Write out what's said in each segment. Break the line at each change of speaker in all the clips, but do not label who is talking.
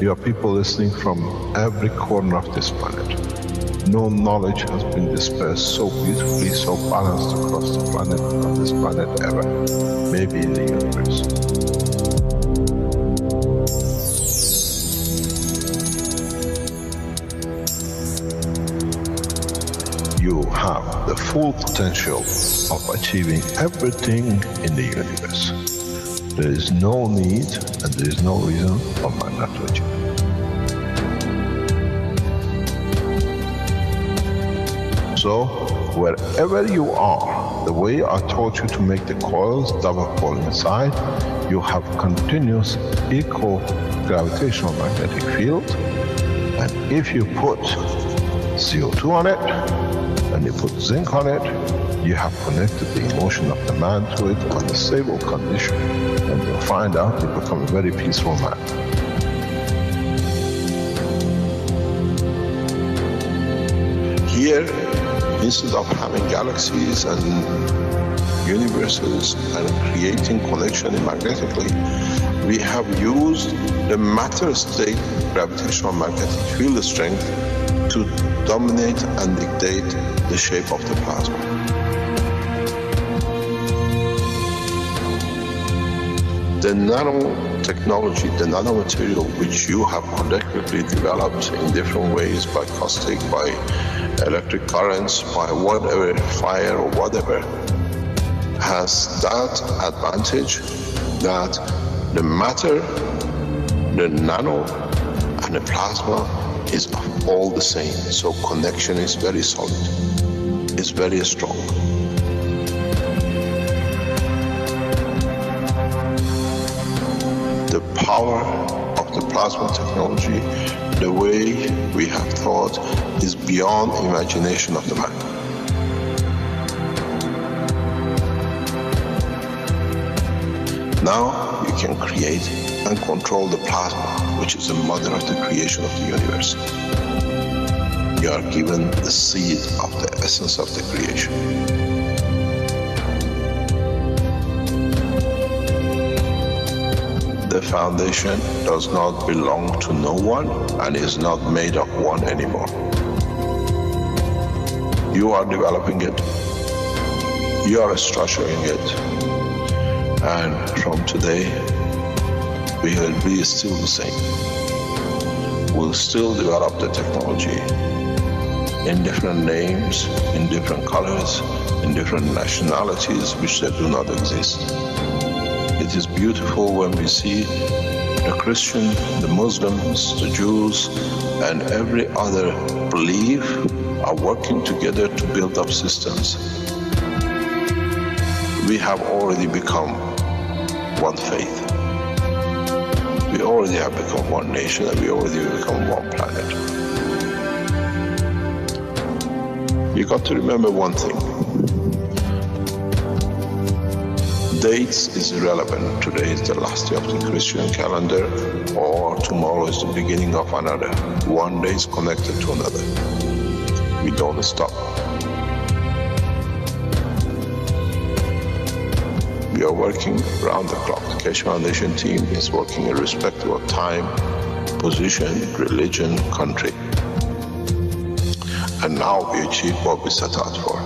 You are people listening from every corner of this planet. No knowledge has been dispersed so beautifully, so balanced across the planet, on this planet ever, maybe in the universe. You have the full potential of achieving everything in the universe. There is no need and there is no reason for man not to achieve. So, wherever you are, the way I taught you to make the coils double coil inside, you have continuous eco-gravitational magnetic field, and if you put CO2 on it, and you put zinc on it, you have connected the emotion of the man to it on a stable condition, and you'll find out you become a very peaceful man. Here, instead of having galaxies and universes and creating connection magnetically, we have used the matter state gravitational magnetic field strength to dominate and dictate the shape of the plasma. The nanotechnology, the nanomaterial which you have collectively developed in different ways, by caustic, by electric currents, by whatever, fire or whatever, has that advantage that the matter, the nano, and the plasma is all the same. So connection is very solid. It's very strong. The power of the plasma technology, the way we have thought, is beyond imagination of the man. Now you can create and control the plasma, which is the mother of the creation of the universe. You are given the seed of the essence of the creation. The foundation does not belong to no one and is not made of one anymore. You are developing it. You are structuring it. And from today, we will be still the same. We'll still develop the technology in different names, in different colors, in different nationalities which they do not exist. It is beautiful when we see the Christian, the Muslims, the Jews, and every other belief are working together to build up systems. We have already become one faith. We already have become one nation, and we already have become one planet. You got to remember one thing. Dates is irrelevant. Today is the last day of the Christian calendar, or tomorrow is the beginning of another. One day is connected to another. We don't stop. We are working around the clock. The Keshe Foundation team is working irrespective of time, position, religion, country. And now we achieve what we set out for.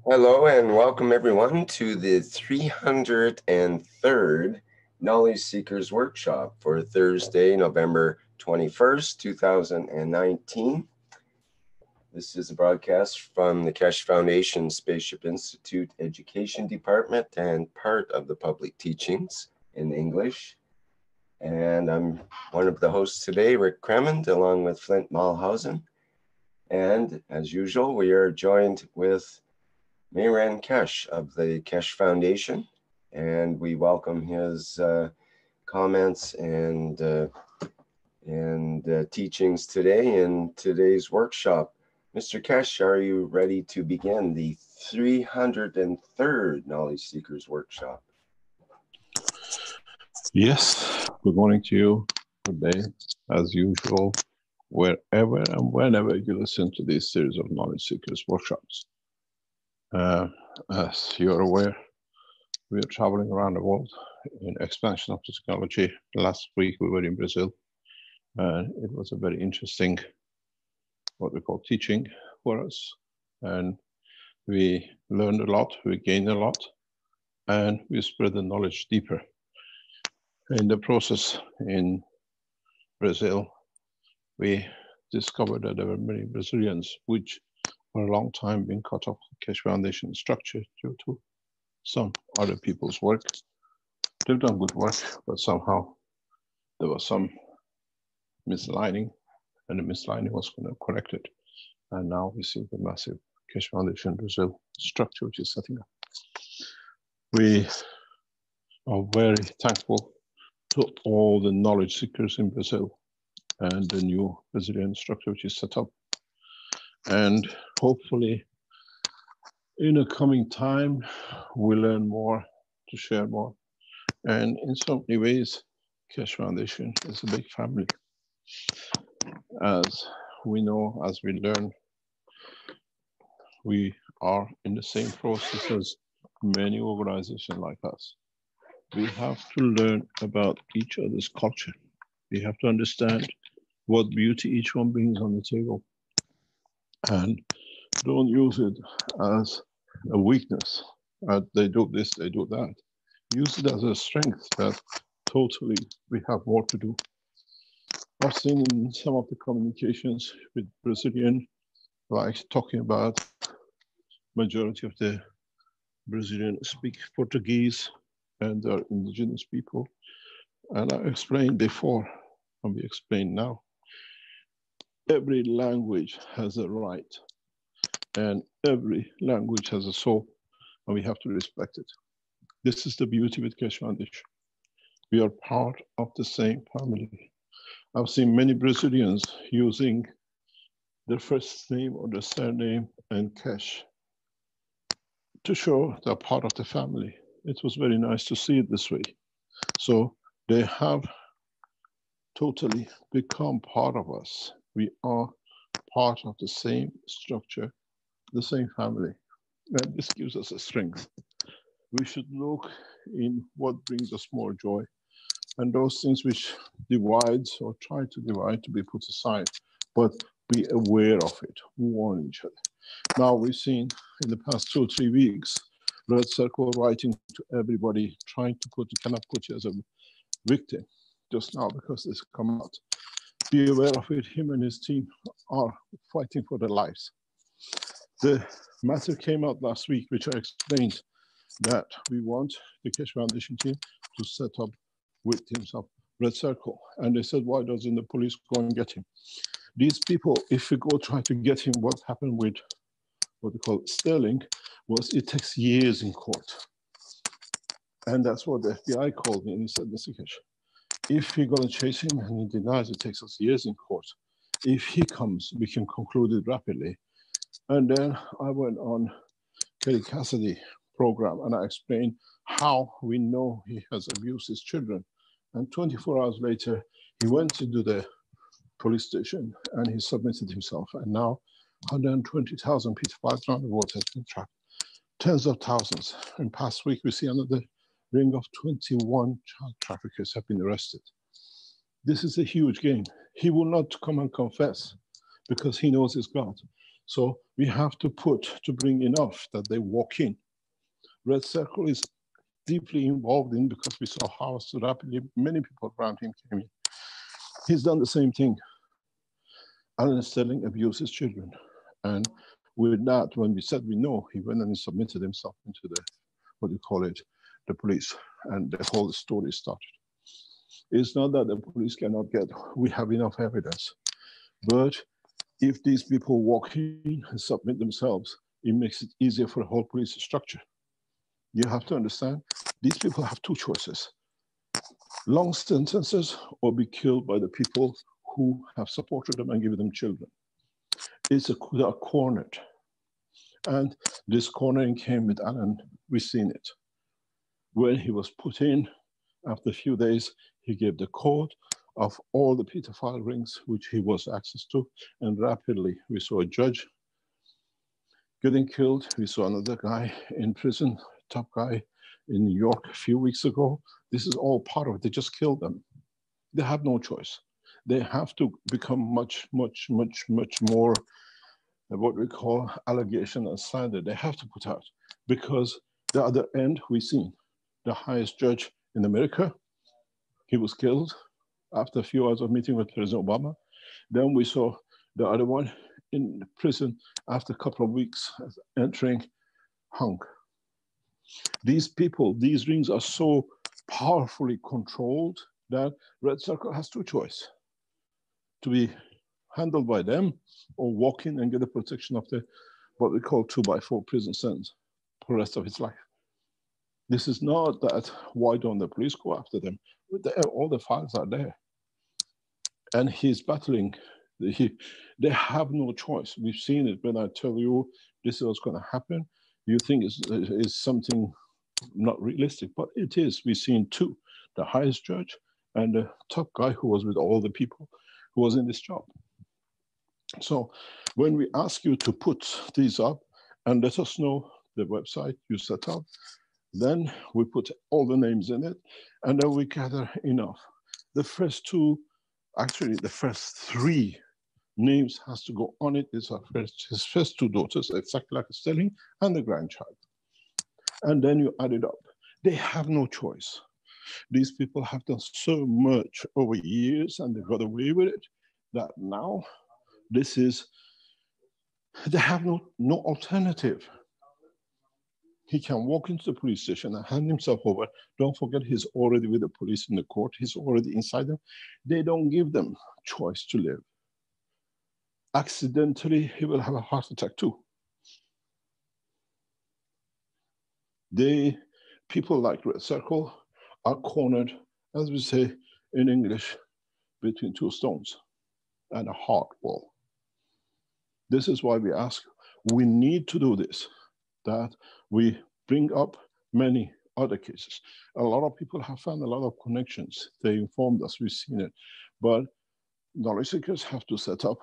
Hello and welcome everyone to the 303rd Knowledge Seekers Workshop for Thursday, November 21st, 2019. This is a broadcast from the Keshe Foundation Spaceship Institute Education Department and part of the public teachings in English. And I'm one of the hosts today, Rick Cremond, along with Flint Malhausen. And as usual, we are joined with Mayran Keshe of the Keshe Foundation and we welcome his comments and teachings today in today's workshop. Mr. Kesh, are you ready to begin the 303rd Knowledge Seekers Workshop?
Yes, good morning to you. Good day, as usual, wherever and whenever you listen to this series of Knowledge Seekers workshops. As you're aware, we are traveling around the world in expansion of the technology. Last week we were in Brazil, and it was a very interesting, what we call teaching for us. And we learned a lot, we gained a lot, and we spread the knowledge deeper. In the process in Brazil, we discovered that there were many Brazilians which for a long time been cut off the Keshe Foundation structure due to some other people's work. They've done good work, but somehow there was some misalignment, and the misalignment was corrected. And now we see the massive Keshe Foundation Brazil structure which is setting up. We are very thankful to all the knowledge seekers in Brazil and the new Brazilian structure which is set up. And hopefully in the coming time, we'll learn more, to share more. And in so many ways, Keshe Foundation is a big family. As we know, as we learn, we are in the same process as many organizations like us. We have to learn about each other's culture. We have to understand what beauty each one brings on the table. And don't use it as a weakness. They do this, they do that. Use it as a strength that totally we have more to do. I've seen in some of the communications with Brazilian, like talking about majority of the Brazilian speak Portuguese and they're indigenous people. And I explained before, and we explain now, every language has a right and every language has a soul, and we have to respect it. This is the beauty with Keshe Foundation. We are part of the same family. I've seen many Brazilians using their first name or their surname and Keshe to show they're part of the family. It was very nice to see it this way. So they have totally become part of us. We are part of the same structure, the same family. And this gives us a strength. We should look in what brings us more joy, and those things which divides or try to divide to be put aside, but be aware of it, warn each other. Now we've seen in the past 2 or 3 weeks, Red Circle writing to everybody, trying to cannot put you as a victim just now because this come out. Be aware of it. Him and his team are fighting for their lives. The matter came out last week, which I explained, that we want the Keshe Foundation team to set up victims of Red Circle. And they said, why doesn't the police go and get him? These people, if we go try to get him, what happened with what they call Sterling was it takes years in court. And that's what the FBI called me and he said, Mr. Kesh, if we're going to chase him and he denies it takes us years in court, if he comes, we can conclude it rapidly. And then I went on Kelly Cassidy program and I explained how we know he has abused his children. And 24 hours later, he went to the police station and he submitted himself. And now 120,000 people around the world has been trapped. Tens of thousands. In past week, we see another ring of 21 child traffickers have been arrested. This is a huge game. He will not come and confess because he knows his God. So we have to bring enough that they walk in. Red Circle is deeply involved in because we saw how so rapidly many people around him came in. He's done the same thing. Alan Sterling abuses children. And with that, when we said we know, he went and he submitted himself into the, what do you call it, the police. And the whole story started. It's not that the police cannot get, we have enough evidence. But if these people walk in and submit themselves, it makes it easier for the whole police structure. You have to understand, These people have two choices: long sentences or be killed by the people who have supported them and given them children. They are cornered. And this cornering came with Alan. We've seen it. When he was put in, after a few days, he gave the code of all the pedophile rings which he was access to, and rapidly we saw a judge getting killed. We saw another guy in prison, top guy in New York a few weeks ago. This is all part of it. They just killed them. They have no choice. They have to become much more what we call allegation and slander. They have to put out, because the other end we've seen. The highest judge in America, he was killed after a few hours of meeting with President Obama. Then we saw the other one in prison after a couple of weeks entering, hung. These people, these rings are so powerfully controlled that Red Circle has two choices: to be handled by them or walk in and get the protection of the what we call 2x4 prison sentence for the rest of his life. This is not that, why don't the police go after them? All the files are there. And he's battling. They have no choice. We've seen it. When I tell you this is what's going to happen, you think it's something not realistic, but it is. We've seen two: the highest judge and the top guy who was with all the people who was in this job. So when we ask you to put these up and let us know the website you set up, then we put all the names in it, and then we gather enough. The first two, actually the first three names has to go on it. It's his first two daughters, exactly like Sterling, and the grandchild. And then you add it up. They have no choice. These people have done so much over years and they got away with it that now this is, they have no alternative. He can walk into the police station and hand himself over. Don't forget, he's already with the police in the court. He's already inside them. They don't give them choice to live. Accidentally, he will have a heart attack too. People like Red Circle are cornered, as we say in English, between two stones and a hard wall. This is why we ask, we need to do this, that we bring up many other cases. A lot of people have found a lot of connections. They informed us, we've seen it. But knowledge seekers have to set up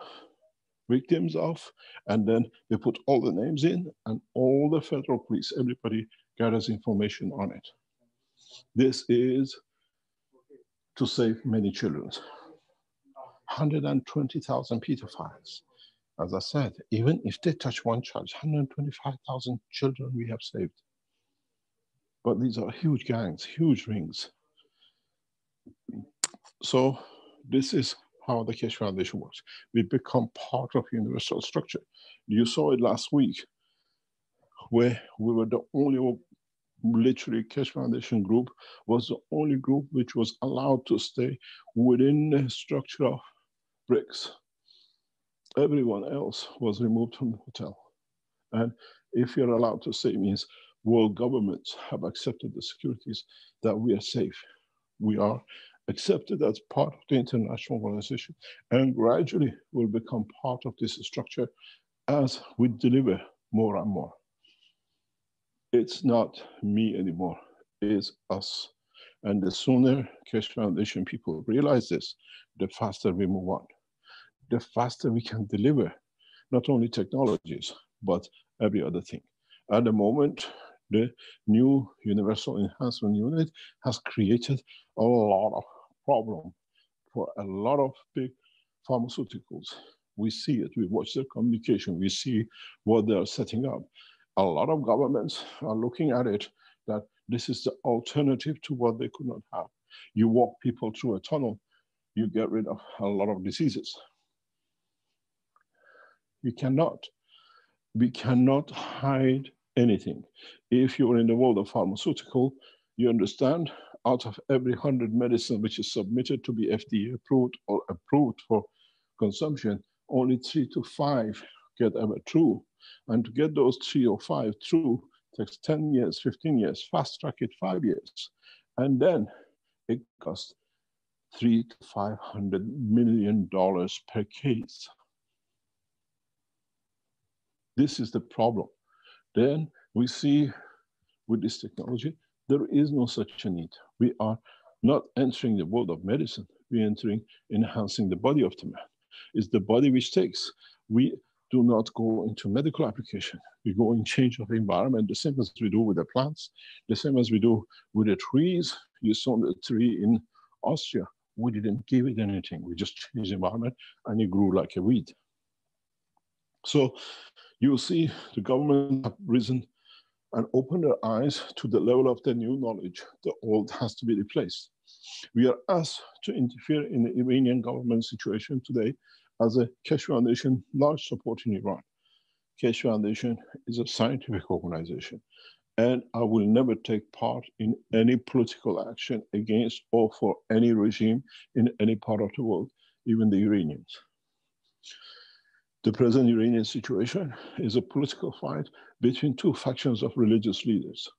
victims of, and then they put all the names in, and all the federal police, everybody gathers information on it. This is to save many children. 120,000 pedophiles. As I said, even if they touch one child, 125,000 children we have saved. But these are huge gangs, huge rings. So this is how the Keshe Foundation works. We become part of universal structure. You saw it last week, where we were the only, literally Keshe Foundation group was the only group which was allowed to stay within the structure of bricks. Everyone else was removed from the hotel. And if you're allowed to say, means world governments have accepted the securities that we are safe. We are accepted as part of the international organization, and gradually will become part of this structure as we deliver more and more. It's not me anymore, it's us. And the sooner Keshe Foundation people realize this, the faster we move on. The faster we can deliver not only technologies, but every other thing. At the moment, the new Universal Enhancement Unit has created a lot of problem for a lot of big pharmaceuticals. We see it, we watch their communication, we see what they're setting up. A lot of governments are looking at it that this is the alternative to what they could not have. You walk people through a tunnel, you get rid of a lot of diseases. We cannot hide anything. If you're in the world of pharmaceutical, you understand out of every 100 medicine which is submitted to be FDA approved or approved for consumption, only 3 to 5 get ever through. And to get those 3 or 5 through
takes 10 years, 15 years, fast track it 5 years. And then it costs $300 to $500 million per case. This is the problem. Then we see with this technology, there is no such a need. We are not entering the world of medicine. We're entering enhancing the body of the man. It's the body which takes. We do not go into medical application. We go in change of environment, the same as we do with the plants, the same as we do with the trees. You saw the tree in Austria. We didn't give it anything. We just changed the environment and it grew like a weed. So you see the government have risen and opened their eyes to the level of the new knowledge. The old has to be replaced. We are asked to interfere in the Iranian government situation today as a KSW Foundation, large support in Iran. KSW Foundation is a scientific organization, and I will never take part in any political action against or for any regime in any part of the world, even the Iranians. The present Iranian situation is a political fight between two factions of religious leaders.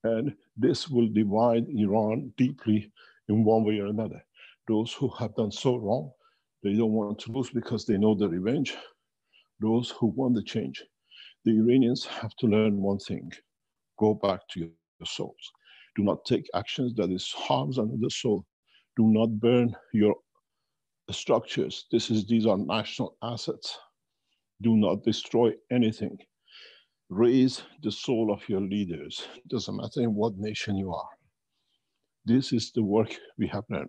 And this will divide Iran deeply in one way or another. Those who have done so wrong, they don't want to lose because they know the revenge. Those who want the change. The Iranians have to learn one thing: go back to your souls. Do not take actions that is harms another soul. Do not burn your structures. These are national assets. Do not destroy anything. Raise the soul of your leaders. It doesn't matter in what nation you are. This is the work we have learned.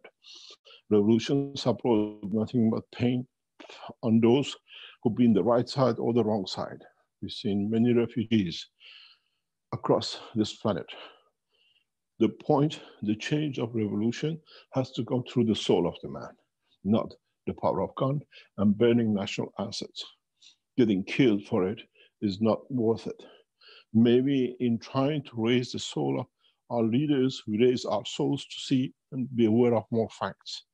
Revolutions have brought nothing but pain on those who've been the right side or the wrong side. We've seen many refugees across this planet. The point, the change of revolution has to go through the soul of the man, not the power of gun and burning national assets. Getting killed for it is not worth it. Maybe in trying to raise the soul of our leaders, we raise our souls to see and be aware of more facts.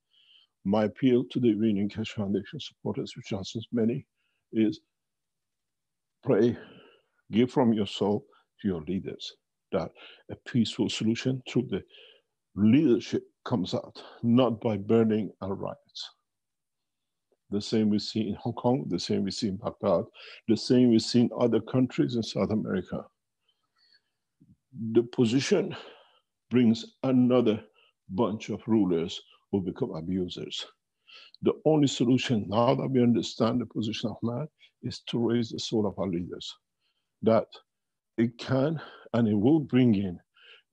My appeal to the Iranian KSW Foundation supporters, which answers many, is pray, give from your soul to your leaders, that a peaceful solution through the leadership comes out, not by burning our riots. The same we see in Hong Kong, the same we see in Baghdad, the same we see in other countries in South America. The position brings another bunch of rulers who become abusers. The only solution, now that we understand the position of man, is to raise the soul of our leaders. That it can and it will bring in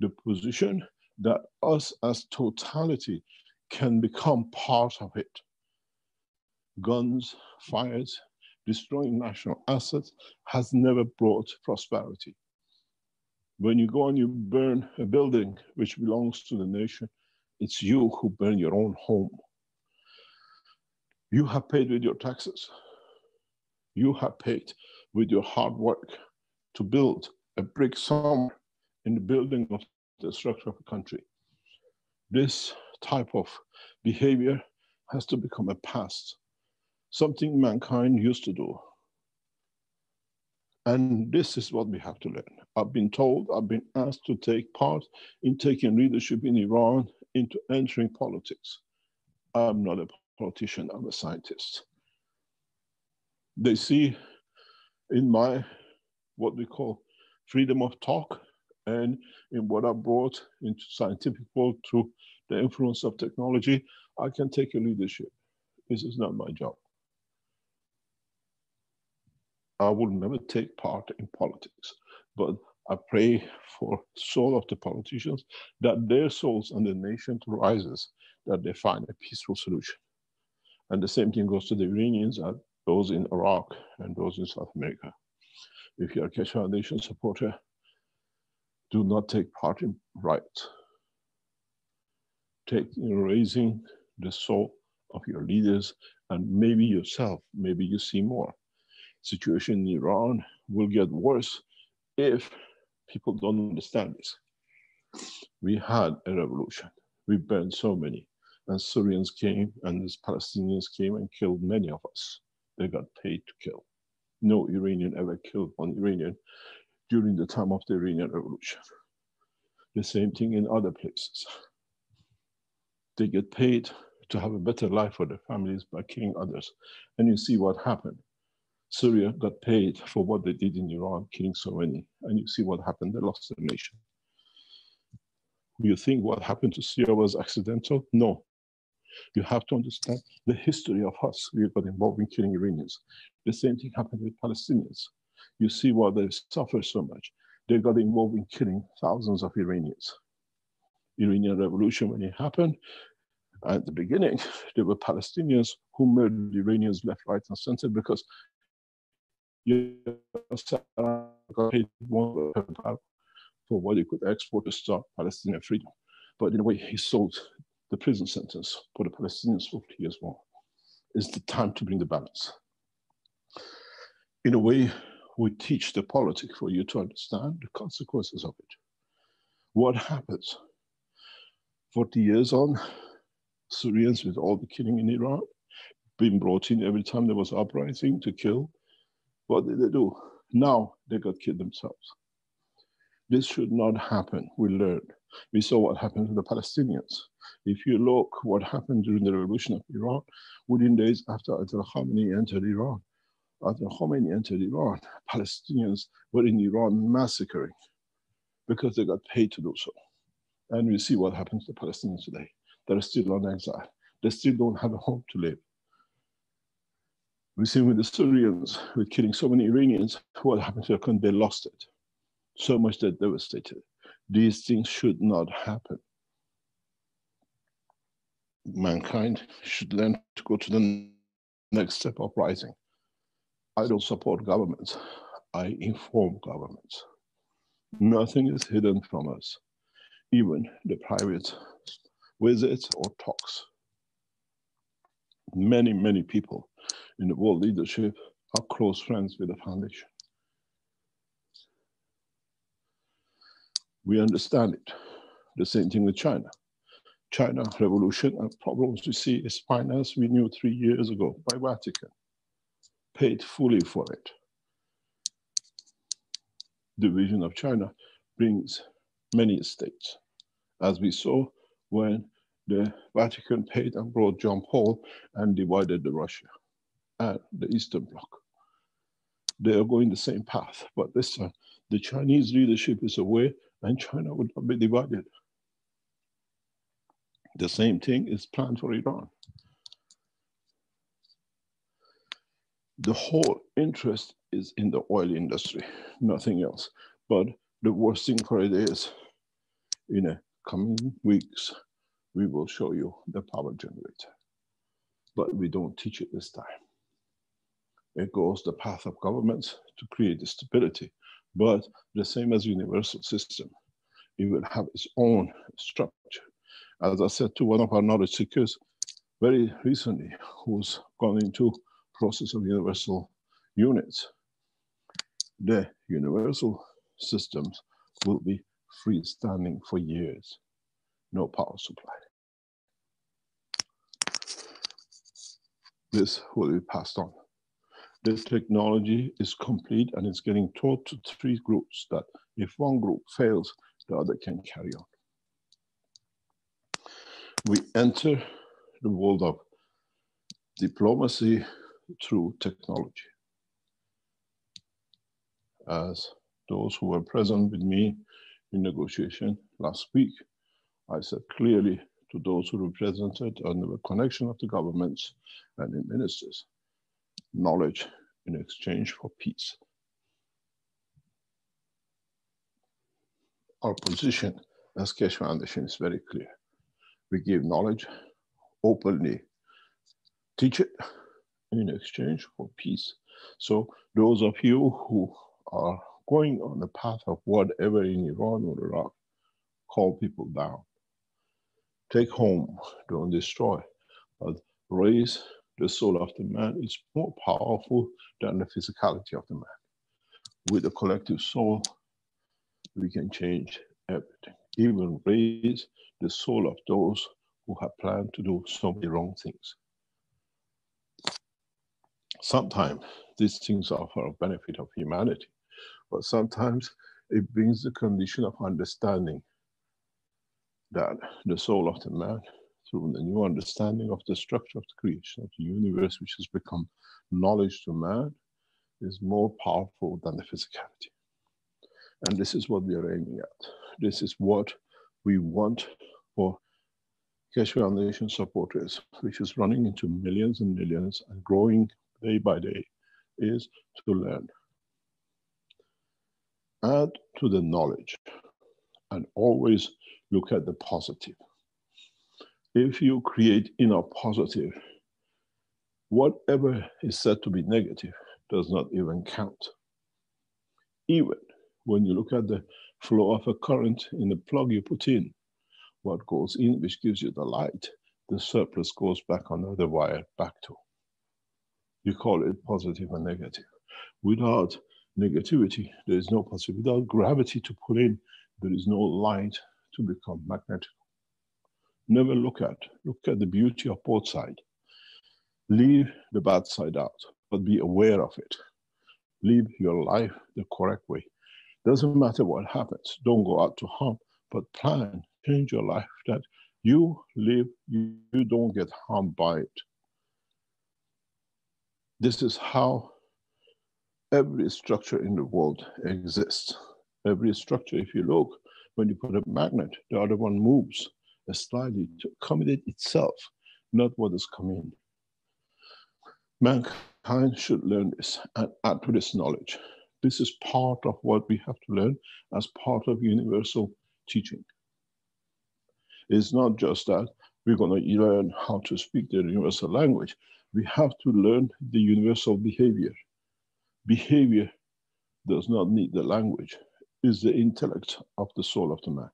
the position that us as totality can become part of it. Guns, fires, destroying national assets has never brought prosperity. When you go and you burn a building which belongs to the nation, it's you who burn your own home. You have paid with your taxes. You have paid with your hard work to build a brick somewhere in the building of the structure of a country. This type of behavior has to become a past, something mankind used to do. And this is what we have to learn. I've been told, I've been asked to take part in taking leadership in Iran into entering politics. I'm not a politician, I'm a scientist. They see in my, what we call freedom of talk, and in what I brought into scientific world through the influence of technology, I can take a leadership. This is not my job. I will never take part in politics, but I pray for the soul of the politicians, that their souls and the nation rises, that they find a peaceful solution. And the same thing goes to the Iranians, and those in Iraq and those in South America. If you're a KSW Foundation supporter, do not take part in riots. Take in raising the soul of your leaders and maybe yourself, maybe you see more. Situation in Iran will get worse if people don't understand this. We had a revolution. We burned so many. And Syrians came and the Palestinians came and killed many of us. They got paid to kill. No Iranian ever killed one Iranian during the time of the Iranian Revolution. The same thing in other places. They get paid to have a better life for their families by killing others. And you see what happened. Syria got paid for what they did in Iran, killing so many. And you see what happened, they lost their nation. You think what happened to Syria was accidental? No. You have to understand the history of us. We got involved in killing Iranians. The same thing happened with Palestinians. You see why they suffer so much. They got involved in killing thousands of Iranians. Iranian Revolution, when it happened, at the beginning, there were Palestinians who murdered Iranians left, right, and center because got paid more for what he could export to start Palestinian freedom. But in a way, he sold the prison sentence for the Palestinians for 40 years more. It's the time to bring the balance. In a way, we teach the politics for you to understand the consequences of it. What happens? 40 years on, Syrians with all the killing in Iran, being brought in every time there was uprising to kill. What did they do? Now they got killed themselves. This should not happen, we learned. We saw what happened to the Palestinians. If you look what happened during the revolution of Iran, within days after Ayatollah Khamenei entered Iran, Palestinians were in Iran massacring because they got paid to do so. And we see what happens to Palestinians today. They're still on exile. They still don't have a home to live. We see with the Syrians, with killing so many Iranians, what happened to their country? They lost it. So much they're devastated. These things should not happen. Mankind should learn to go to the next step of rising. I don't support governments. I inform governments. Nothing is hidden from us, even the private visits or talks. Many, many people in the world leadership are close friends with the foundation. We understand it. The same thing with China. China revolution and problems we see is financed, we knew 3 years ago, by Vatican, paid fully for it. The vision of China brings many states, as we saw when the Vatican paid and brought John Paul and divided the Russia and the Eastern Bloc. They are going the same path, but this time the Chinese leadership is aware and China would not be divided. The same thing is planned for Iran. The whole interest is in the oil industry, nothing else. But the worst thing for it is, in the coming weeks, we will show you the power generator. But we don't teach it this time. It goes the path of governments to create the stability, but the same as universal system, it will have its own structure. As I said to one of our knowledge seekers very recently, who's gone into process of universal units, the universal systems will be freestanding for years, no power supply. This will be passed on. The technology is complete and it's getting taught to 3 groups that if one group fails, the other can carry on. We enter the world of diplomacy through technology. As those who were present with me in negotiation last week, I said clearly to those who represented under the connection of the governments and the ministers, knowledge in exchange for peace. Our position as Keshe Foundation is very clear. We give knowledge, openly teach it in exchange for peace. So those of you who are going on the path of whatever in Iran or Iraq, call people down. Take home, don't destroy, but raise the soul of the man. It's more powerful than the physicality of the man. With the collective soul, we can change everything, even raise the soul of those who have planned to do so many wrong things. Sometimes these things are for the benefit of humanity, but sometimes it brings the condition of understanding that the soul of the man, through the new understanding of the structure of the creation of the universe, which has become knowledge to man, is more powerful than the physicality. And this is what we are aiming at. This is what we want for Keshe Foundation supporters, which is running into millions and millions and growing day by day, is to learn. Add to the knowledge and always look at the positive. If you create inner positive, whatever is said to be negative does not even count. Even when you look at the flow of a current in the plug you put in, what goes in, which gives you the light, the surplus goes back on the wire back to. You call it positive and negative. Without negativity, there is no positive. Without gravity to pull in, there is no light to become magnetic. Never look at the beauty of both sides. Leave the bad side out, but be aware of it. Live your life the correct way. Doesn't matter what happens. Don't go out to harm, but plan, change your life that you live, you don't get harmed by it. This is how every structure in the world exists. Every structure, if you look, when you put a magnet, the other one moves slightly to accommodate itself, not what is coming. Mankind should learn this and add to this knowledge. This is part of what we have to learn as part of universal teaching. It's not just that we're going to learn how to speak the universal language. We have to learn the universal behavior. Behavior does not need the language. It's the intellect of the soul of the man.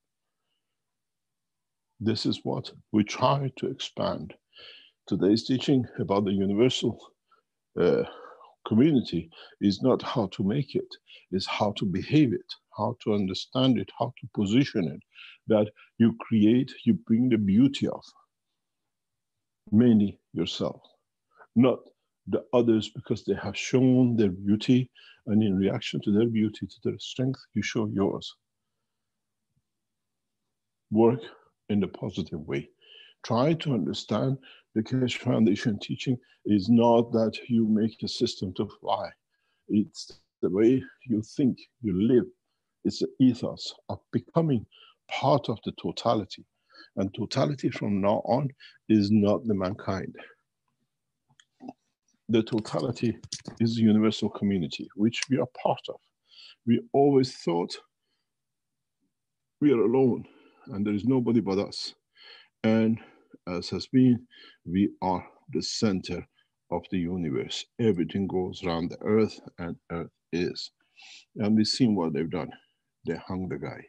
This is what we try to expand. Today's teaching about the universal community is not how to make it, it's how to behave it, how to understand it, how to position it, that you create, you bring the beauty of mainly yourself, not the others because they have shown their beauty, and in reaction to their beauty, to their strength, you show yours. Work in the positive way. Try to understand the Keshe Foundation teaching is not that you make a system to fly. It's the way you think, you live. It's the ethos of becoming part of the totality. And totality from now on is not the mankind. The totality is the universal community, which we are part of. We always thought we are alone and there is nobody but us. And as has been, we are the center of the universe. Everything goes around the earth and earth is. And we've seen what they've done. They hung the guy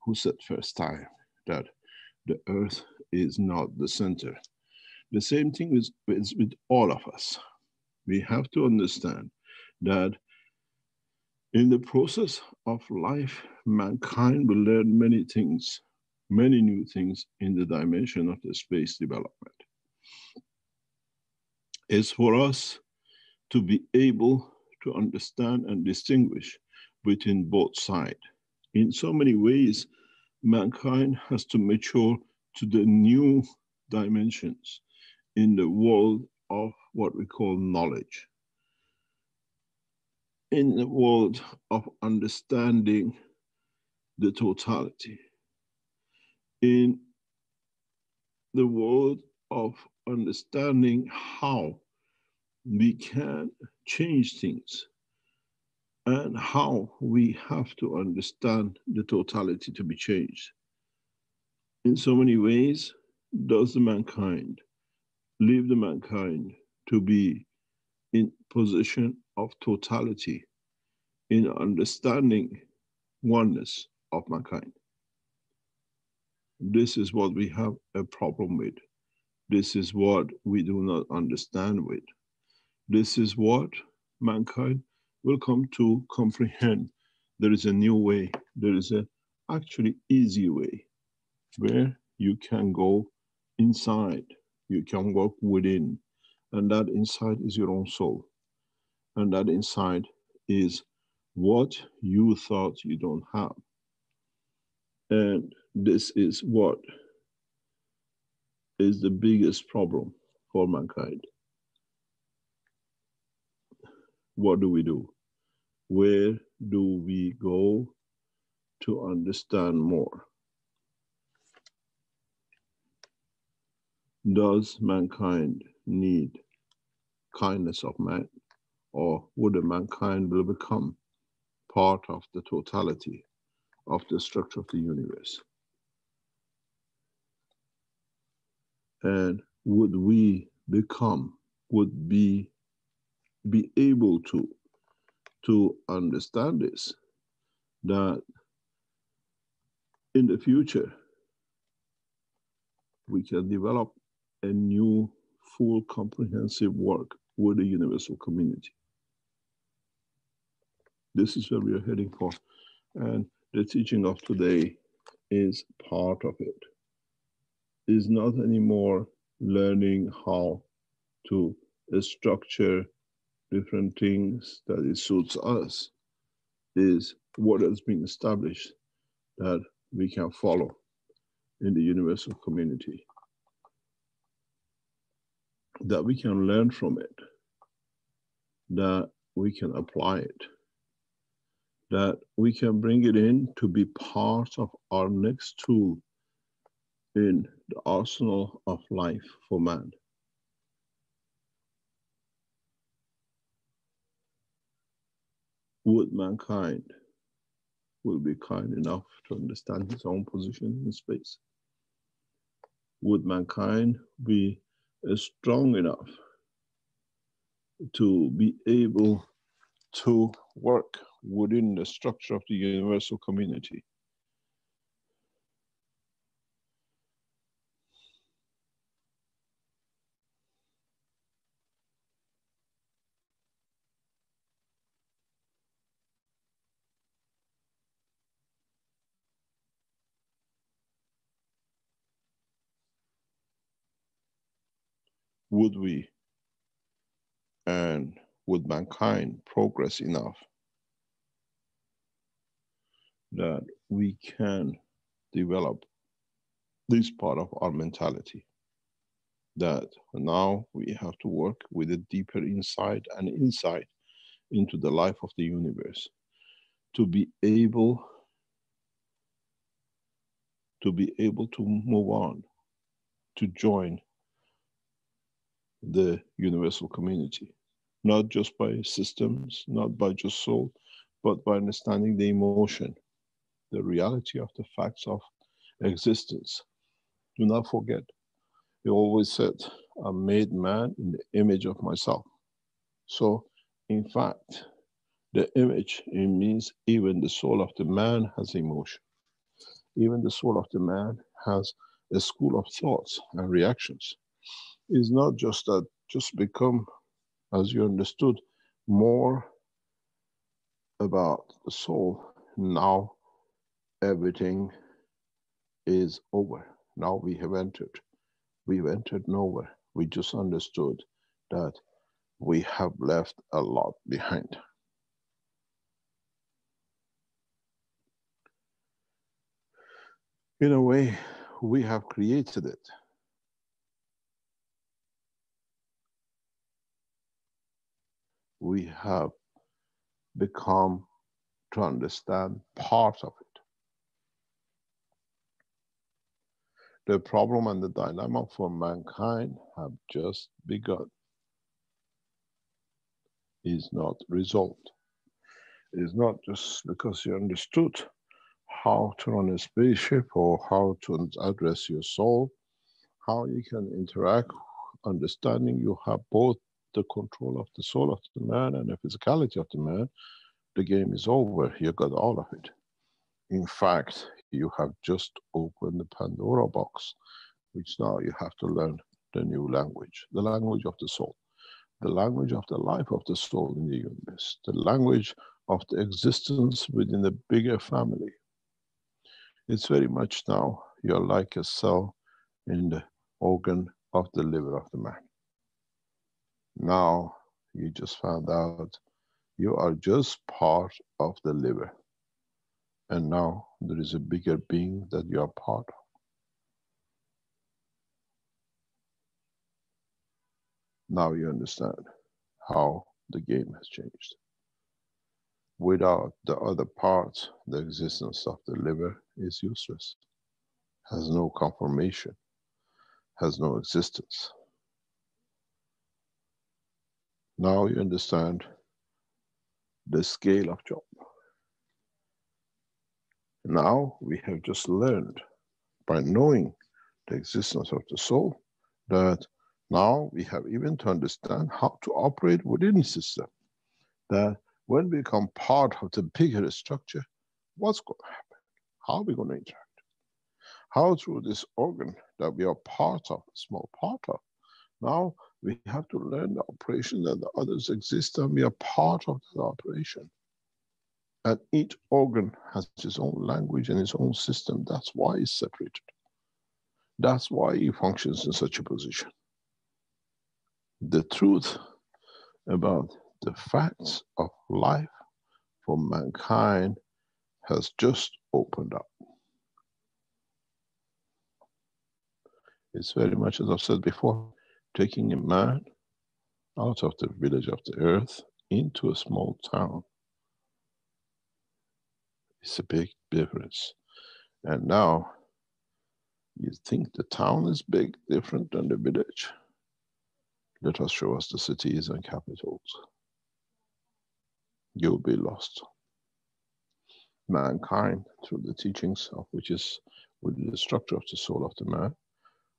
who said first time that the earth is not the center. The same thing is with all of us. We have to understand that in the process of life, mankind will learn many things, many new things in the dimension of the space development. It's for us to be able to understand and distinguish between both sides. In so many ways, mankind has to mature to the new dimensions in the world of what we call knowledge. In the world of understanding the totality. In the world of understanding how we can change things and how we have to understand the totality to be changed. In so many ways, does the mankind leave the mankind to be in position of totality, in understanding oneness of mankind. This is what we have a problem with. This is what we do not understand with. This is what mankind will come to comprehend. There is a new way. There is an actually easy way where you can go inside. You can walk within. And that inside is your own soul. And that inside is what you thought you don't have. And this is what is the biggest problem for mankind. What do we do? Where do we go to understand more? Does mankind need kindness of man, or would a mankind will become part of the totality of the structure of the universe? And would we become, would be able to understand this, that in the future we can develop a new full comprehensive work with the universal community. This is where we are heading for, and the teaching of today is part of it. Is not anymore learning how to structure different things that it suits us, is what has been established that we can follow in the universal community, that we can learn from it, that we can apply it, that we can bring it in to be part of our next tool in the arsenal of life for man. Would mankind will be kind enough to understand his own position in space? Would mankind be strong enough to be able to work within the structure of the universal community? Would we, and would mankind progress enough that we can develop this part of our mentality, that now we have to work with a deeper insight and insight into the life of the universe, to be able to move on, to join the universal community, not just by systems, not by just soul, but by understanding the emotion, the reality of the facts of existence. Do not forget, he always said, I made man in the image of myself. So, in fact, the image, it means even the soul of the man has emotion. Even the soul of the man has a school of thoughts and reactions. It's not just that, just become, as you understood, more about the soul. Now everything is over. Now we've entered nowhere. We just understood that we have left a lot behind. In a way, we have created it. We have become to understand part of it. The problem and the dilemma for mankind have just begun. Is not resolved. It's not just because you understood how to run a spaceship or how to address your soul, how you can interact, understanding you have both the control of the soul of the man and the physicality of the man, the game is over. You got all of it. In fact, you have just opened the Pandora box, which now you have to learn the new language, the language of the soul, the language of the life of the soul in the universe, the language of the existence within a bigger family. It's very much now, you're like a cell in the organ of the liver of the man. Now, you just found out you are just part of the liver. And now there is a bigger being that you are part of. Now you understand how the game has changed. Without the other parts, the existence of the liver is useless, has no conformation, has no existence. Now you understand the scale of job. Now we have just learned, by knowing the existence of the soul, that now we have even to understand how to operate within the system. That when we become part of the bigger structure, what's going to happen? How are we going to interact? How through this organ that we are part of, a small part of, now we have to learn the operation that the others exist and we are part of that operation. And each organ has its own language and its own system. That's why it's separated. That's why it functions in such a position. The truth about the facts of life for mankind has just opened up. It's very much, as I've said before, taking a man out of the village of the earth into a small town. It's a big difference. And now you think the town is big, different than the village. Let us show us the cities and capitals. You'll be lost. Mankind, through the teachings of which is within the structure of the soul of the man,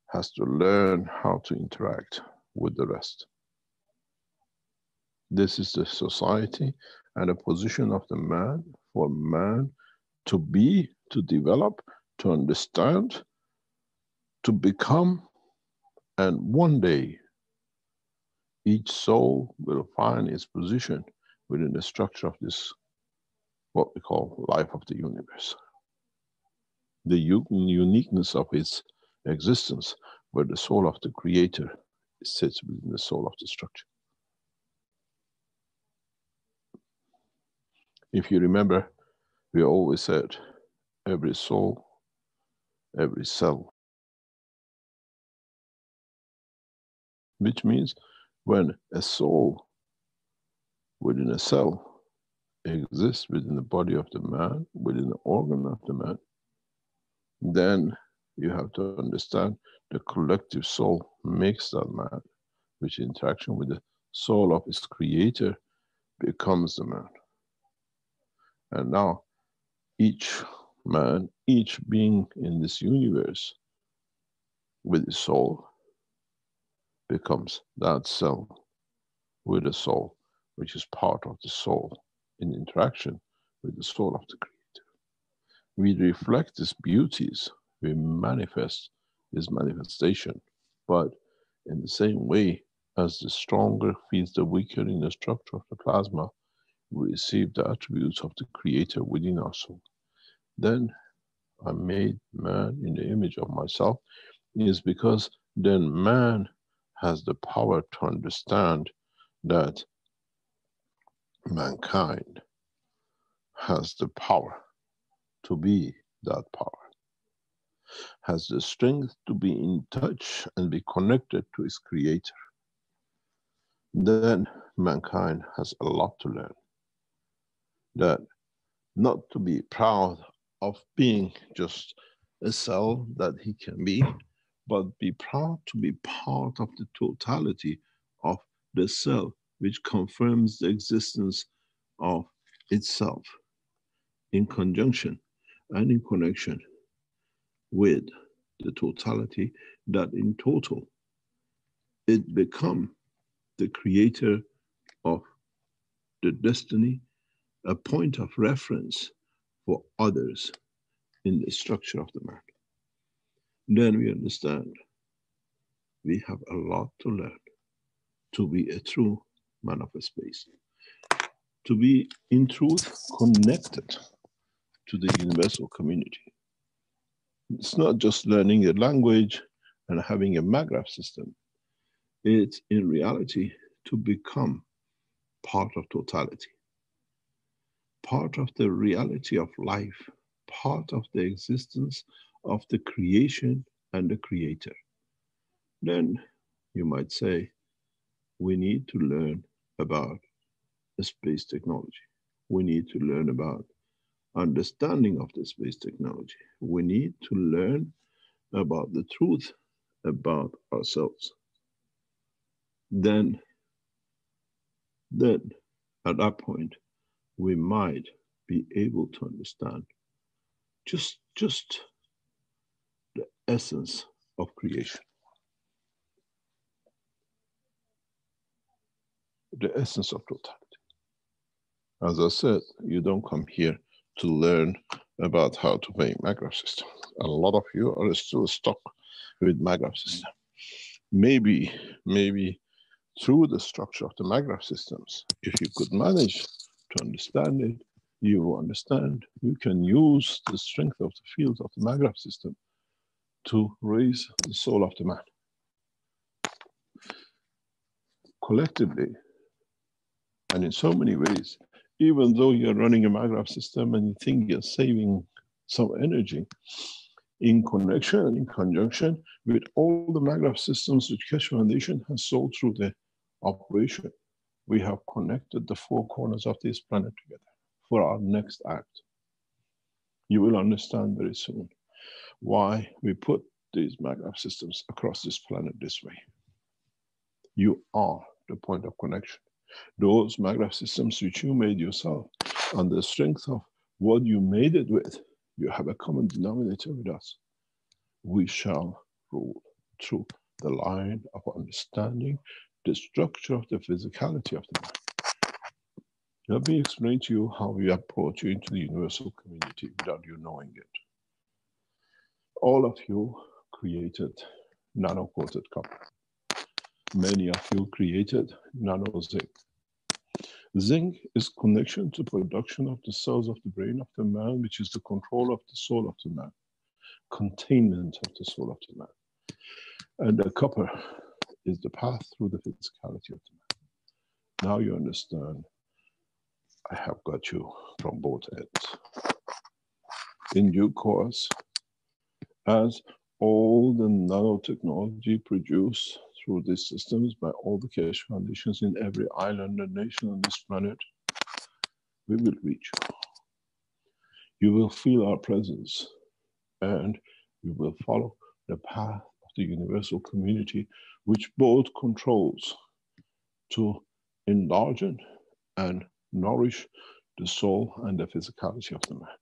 has to learn how to interact with the rest. This is the society and the position of the man, for man to be, to develop, to understand, to become, and one day each soul will find its position within the structure of this, what we call life of the universe. The uniqueness of its existence, where the soul of the creator sits within the soul of the structure. If you remember, we always said, every soul, every cell. Which means when a soul within a cell exists within the body of the man, within the organ of the man, then you have to understand the collective soul makes that man, which interaction with the soul of its creator becomes the man. And now each man, each being in this universe with his soul becomes that cell with a soul, which is part of the soul in interaction with the soul of the creator. We reflect these beauties, we manifest this manifestation, but in the same way as the stronger feeds the weaker in the structure of the plasma, we receive the attributes of the creator within our soul. Then I made man in the image of myself, is because then man has the power to understand that mankind has the power to be that power, has the strength to be in touch and be connected to its creator. Then mankind has a lot to learn. That not to be proud of being just a cell that he can be, but be proud to be part of the totality of the cell, which confirms the existence of itself in conjunction and in connection with the totality, that in total it become the creator of the destiny, a point of reference for others in the structure of the man. Then we understand we have a lot to learn to be a true man of a space, to be in truth connected to the universal community. It's not just learning a language and having a magraph system. It's in reality to become part of totality, part of the reality of life, part of the existence of the creation and the creator. Then you might say, we need to learn about space technology. We need to learn about understanding of the space technology. We need to learn about the truth about ourselves. Then at that point, we might be able to understand just the essence of creation. The essence of totality. As I said, you don't come here to learn about how to make MAGRAPH system. A lot of you are still stuck with MAGRAPH system. Maybe through the structure of the MAGRAPH systems, if you could manage to understand it, you will understand you can use the strength of the field of the MAGRAPH system to raise the soul of the man. Collectively, and in so many ways, even though you're running a MAGRAPH system and you think you're saving some energy, in connection and in conjunction with all the MAGRAPH systems which Keshe Foundation has sold through the operation, we have connected the four corners of this planet together for our next act. You will understand very soon why we put these MAGRAPH systems across this planet this way. You are the point of connection. Those MAGRAPH systems which you made yourself, on the strength of what you made it with, you have a common denominator with us. We shall rule through the line of understanding the structure of the physicality of the mind. Let me explain to you how we have brought you into the universal community without you knowing it. All of you created nano-coated copper. Many of you created nano-zinc. Zinc is connection to production of the cells of the brain of the man, which is the control of the soul of the man, containment of the soul of the man. And the copper is the path through the physicality of the man. Now you understand, I have got you from both ends. In due course, as all the nanotechnology produced through these systems by all the Keshe Foundations in every island and nation on this planet, we will reach you. You will feel our presence and you will follow the path of the universal community, which both controls to enlarge and nourish the soul and the physicality of the man.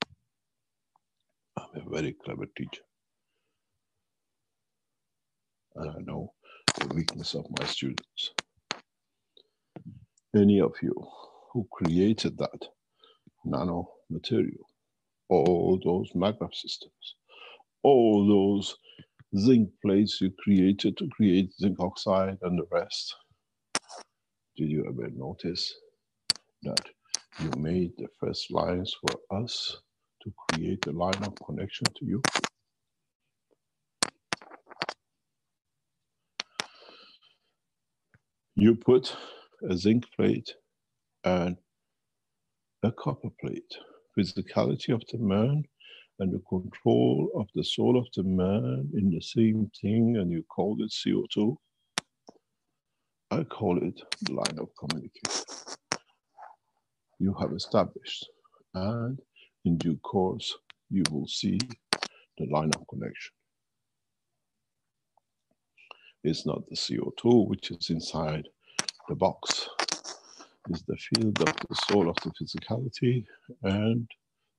I'm a very clever teacher. And I know the weakness of my students. Any of you who created that nano material, all those MAGRAPH systems, all those zinc plates you created to create zinc oxide and the rest, did you ever notice that you made the first lines for us to create a line of connection to you? You put a zinc plate and a copper plate. Physicality of the man and the control of the soul of the man in the same thing, and you called it CO2. I call it the line of communication. You have established, and in due course, you will see the line of connection. It's not the CO2 which is inside the box. It's the field of the soul of the physicality and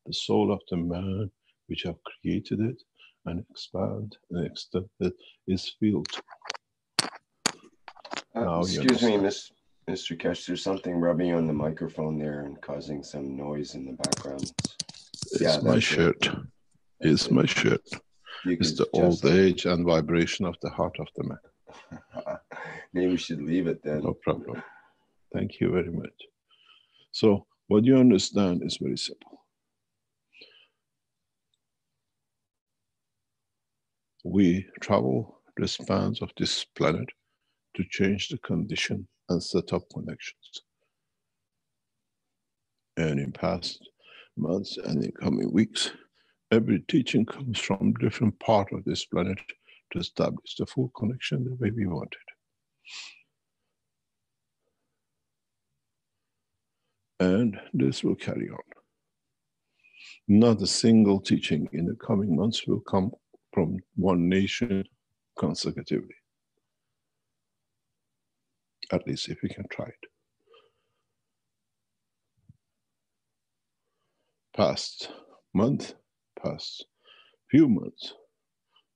the soul of the man which have created it and expand and extended its field.
Excuse me, Mr. Keshe, there's something rubbing on the microphone there and causing some noise in the background.
It's my shirt. It's my shirt. It's the old age and vibration of the heart of the man.
Maybe we should leave it then.
No problem. Thank you very much. So what you understand is very simple. We travel the spans of this planet to change the condition and set up connections. And in past, months and in coming weeks, every teaching comes from different part of this planet to establish the full connection the way we want it. And this will carry on. Not a single teaching in the coming months will come from one nation consecutively. At least if we can try it. Past month, past few months,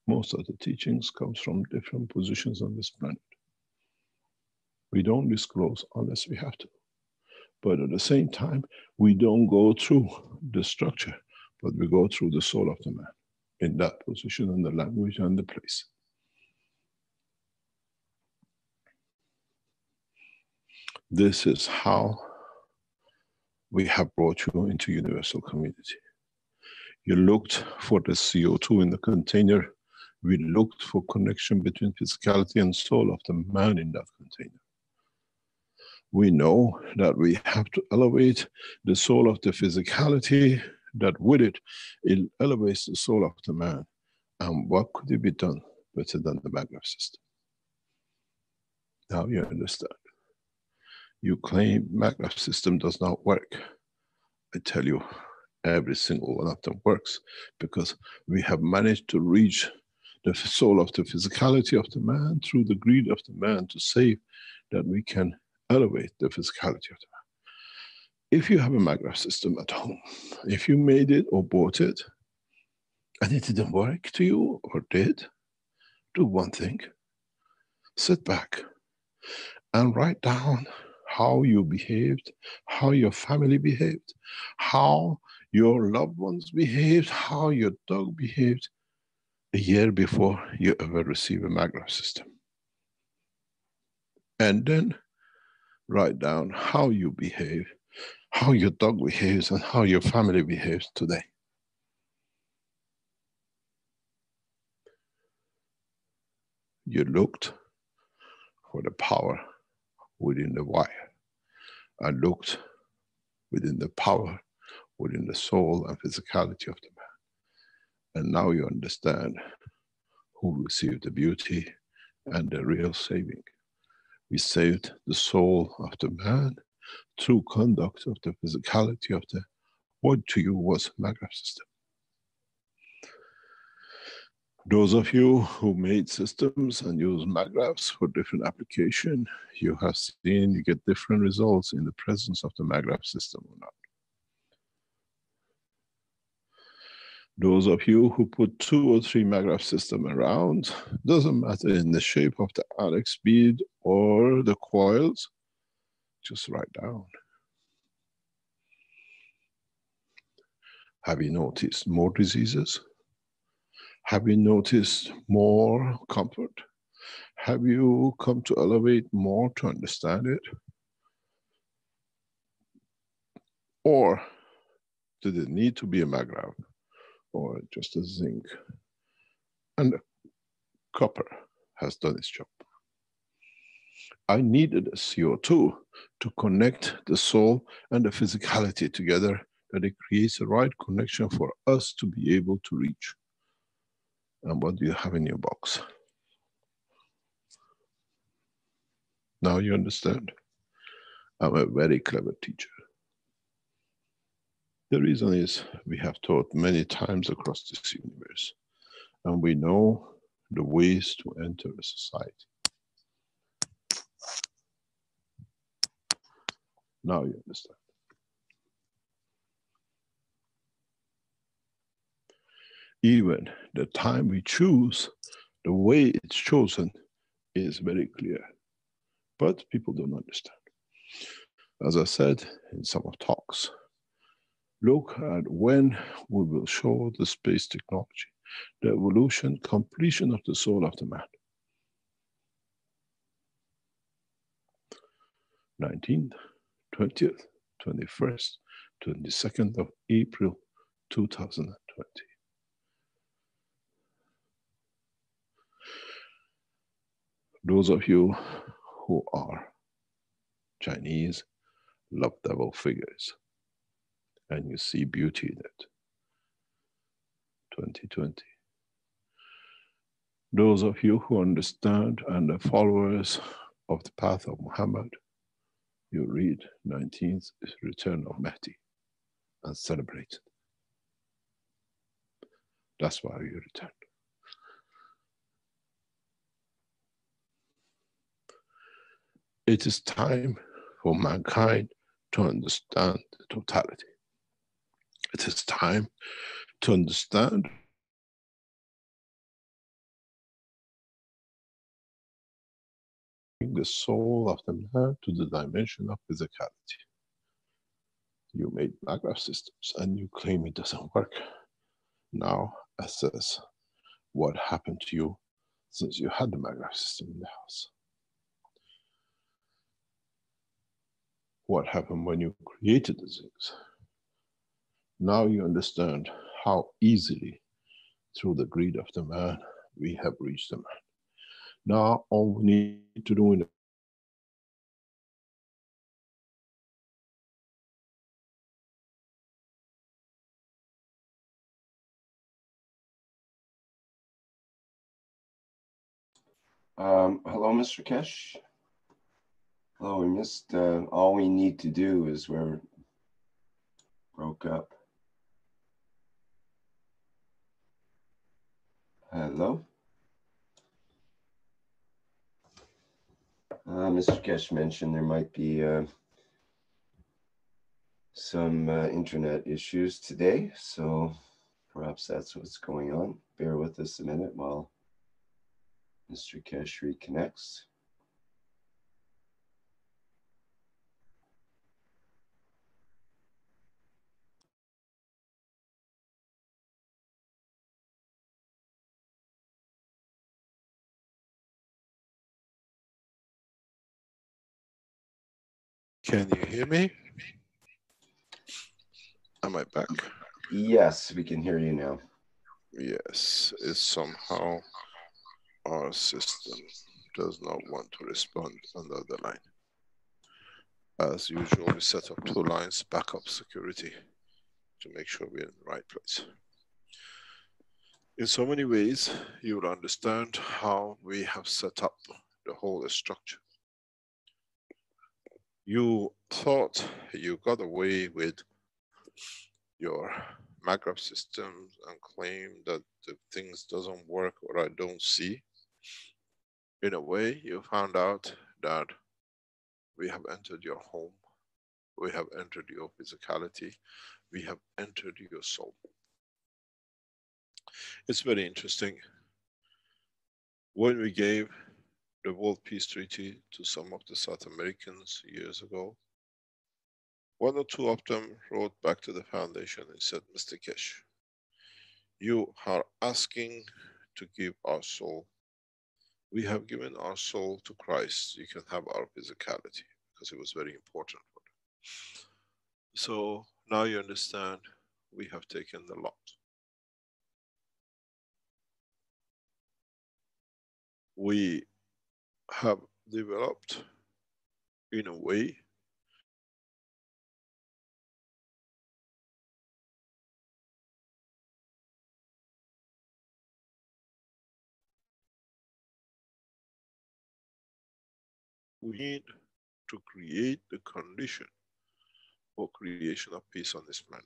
most of the teachings comes from different positions on this planet. We don't disclose unless we have to. But at the same time, we don't go through the structure, but we go through the soul of the man in that position and the language and the place. This is how we have brought you into universal community. You looked for the CO2 in the container. We looked for connection between physicality and soul of the man in that container. We know that we have to elevate the soul of the physicality, that with it, it elevates the soul of the man. And what could it be done better than the maglev system? Now you understand. You claim maglev system does not work. I tell you, every single one of them works because we have managed to reach the soul of the physicality of the man through the greed of the man to save that we can elevate the physicality of the man. If you have a maglev system at home, if you made it or bought it and it didn't work to you or did, do one thing. Sit back and write down how you behaved, how your family behaved, how your loved ones behaved, how your dog behaved a year before you ever receive a maglev system. And then write down how you behave, how your dog behaves, and how your family behaves today. You looked for the power within the wire. I looked within the power, within the soul and physicality of the man. And now you understand who received the beauty and the real saving. We saved the soul of the man through conduct of the physicality of the, what to you was maglev system. Those of you who made systems and use maglevs for different application, you have seen you get different results in the presence of the maglev system or not. Those of you who put 2 or 3 maglev system around, doesn't matter in the shape of the Alex bead or the coils, just write down. Have you noticed more diseases? Have you noticed more comfort? Have you come to elevate more to understand it? Or did it need to be a maglev or just a zinc? And the copper has done its job. I needed a CO2 to connect the soul and the physicality together, that it creates the right connection for us to be able to reach. And what do you have in your box? Now you understand. I'm a very clever teacher. The reason is we have taught many times across this universe, and we know the ways to enter a society. Now you understand. Even the time we choose, the way it's chosen is very clear. But people don't understand. As I said in some of talks, look at when we will show the space technology, the evolution, completion of the soul of the man. 19th, 20th, 21st, 22nd of April, 2020. Those of you who are Chinese love devil figures, and you see beauty in it. 2020. Those of you who understand and are followers of the path of Muhammad, you read 19th is return of Mahdi and celebrate it. That's why you return. It is time for mankind to understand the totality. It is time to understand the soul of the man to the dimension of physicality. You made Maghraf systems and you claim it doesn't work. Now assess what happened to you since you had the Maghraf system in the house. What happened when you created the things? Now you understand how easily, through the greed of the man, we have reached the man. Now all we need to do in
Hello, Mr. Kesh. Hello, we missed, all we need to do is we're broke up. Hello? Mr. Kesh mentioned there might be some internet issues today, so perhaps that's what's going on. Bear with us a minute while Mr. Kesh reconnects.
Can you hear me? Am I back?
Yes, we can hear you now.
Yes, it's somehow our system does not want to respond on the other line. As usual, we set up 2 lines, backup security, to make sure we're in the right place. In so many ways, you will understand how we have set up the whole structure. You thought you got away with your Maghraf systems and claim that the things doesn't work or I don't see. In a way, you found out that we have entered your home, we have entered your physicality, we have entered your soul. It's very interesting. When we gave the World Peace Treaty to some of the South Americans years ago, 1 or 2 of them wrote back to the foundation and said, Mr. Kesh, you are asking to give our soul. We have given our soul to Christ. You can have our physicality, because it was very important for them. So now you understand we have taken the lot. We have developed in a way we need to create the condition for creation of peace on this planet.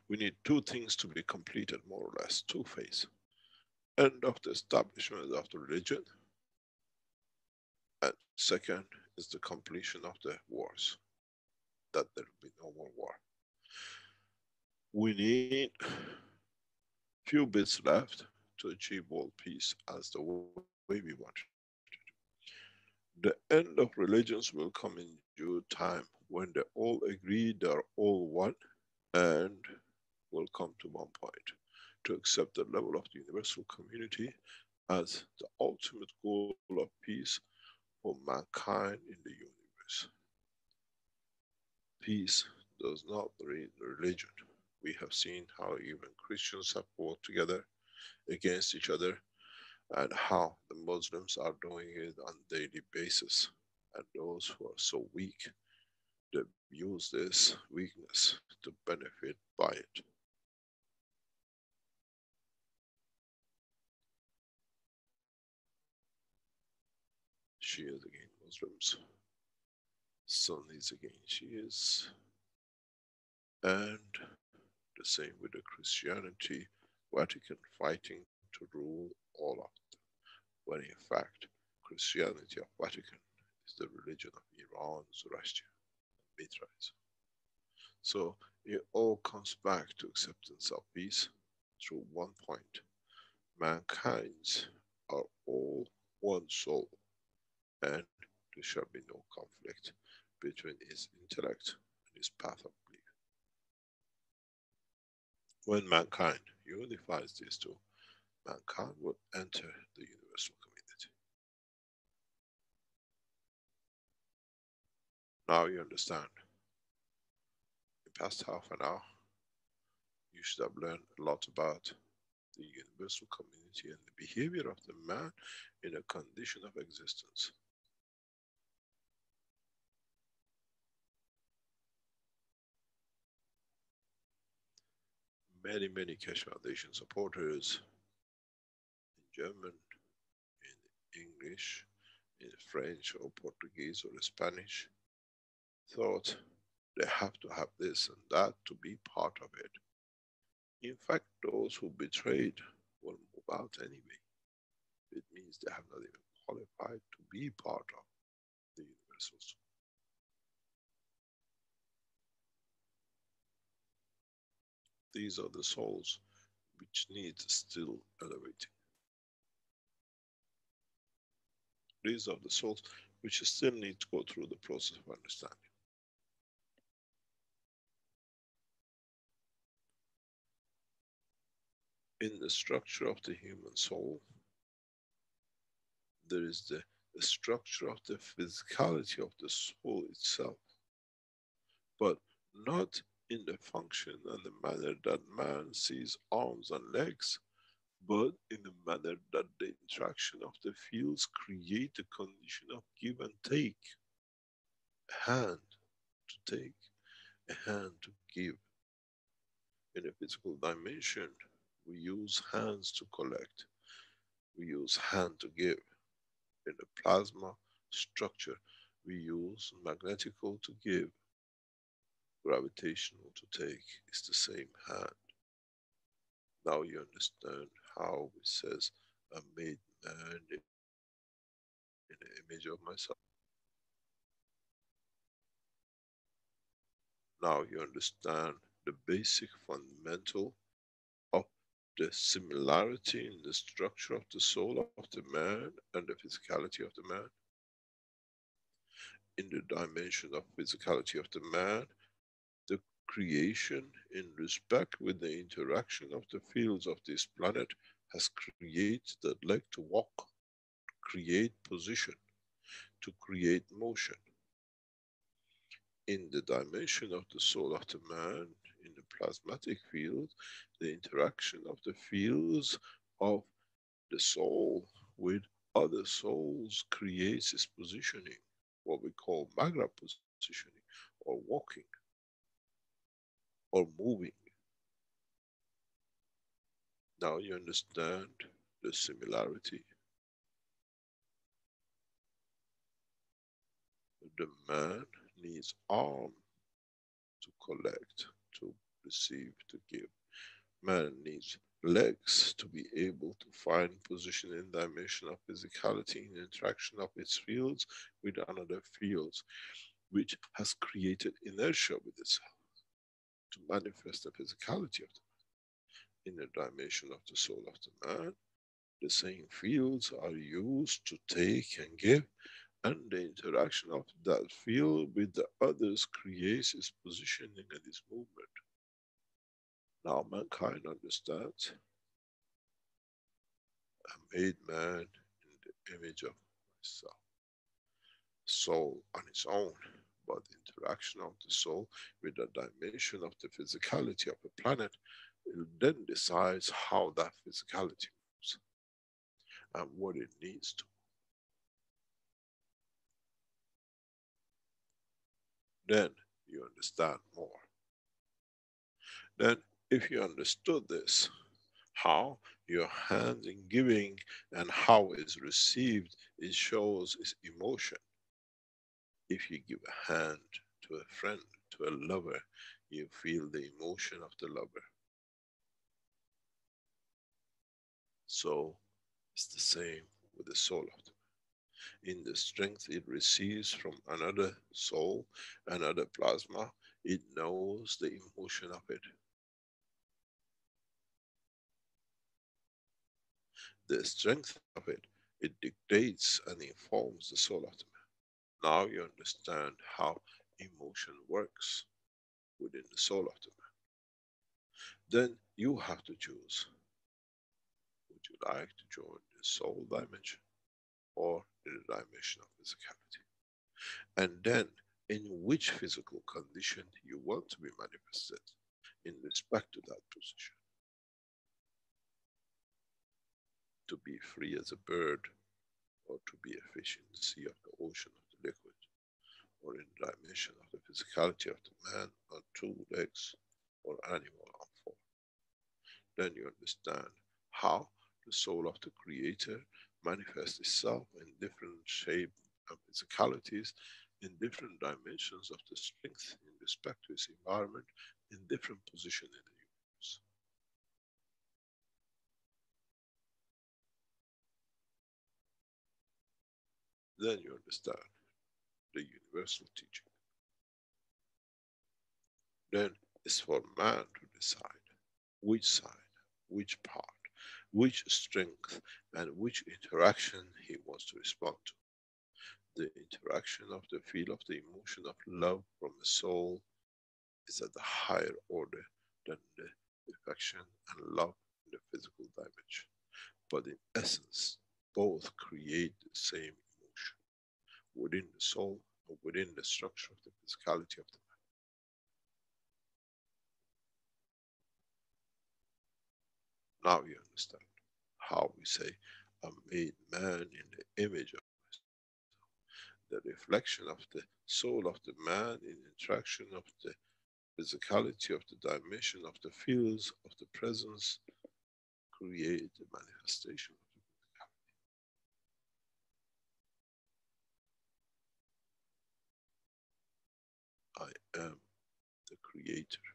We need 2 things to be completed, more or less, 2 phases. End of the establishment of the religion, and second is the completion of the wars, that there will be no more war. We need few bits left to achieve world peace as the way we want it. The end of religions will come in due time, when they all agree they're all one, and will come to one point to accept the level of the universal community as the ultimate goal of peace for mankind in the universe. Peace does not need religion. We have seen how even Christians have fought together against each other, and how the Muslims are doing it on a daily basis. And those who are so weak, they use this weakness to benefit by it. Shias again, Muslims, Sunnis again, Shias, and the same with the Christianity, Vatican fighting to rule all of them. When in fact, Christianity of Vatican is the religion of Iran, Zoroastrian, and Mithraism. So it all comes back to acceptance of peace through one point. Mankind are all one soul, and there shall be no conflict between his intellect and his path of belief. When mankind unifies these two, mankind will enter the universal community. Now you understand. In the past half an hour, you should have learned a lot about the universal community and the behavior of the man in a condition of existence. Many Keshe Foundation supporters in German, in English, in French or Portuguese or Spanish thought they have to have this and that to be part of it. In fact, those who betrayed will move out anyway. It means they have not even qualified to be part of the universal soul. These are the souls which need still elevating. These are the souls which still need to go through the process of understanding. In the structure of the human soul, there is the structure of the physicality of the soul itself, but not in the function and the manner that man sees arms and legs, but in the manner that the interaction of the fields create a condition of give and take. A hand to take, a hand to give. In a physical dimension, we use hands to collect. We use hand to give. In the plasma structure, we use magnetical to give, gravitational to take. It's the same hand. Now you understand how it says, I made man in the image of myself. Now you understand the basic fundamental of the similarity in the structure of the soul of the man and the physicality of the man. In the dimension of physicality of the man, the creation in respect with the interaction of the fields of this planet has created the leg to walk, to create position, to create motion. In the dimension of the soul of the man, in the plasmatic field, the interaction of the fields of the soul with other souls creates its positioning, what we call Magra positioning, or walking, or moving. Now you understand the similarity. The man needs arm to collect, to receive, to give. Man needs legs to be able to find position in dimension of physicality in interaction of its fields with another fields, which has created inertia with itself to manifest the physicality of the man. In the dimension of the soul of the man, the same fields are used to take and give, and the interaction of that field with the others creates its positioning and its movement. Now mankind understands, I made man in the image of myself. Soul on its own, but the interaction of the soul with the dimension of the physicality of the planet, it then decides how that physicality moves and what it needs to. then you understand more. Then, if you understood this, how your hand in giving and how it's received, it shows its emotion. If you give a hand to a friend, to a lover, you feel the emotion of the lover. So it's the same with the soul of the man. In the strength it receives from another soul, another plasma, it knows the emotion of it. The strength of it, it dictates and informs the soul of the man. Now you understand how emotion works within the soul of the man. Then you have to choose. Would you like to join the soul dimension or in the dimension of physicality? And then in which physical condition you want to be manifested in respect to that position. To be free as a bird, or to be a fish in the sea of the ocean of the liquid, or in the dimension of the physicality of the man on 2 legs, or animal on 4. Then you understand how the soul of the creator manifests itself in different shapes and physicalities, in different dimensions of the strength in respect to its environment, in different positions in the universe. Then you understand the universal teaching. Then it's for man to decide which side, which part, which strength, and which interaction he wants to respond to. The interaction of the feel of the emotion of love from the soul is at the higher order than the affection and love in the physical dimension. But in essence, both create the same emotion within the soul or within the structure of the physicality of the man. Now you understand how we say, I made man in the image of the reflection of the soul of the man in interaction of the physicality of the dimension of the fields of the presence create the manifestation of the physicality. I am the creator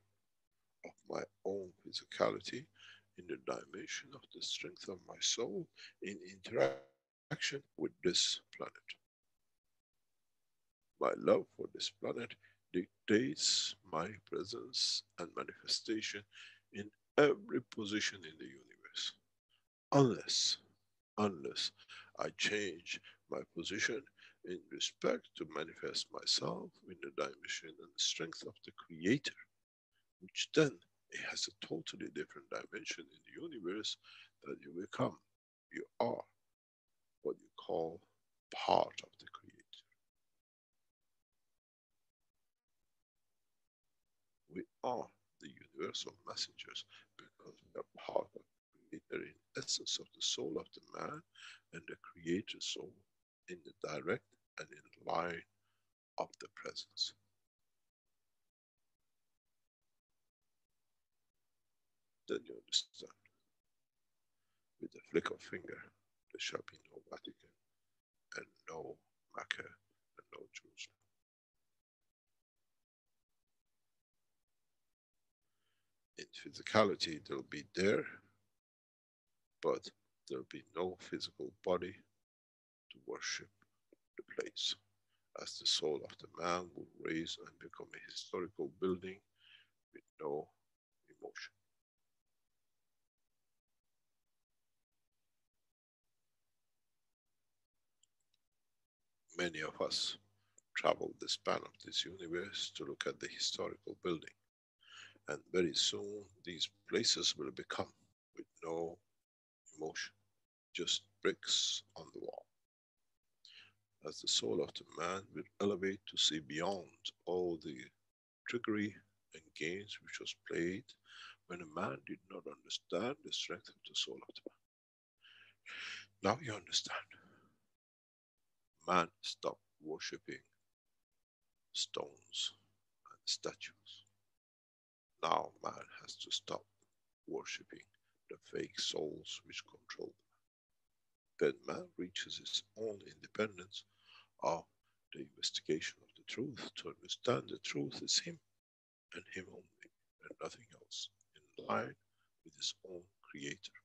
of my own physicality in the dimension of the strength of my soul in interaction with this planet. My love for this planet dictates my presence and manifestation in every position in the universe. Unless I change my position in respect to manifest myself in the dimension and the strength of the Creator, which then it has a totally different dimension in the universe that you become. You are what you call part of the Creator. We are the universal messengers because we are part of the Creator in essence of the soul of the man and the Creator soul in the direct and in line of the presence. Then you understand. With a flick of finger, there shall be no Vatican and no Mecca and no Jerusalem. In physicality, they'll be there, but there'll be no physical body to worship the place, as the soul of the man will raise and become a historical building with no emotion. Many of us travel the span of this universe to look at the historical building, and very soon these places will become with no emotion, just bricks on the wall. As the soul of the man will elevate to see beyond all the trickery and games which was played when a man did not understand the strength of the soul of the man. Now you understand. Man stopped worshipping stones and statues. Now man has to stop worshipping the fake souls which control them. Then man reaches his own independence of the investigation of the truth to understand the truth is him and him only and nothing else, in line with his own creator.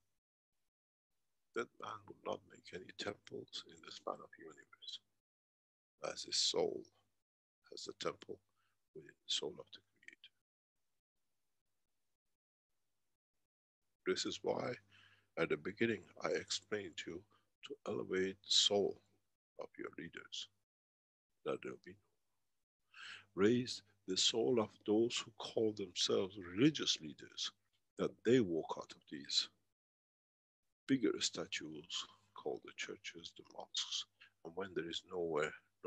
That man will not make any temples in the span of the universe, as his soul has the temple within the soul of the creator. This is why at the beginning I explained to you to elevate the soul of your leaders, that there will be no. Raise the soul of those who call themselves religious leaders, that they walk out of these bigger statues called the churches, the mosques, and when there is no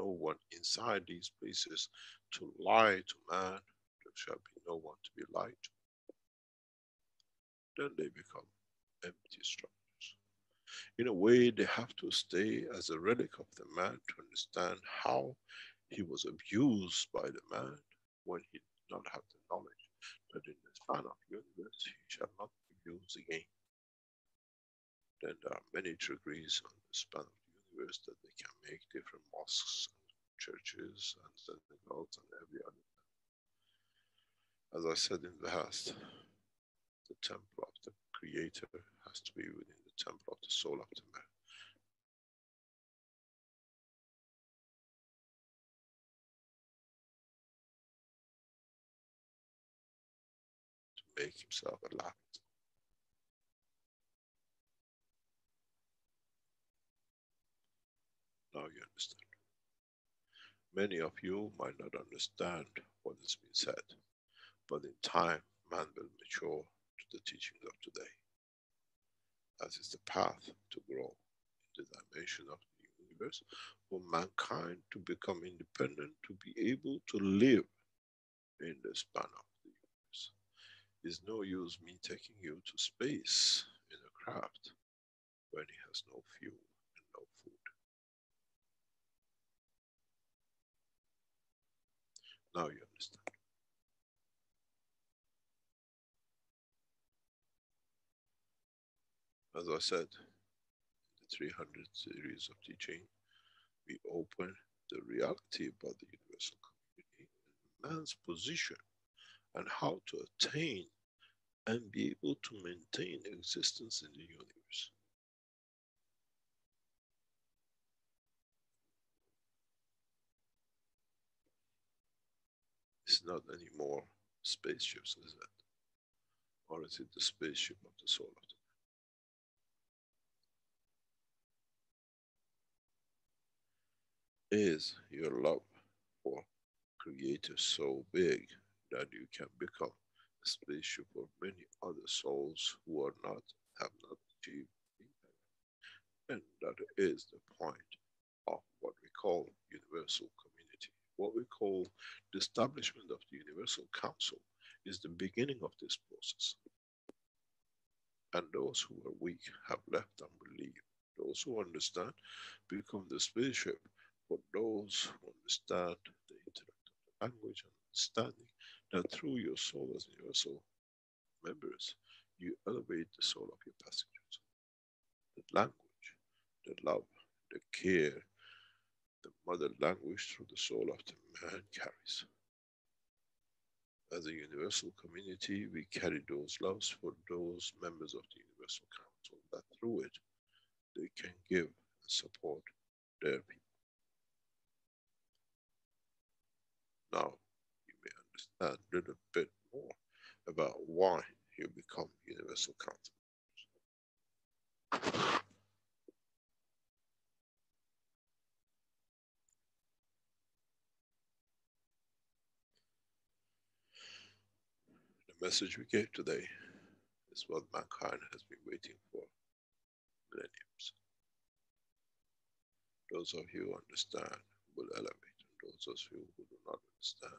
one inside these places to lie to man, there shall be no one to be lied to. Then they become empty structures. In a way, they have to stay as a relic of the man to understand how he was abused by the man when he did not have the knowledge that in the span of the universe he shall not be abused again. Then there are many degrees on the span of the universe that they can make different mosques and churches and synagogues and every other. As I said in the past, the temple of the creator has to be within the temple of the soul of the man. To make himself alive. Now you understand. Many of you might not understand what has been said, but in time, man will mature to the teachings of today. That is the path to grow in the dimension of the universe for mankind to become independent, to be able to live in the span of the universe. It's no use me taking you to space in a craft when he has no fuel and no food. Now you understand. As I said, in the 300 series of teaching, we open the reality about the universal community, man's position, and how to attain and be able to maintain existence in the universe. It's not anymore spaceships, is it? Or is it the spaceship of the soul of the man? Is your love for Creator so big that you can become a spaceship for many other souls who are not, have not achieved impact? And that is the point of what we call universal community. What we call the establishment of the Universal Council is the beginning of this process. And those who are weak have left and will leave. Those who understand become the spaceship. For those who understand the intellect of the language and understanding that through your soul as universal members, you elevate the soul of your passengers. The language, the love, the care, the mother language through the soul of the man carries. As a universal community, we carry those loves for those members of the Universal Council, that through it, they can give and support their people. Now, you may understand a little bit more about why you become Universal Council. The message we gave today is what mankind has been waiting for millenniums. Those of you who understand will elevate, and those of you who do not understand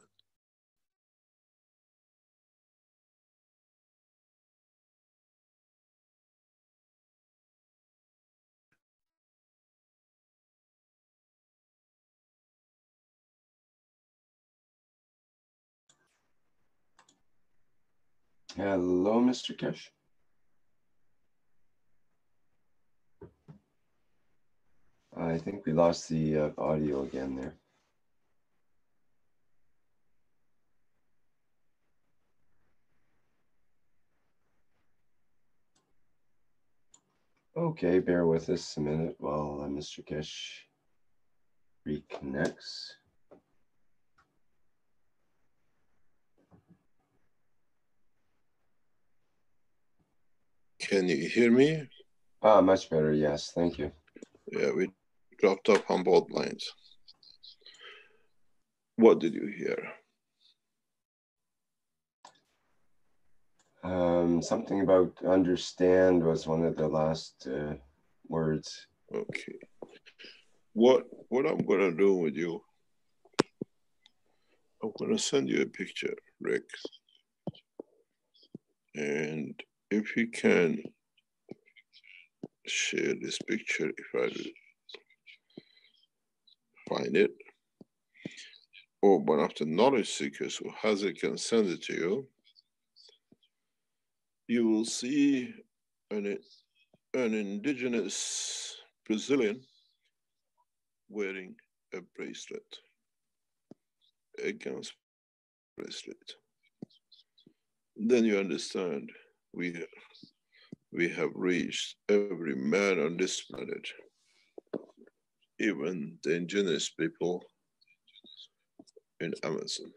Hello, Mr. Kesh. I think we lost the audio again there. Okay, bear with us a minute while Mr. Kesh reconnects.
Can you hear me?
Ah, much better. Yes, thank you.
Yeah, we dropped off on both lines. What did you hear?
Something about understand was one of the last words.
Okay. What I'm gonna do with you, I'm gonna send you a picture, Rick. And if you can share this picture, if I find it, or one of the knowledge seekers who has it can send it to you, you will see an indigenous Brazilian wearing a bracelet, a gun's bracelet. Then you understand we have reached every man on this planet, even the indigenous people in Amazon.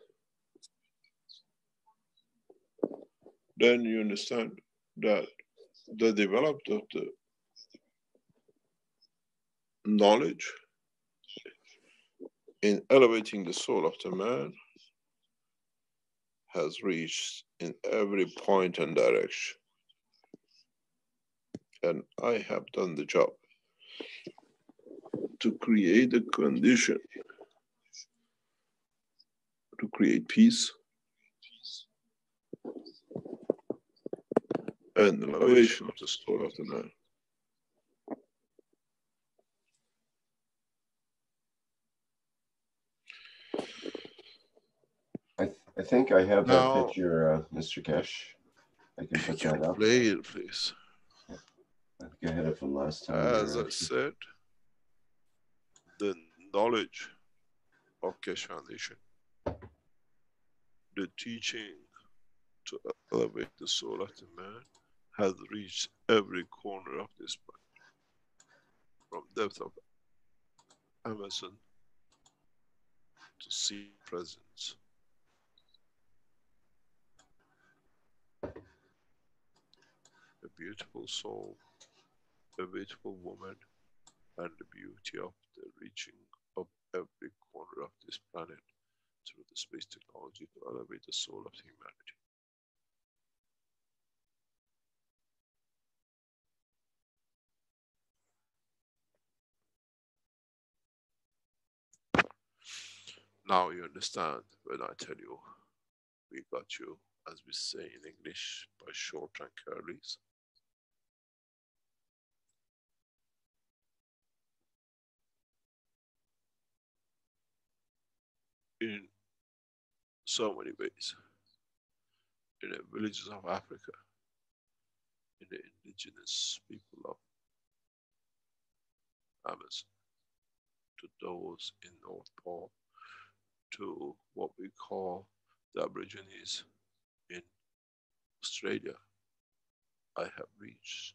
Then you understand that the development of the knowledge in elevating the soul of the man has reached in every point and direction. And I have done the job to create a condition to create peace and elevation of the soul of the man.
I think I have
Now,
that picture, Mr. Kesh. I can put that up.
Play it, please.
Yeah. I think I had it from last time.
As I said, the knowledge of Keshe Foundation, the teaching to elevate the soul of the man has reached every corner of this planet, from depth of Amazon to sea presence. A beautiful soul, a beautiful woman, and the beauty of the reaching of every corner of this planet through the space technology to elevate the soul of humanity. Now you understand when I tell you we got you, as we say in English, by short and curlies. In so many ways. In the villages of Africa, in the indigenous people of Amazon, to those in North Pole, to what we call the Aborigines in Australia, I have reached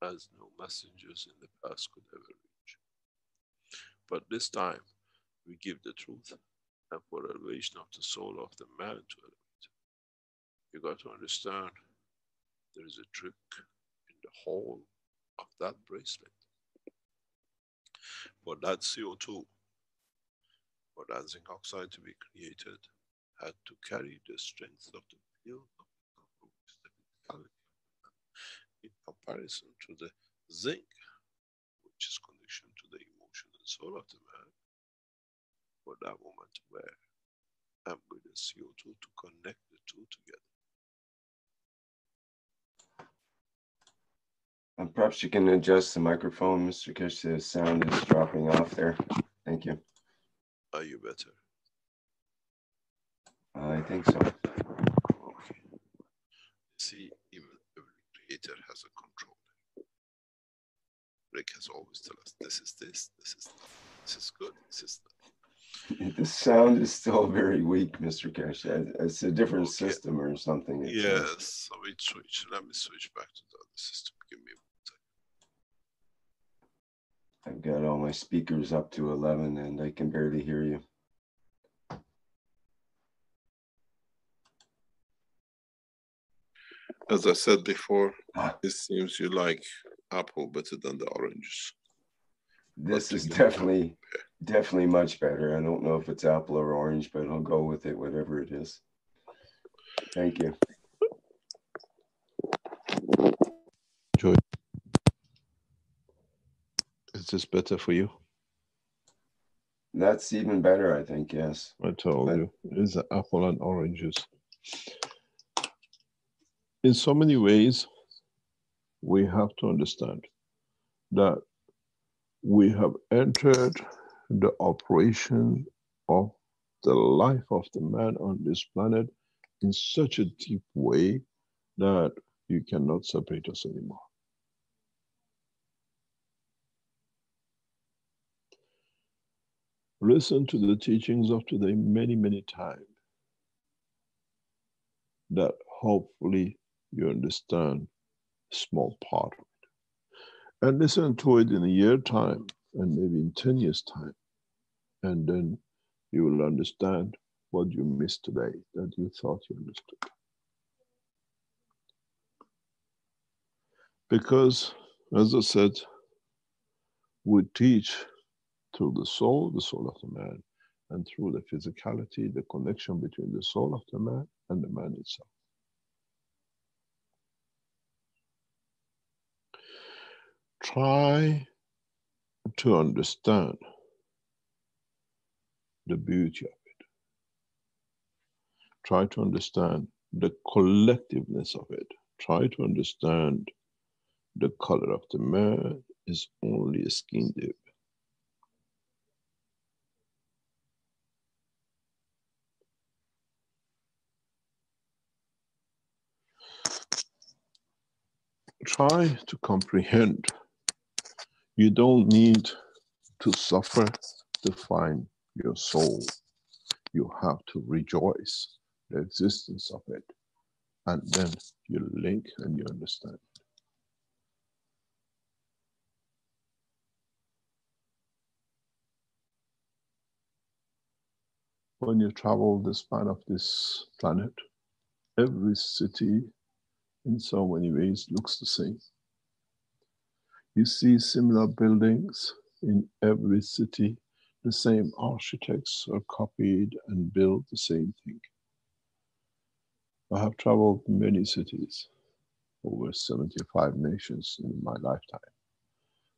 as no messengers in the past could ever reach. But this time, we give the truth, and for elevation of the soul of the man to elevate. You got to understand there is a trick in the hole of that bracelet. For that CO2, for that zinc oxide to be created, had to carry the strength of the field of the physicality in comparison to the zinc, which is connection to the emotion and soul of the man, for that moment where and with the CO2 to connect the two together.
Perhaps you can adjust the microphone, Mr. Kesh. The sound is dropping off there. Thank you.
Are you better?
I think so.
Okay.
has always told us, this is this is that, this is good, this is that.
The sound is still very weak, Mr. Cash. It's a different system or something.
Yes, so we switch. Let me switch back to the other system. Give me a
I've got all my speakers up to 11 and I can barely hear you.
As I said before, it seems you like apple better than the oranges.
This is definitely much better. I don't know if it's apple or orange, but I'll go with it, whatever it is. Thank you.
Enjoy. Is this better for you?
That's even better, I think, yes.
I told you, it's apple and oranges. In so many ways, we have to understand that we have entered the operation of the life of the man on this planet in such a deep way that you cannot separate us anymore. Listen to the teachings of today many, many times, that hopefully you understand a small part of it. And listen to it in a year's time, and maybe in 10 years' time. And then you will understand what you missed today that you thought you understood. Because, as I said, we teach through the soul of the man, and through the physicality, the connection between the soul of the man and the man itself. Try to understand the beauty of it. Try to understand the collectiveness of it. Try to understand the color of the man is only a skin deep. Try to comprehend. You don't need to suffer to find your soul. You have to rejoice the existence of it. And then you link and you understand. When you travel the span of this planet, every city in so many ways looks the same. You see similar buildings in every city. The same architects are copied and build the same thing. I have traveled many cities, over 75 nations in my lifetime.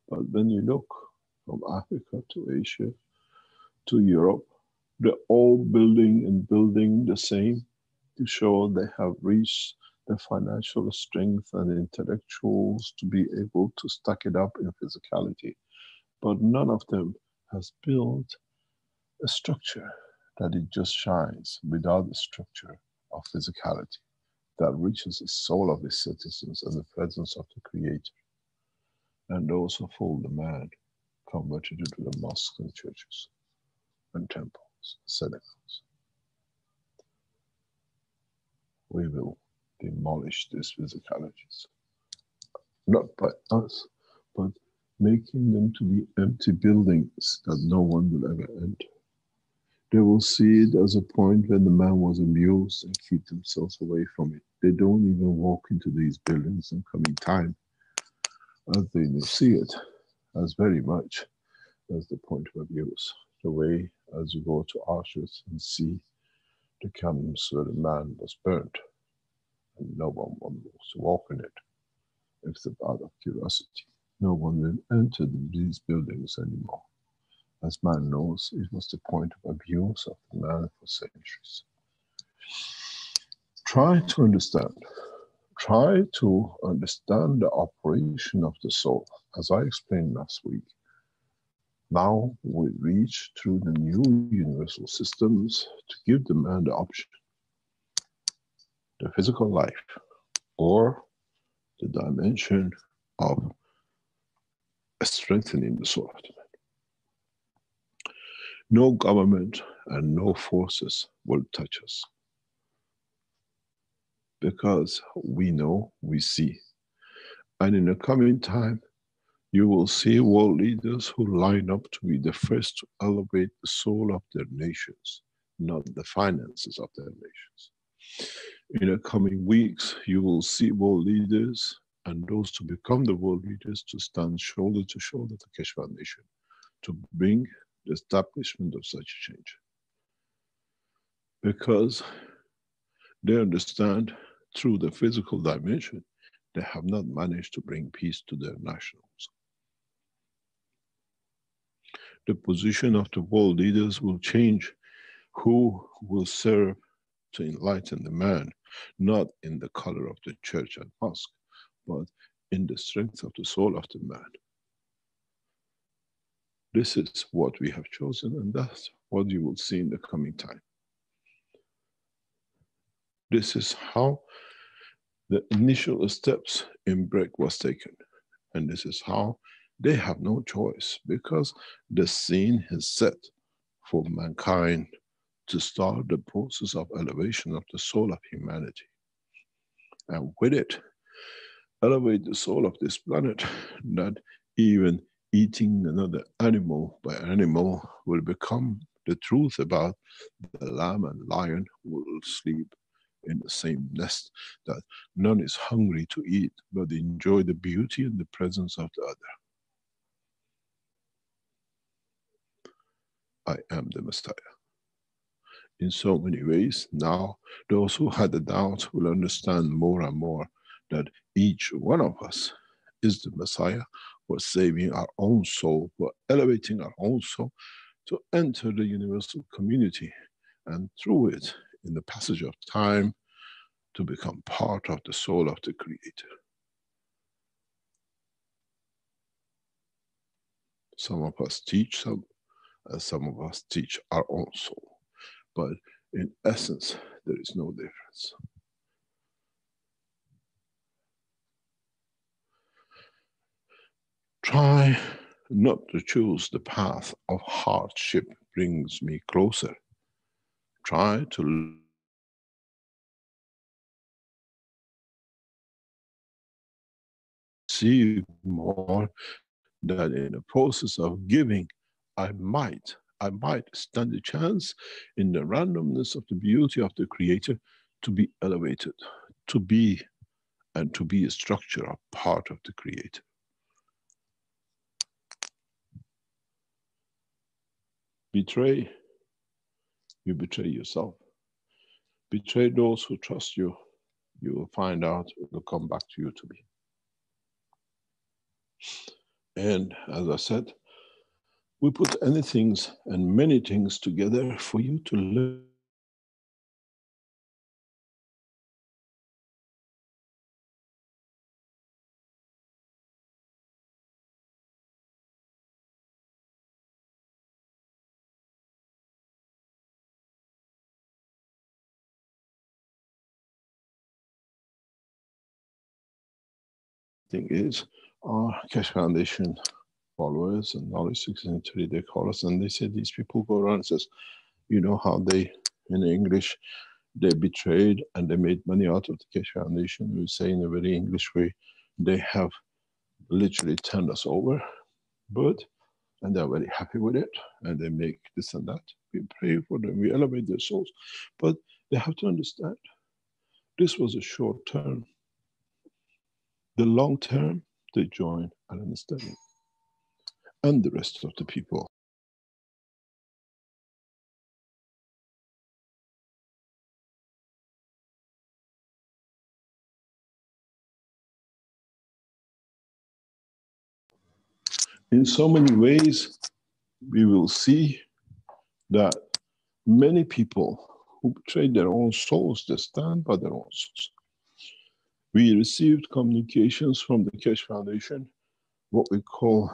But when you look from Africa to Asia to Europe, they're all building the same to show they have reached the financial strength and intellectuals to be able to stack it up in physicality. But none of them has built a structure that it just shines without the structure of physicality that reaches the soul of its citizens and the presence of the Creator. And those who fool the man converted into the mosques and churches and temples, synagogues. We will demolish these physicalities, not by us, but making them to be empty buildings that no one will ever enter. They will see it as a point when the man was abused and keep themselves away from it. They don't even walk into these buildings in coming time, as they see it as very much as the point of abuse. The way as you go to Auschwitz and see the camps where the man was burnt, and no one wants to walk in it. It's out of curiosity. No one will enter these buildings anymore. As man knows, it was the point of abuse of the man for centuries. Try to understand. Try to understand the operation of the soul. As I explained last week, now we reach through the new universal systems to give the man the option. The physical life, or the dimension of strengthening the soul of the man. No government and no forces will touch us, because we know, we see. And in the coming time, you will see world leaders who line up to be the first to elevate the soul of their nations, not the finances of their nations. In the coming weeks, you will see world leaders and those to become the world leaders to stand shoulder to shoulder to Keshe Foundation to bring the establishment of such change. Because they understand through the physical dimension, they have not managed to bring peace to their nationals. The position of the world leaders will change who will serve to enlighten the man, not in the color of the church and mosque, but in the strength of the soul of the man. This is what we have chosen, and that's what you will see in the coming time. This is how the initial steps in BRIC was taken. And this is how they have no choice, because the scene is set for mankind to start the process of elevation of the soul of humanity. And with it, elevate the soul of this planet, that even eating another animal by animal will become the truth about the lamb and lion will sleep in the same nest, that none is hungry to eat, but enjoy the beauty and the presence of the other. I am the Messiah. In so many ways, now those who had a doubt will understand more and more that each one of us is the Messiah for saving our own soul, for elevating our own soul to enter the universal community, and through it, in the passage of time, to become part of the soul of the Creator. Some of us teach some, and some of us teach our own soul. But in essence, there is no difference. Try not to choose the path of hardship brings me closer. Try to see more that in the process of giving, I might stand a chance in the randomness of the beauty of the Creator to be elevated, to be a structure, a part of the Creator. Betray, you betray yourself. Betray those who trust you, you will find out it will come back to you to be. And as I said, we put anything and many things together for you to learn. Thing is, our Keshe Foundation followers and knowledge seekers in Italy, they call us and they say these people go around and says, you know how they, in English, they betrayed and they made money out of the Keshe Foundation. We say in a very English way, they have literally turned us over, and they're very happy with it, and they make this and that. We pray for them, we elevate their souls. But they have to understand, this was a short term. The long term, they join and understand it. And the rest of the people. In so many ways, we will see that many people who betrayed their own souls, they stand by their own souls. We received communications from the Keshe Foundation, what we call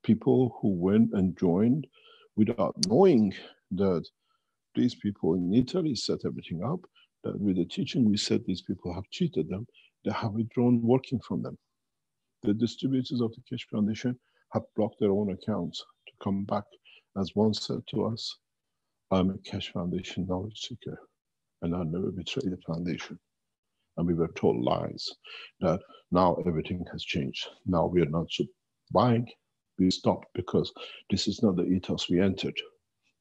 people who went and joined without knowing that these people in Italy set everything up, that with the teaching we said these people have cheated them, they have withdrawn working from them. The distributors of the Keshe Foundation have blocked their own accounts to come back. As one said to us, I'm a Keshe Foundation knowledge seeker, and I'll never betray the foundation. And we were told lies, that now everything has changed. Now we are not buying, we stopped because this is not the ethos we entered.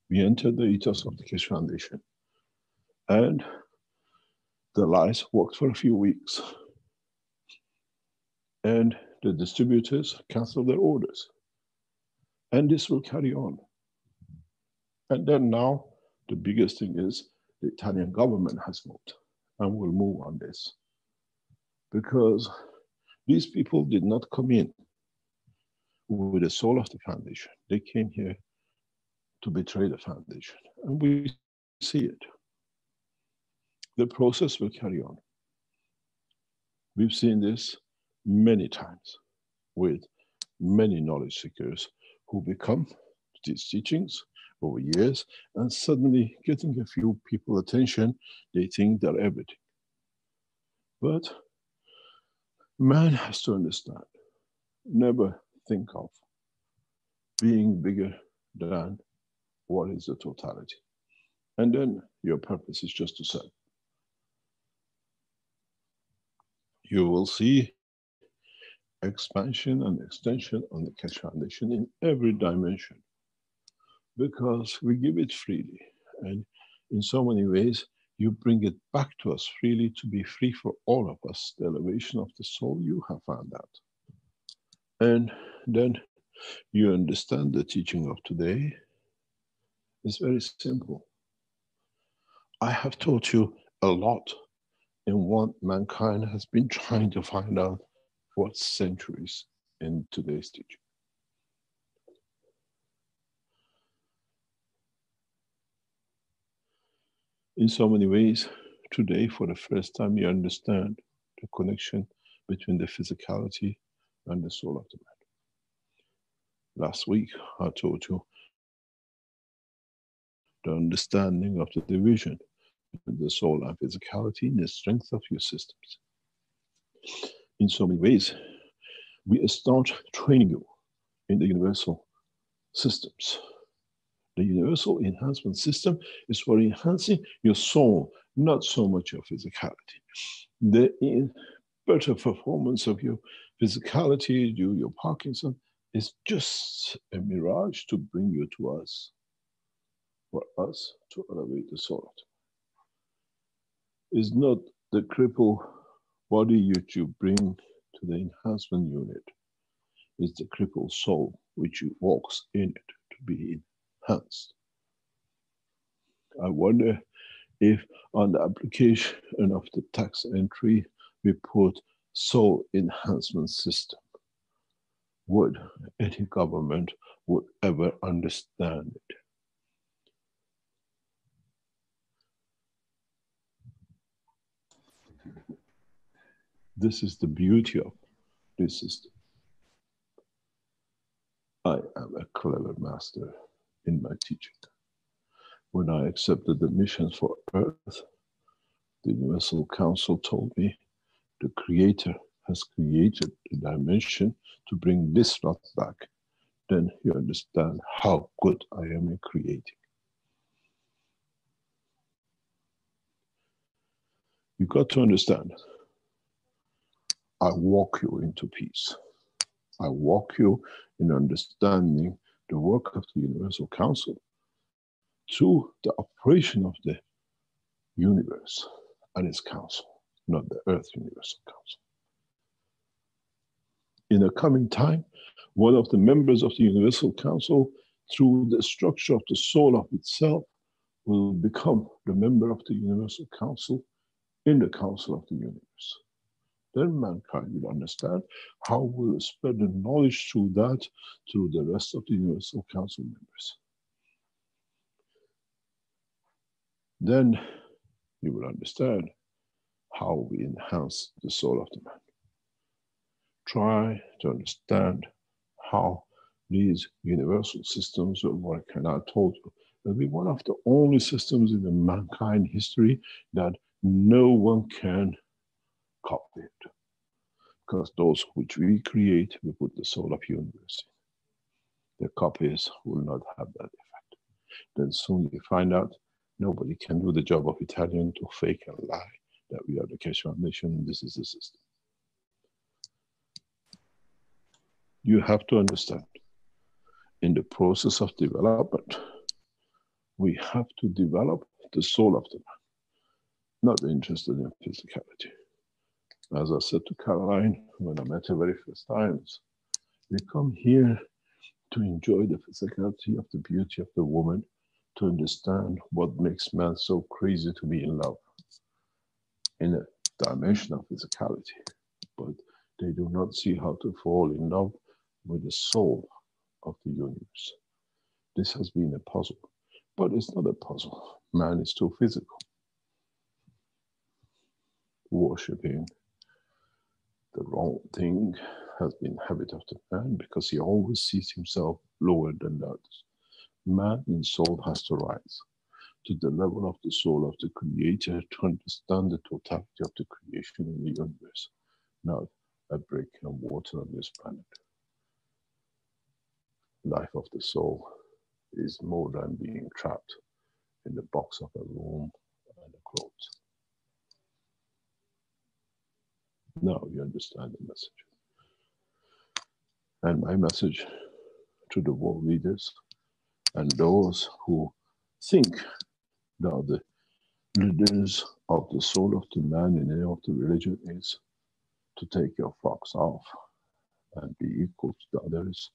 We entered the ethos of the Keshe Foundation. And the lies worked for a few weeks. And the distributors canceled their orders. And this will carry on. And then now, the biggest thing is the Italian government has moved and will move on this. Because these people did not come in with the soul of the foundation. They came here to betray the foundation. And we see it. The process will carry on. We've seen this many times with many knowledge seekers who become these teachings over years, and suddenly getting a few people attention, they think they're everything. But man has to understand, never think of being bigger than what is the totality. And then your purpose is just to serve. You will see expansion and extension on the Keshe Foundation in every dimension, because we give it freely. And in so many ways, you bring it back to us freely to be free for all of us, the elevation of the soul you have found out. And then you understand the teaching of today is very simple. I have taught you a lot in what mankind has been trying to find out for centuries in today's teaching. In so many ways, today, for the first time, you understand the connection between the physicality and the soul of the man. Last week, I taught you the understanding of the division between the soul and physicality in the strength of your systems. In so many ways, we start training you in the universal systems. The universal enhancement system is for enhancing your soul, not so much your physicality. The better performance of your physicality, your Parkinson, is just a mirage to bring you to us, for us to elevate the soul. It's not the crippled body which you bring to the enhancement unit. It's the crippled soul which walks in it to be enhanced. I wonder if on the application of the tax entry we put soul enhancement system, would any government would ever understand it? This is the beauty of this system. I am a clever master in my teaching. When I accepted the missions for Earth, the Universal Council told me the Creator has created the dimension to bring this lot back. Then you understand how good I am in creating. You got to understand, I walk you into peace. I walk you in understanding the work of the Universal Council through the operation of the universe and its council, not the Earth Universal Council. In the coming time, one of the members of the Universal Council, through the structure of the soul of itself, will become the member of the Universal Council in the Council of the Universe. Then mankind will understand how we'll spread the knowledge through that, through the rest of the Universal Council members. Then you will understand how we enhance the soul of the man. Try to understand how these universal systems will work. And I told you, they'll be one of the only systems in the mankind history that no one can copy it. because those which we create, we put the soul of universe in. The copies will not have that effect. Then soon you find out nobody can do the job of Italian to fake and lie that we are the Keshe Foundation and this is the system. You have to understand, in the process of development, we have to develop the soul of the man, not interested in physicality. As I said to Caroline when I met her very first times, we come here to enjoy the physicality of the beauty of the woman, to understand what makes man so crazy to be in love in a dimension of physicality. But they do not see how to fall in love with the soul of the universe. This has been a puzzle, but it's not a puzzle. Man is too physical. Worshipping the wrong thing has been habit of the man because he always sees himself lower than the others. Man in soul has to rise to the level of the soul of the creator to understand the totality of the creation in the universe, not a brick and water on this planet. Life of the soul is more than being trapped in the box of a room and a clothes. Now you understand the message. And my message to the world leaders and those who think that the leaders of the soul of the man in any of the religion is to take your frocks off and be equal to the others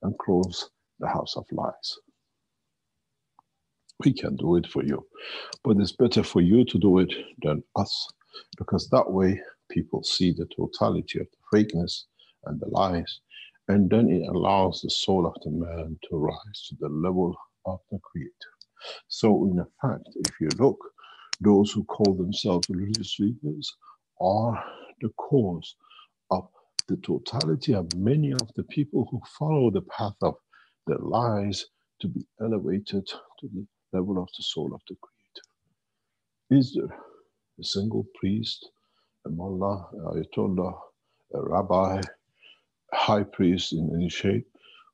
and close the house of lies. We can do it for you, but it's better for you to do it than us, because that way people see the totality of the fakeness and the lies, and then it allows the soul of the man to rise to the level of the creator. So in fact, if you look, those who call themselves religious leaders are the cause of the totality of many of the people who follow the path of the lies to be elevated to the level of the soul of the creator. Is there a single priest, a mullah, ayatollah, a rabbi, a high priest in any shape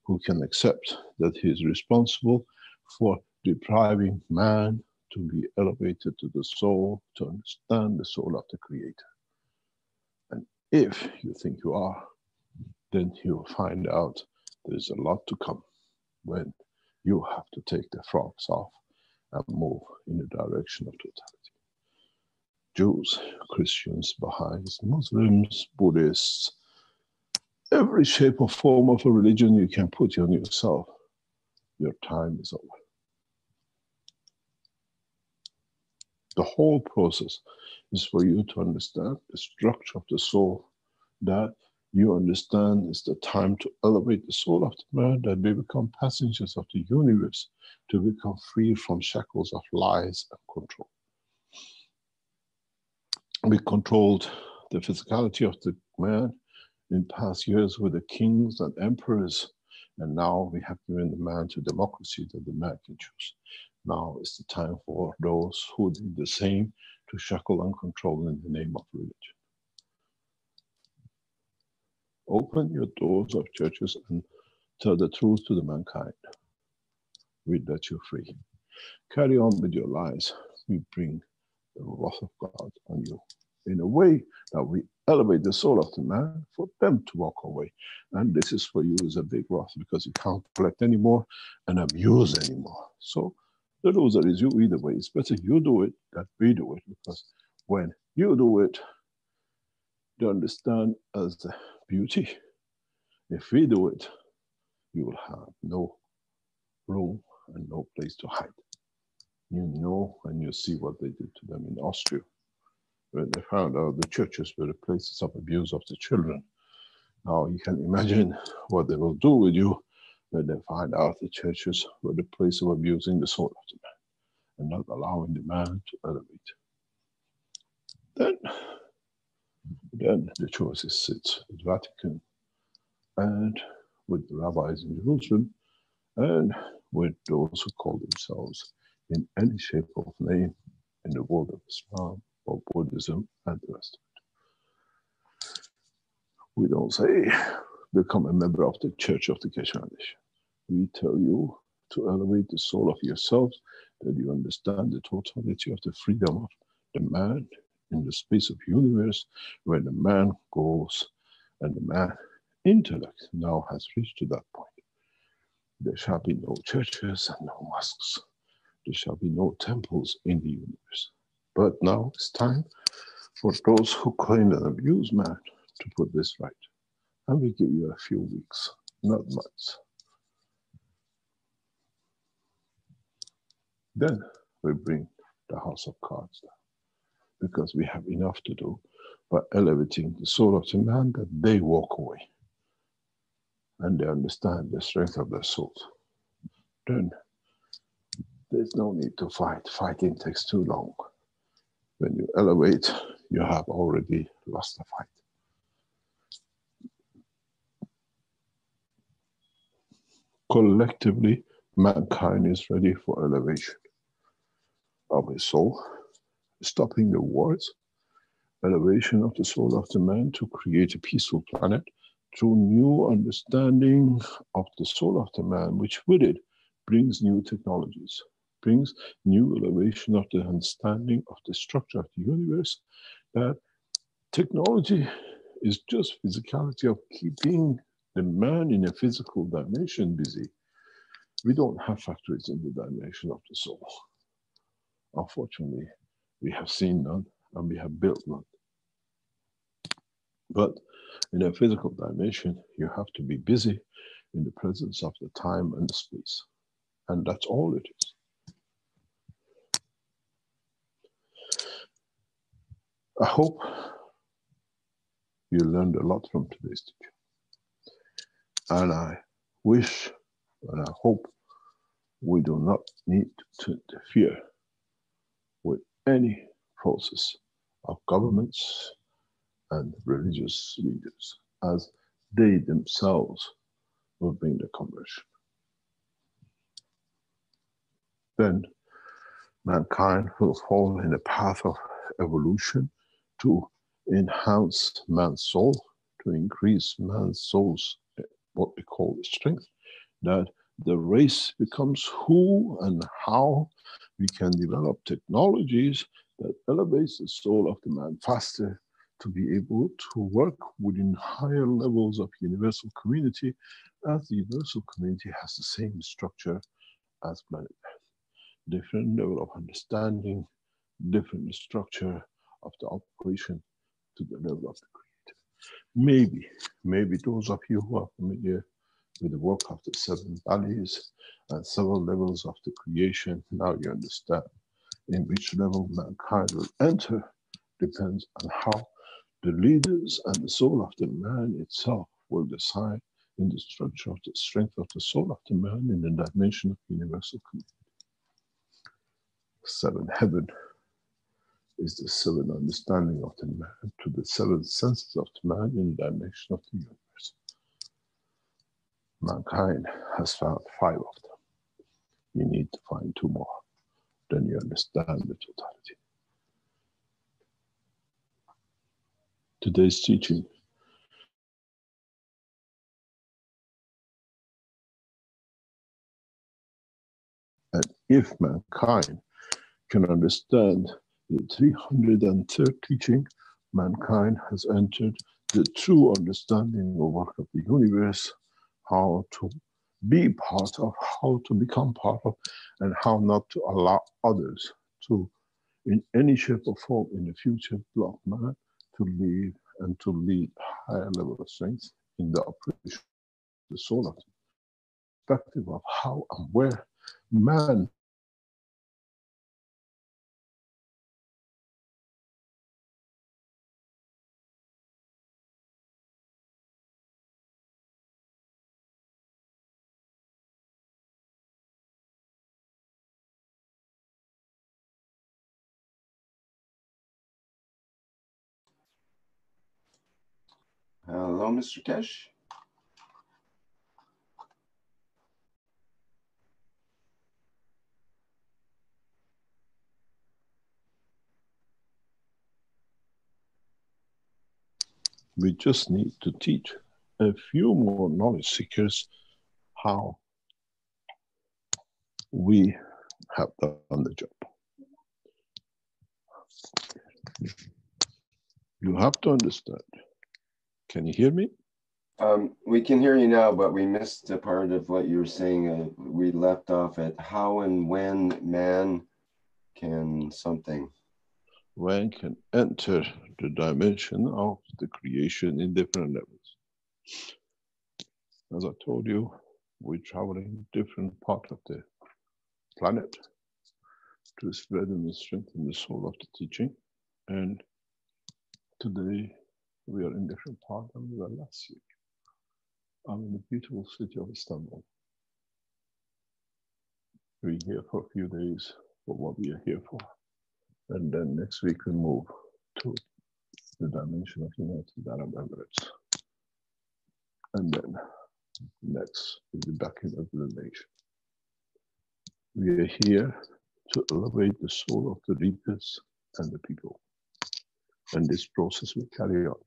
who can accept that he is responsible for depriving man to be elevated to the soul, to understand the soul of the creator? And if you think you are, then you'll find out there's a lot to come when you have to take the frocks off and move in the direction of totality. Jews, Christians, Baha'is, Muslims, Buddhists, every shape or form of a religion you can put on yourself, your time is over. The whole process is for you to understand the structure of the soul, that you understand is the time to elevate the soul of the man, that we become passengers of the universe, to become free from shackles of lies and control. We controlled the physicality of the man in past years with the kings and emperors, and now we have given the man to democracy that the man can choose. Now is the time for those who did the same to shackle and control in the name of religion. Open your doors of churches and tell the truth to the mankind. We let you free. Carry on with your lies. We bring the wrath of God on you in a way that we elevate the soul of the man for them to walk away. And this is for you is a big wrath, because you can't collect anymore and abuse anymore. So the loser is you either way. It's better you do it than we do it, because when you do it, you understand as the beauty. If we do it, you will have no room and no place to hide. You know, and you see what they did to them in Austria, when they found out the churches were the places of abuse of the children. Now you can imagine what they will do with you when they find out the churches were the place of abusing the soul of the man and not allowing the man to elevate. Then the choices sit at Vatican and with the rabbis in Jerusalem and with those who call themselves in any shape of name in the world of Islam or Buddhism and the rest of it. We don't say, become a member of the Church of the KSW Foundation. We tell you to elevate the soul of yourselves, that you understand the totality of the freedom of the man in the space of universe, where the man goes and the man intellect now has reached to that point. There shall be no churches and no mosques. There shall be no temples in the universe. But now it's time for those who claim and abuse man to put this right. And we give you a few weeks, not months. Then we bring the house of cards down, because we have enough to do by elevating the soul of the man, that they walk away and they understand the strength of their souls. Then there's no need to fight. Fighting takes too long. When you elevate, you have already lost the fight. Collectively, mankind is ready for elevation of his soul, stopping the wars, elevation of the soul of the man to create a peaceful planet through new understanding of the soul of the man, which with it brings new technologies, brings new elevation of the understanding of the structure of the universe, that technology is just physicality of keeping the man in a physical dimension busy. We don't have factories in the dimension of the soul. Unfortunately, we have seen none and we have built none. But in a physical dimension, you have to be busy in the presence of the time and the space. And that's all it is. I hope you learned a lot from today's teaching. And I wish and I hope we do not need to interfere with any process of governments and religious leaders, as they themselves will bring the conversion. Then mankind will fall in the path of evolution to enhance man's soul, to increase man's soul's, what we call strength, that the race becomes who and how we can develop technologies that elevates the soul of the man faster, to be able to work within higher levels of universal community, as the universal community has the same structure as planet Earth. Different level of understanding, different structure of the operation to the level of the creator. Maybe those of you who are familiar with the work of the 7 valleys and several levels of the creation, now you understand in which level mankind will enter depends on how the leaders and the soul of the man itself will decide in the structure of the strength of the soul of the man in the dimension of universal community. 7 heaven is the 7 understanding of the man to the 7 senses of the man in the dimension of the universe. Mankind has found 5 of them. You need to find 2 more. Then you understand the totality. Today's teaching and if mankind can understand the 303rd teaching, mankind has entered the true understanding of work of the universe, how to be part of, how to become part of, and how not to allow others to, in any shape or form in the future, block man to live and to lead higher level of strength in the operation of the soul of the perspective of how and where man
Hello, Mr. Kesh.
We just need to teach a few more knowledge seekers how we have done the job. You have to understand. Can you hear me?
We can hear you now, but we missed a part of what you were saying. We left off at how and when man can something.
Man can enter the dimension of the creation in different levels. As I told you, we're traveling different parts of the planet to spread and strengthen the soul of the teaching. And today we are in different parts than we were last week. I'm in the beautiful city of Istanbul. We're here for a few days for what we are here for. And then next week we move to the dimension of United Arab Emirates. And then next we'll be back in the nation. We are here to elevate the soul of the reapers and the people. And this process will carry on.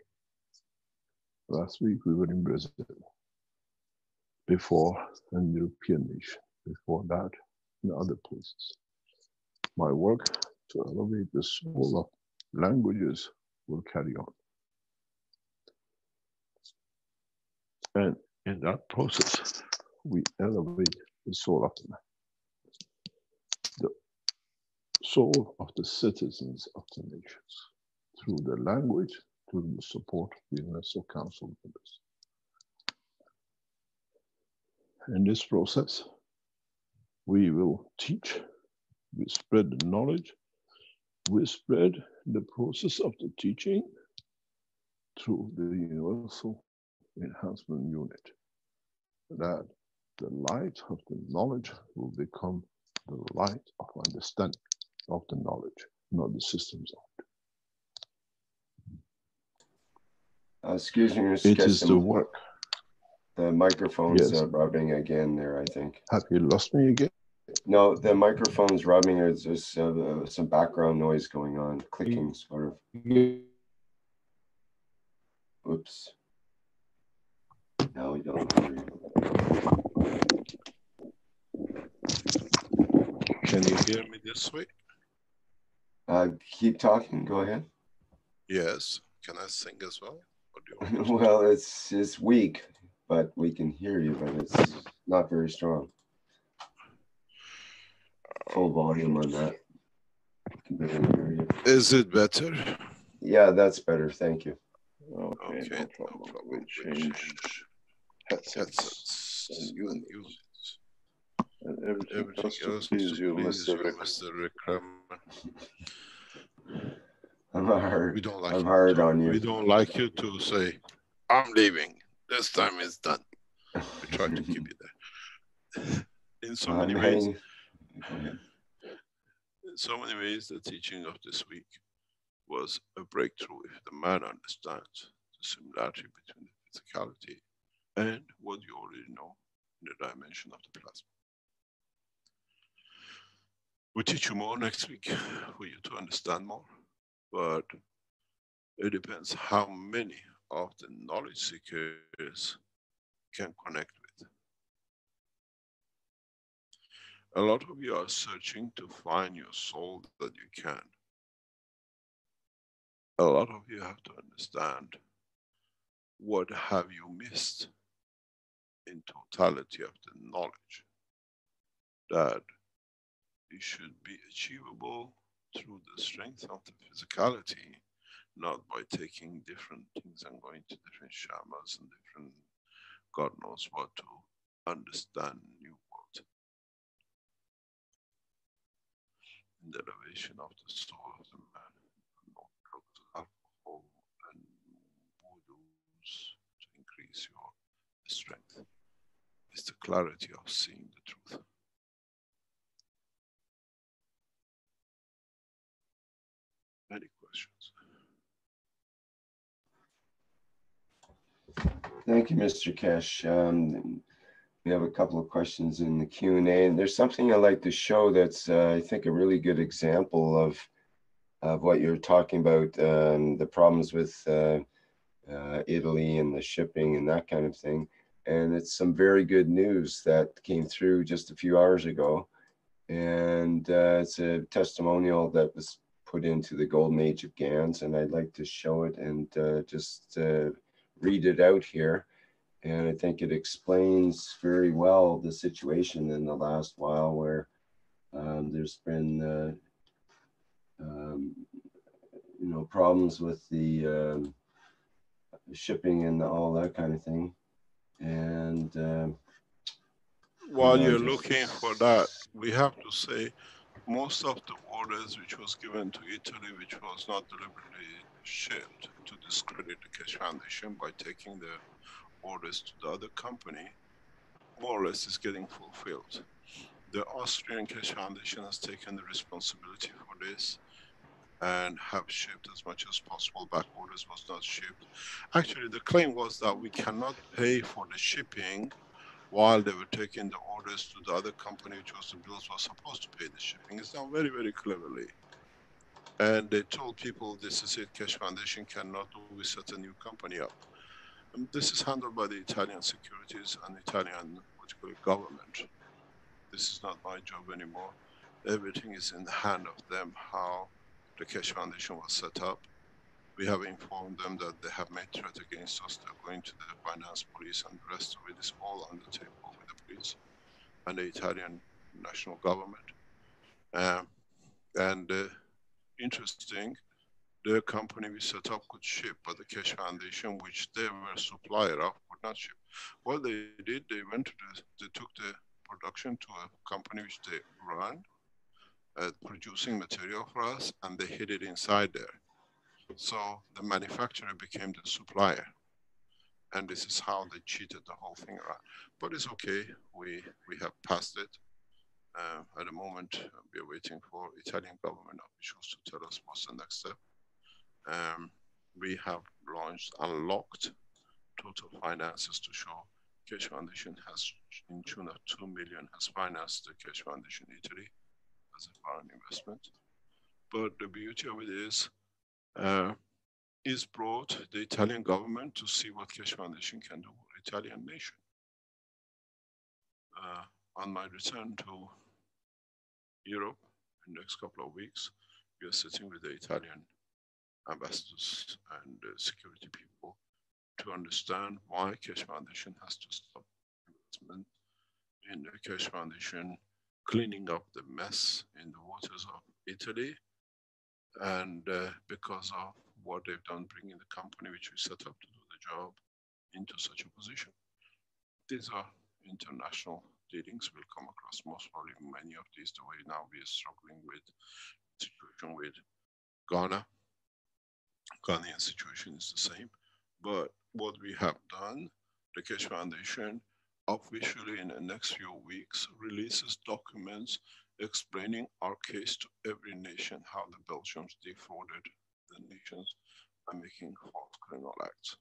Last week we were in Brazil. Before an European nation. Before that, in other places. My work to elevate the soul of languages will carry on. And in that process, we elevate the soul of the man. The soul of the citizens of the nations through the language, through the support of the Universal Council members. In this process, we will teach, we spread the knowledge, we spread the process of the teaching through the Universal Enhancement Unit. That the light of the knowledge will become the light of understanding of the knowledge, not the systems of it.
Excuse me, Mr.
It is the work.
The microphone's rubbing again there, I think.
Have you lost me again?
No, the microphone's rubbing. There's just some background noise going on, clicking sort of. Oops. Now we don't hear you.
Can you hear me this way?
Keep talking, go ahead.
Yes. Can I sing as well? Or do you want
well, it's weak, but we can hear you, but it's not very strong. Full volume on that. I can barely hear you.
Is it better?
Yeah, that's better. Thank you.
Okay, no problem. We'll change headsets and units. And everything else to please you, Mr. Rickram.
I'm hard.
We don't like
I'm hard on you.
We don't like you to say, I'm leaving. This time is done. We try to keep you there. In so many ways. In so many ways, the teaching of this week was a breakthrough if the man understands the similarity between the physicality and what you already know in the dimension of the plasma. We'll teach you more next week for you to understand more, but it depends how many of the knowledge seekers can connect with. A lot of you are searching to find your soul that you can. A lot of you have to understand what have you missed in totality of the knowledge that it should be achievable through the strength of the physicality, not by taking different things and going to different shamas and different God knows what to understand new world. In the elevation of the soul of the man, no drugs, alcohol, and voodoos to increase your strength. It's the clarity of seeing the truth. Any questions?
Thank you, Mr. Kesh. We have a couple of questions in the Q&A, and there's something I'd like to show that's, I think, a really good example of what you're talking about, the problems with Italy and the shipping and that kind of thing. And it's some very good news that came through just a few hours ago. And it's a testimonial that was put into the Golden Age of GANs. And I'd like to show it and just read it out here. And I think it explains very well the situation in the last while where there's been, problems with the shipping and all that kind of thing. And
while you're looking for that, we have to say most of the orders which was given to Italy, which was not deliberately shipped to discredit the Keshe Foundation by taking the orders to the other company, more or less is getting fulfilled. The Austrian Keshe Foundation has taken the responsibility for this and have shipped as much as possible. Back orders was not shipped. Actually, the claim was that we cannot pay for the shipping while they were taking the orders to the other company, which was the bills was supposed to pay the shipping. It's done very, very cleverly. And they told people, this is it, Keshe Foundation cannot do, we set a new company up. And this is handled by the Italian securities and Italian, government. This is not my job anymore. Everything is in the hand of them, how the Keshe Foundation was set up. We have informed them that they have made threat against us. They're going to the finance police, and the rest of it is all on the table with the police and the Italian national government. Interesting, the company we set up could ship, but the Keshe Foundation, which they were a supplier of, could not ship. What they did, they went to they took the production to a company which they run, producing material for us, and they hid it inside there. So the manufacturer became the supplier. And this is how they cheated the whole thing around. But it's okay, we have passed it. At the moment, we are waiting for Italian government officials to tell us what's the next step. We have launched unlocked total finances to show Keshe Foundation has, in tune of 2 million, has financed the Keshe Foundation Italy as a foreign investment. But the beauty of it is brought the Italian government to see what Keshe Foundation can do for the Italian nation. On my return to Europe in the next couple of weeks, we are sitting with the Italian ambassadors and security people to understand why Keshe Foundation has to stop investment in the Keshe Foundation, cleaning up the mess in the waters of Italy, and because of what they've done, bringing the company which we set up to do the job into such a position. These are international dealings. We'll come across most probably many of these, the way now we are struggling with the situation with Ghana. Ghanaian situation is the same. But what we have done, the Keshe Foundation officially in the next few weeks releases documents explaining our case to every nation, how the Belgians defrauded the nations by making false criminal acts.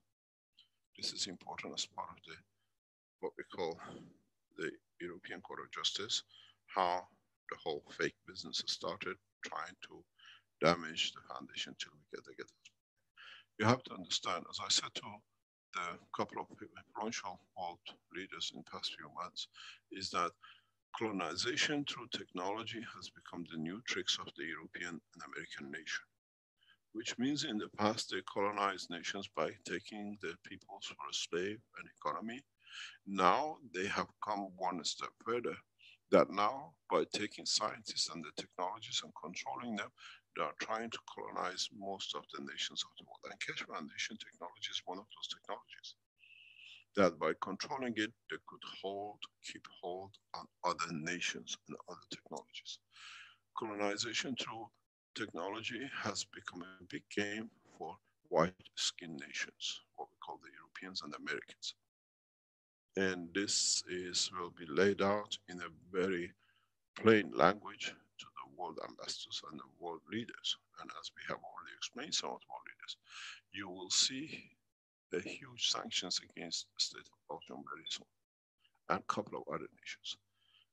This is important as part of the what we call the European Court of Justice, how the whole fake business started trying to damage the foundation till we get it. You have to understand, as I said to the couple of influential world leaders in the past few months, is that colonization through technology has become the new tricks of the European and American nation, which means in the past they colonized nations by taking the peoples for a slave and economy. Now they have come one step further, that now by taking scientists and the technologies and controlling them, they are trying to colonize most of the nations of the world. And Keshe Foundation technology is one of those technologies that by controlling it, they could keep hold on other nations and other technologies. Colonization through technology has become a big game for white-skinned nations, what we call the Europeans and Americans. And this will be laid out in a very plain language to the world ambassadors and the world leaders. And as we have already explained some of the world leaders, you will see the huge sanctions against the state of Belgium very soon, and a couple of other nations,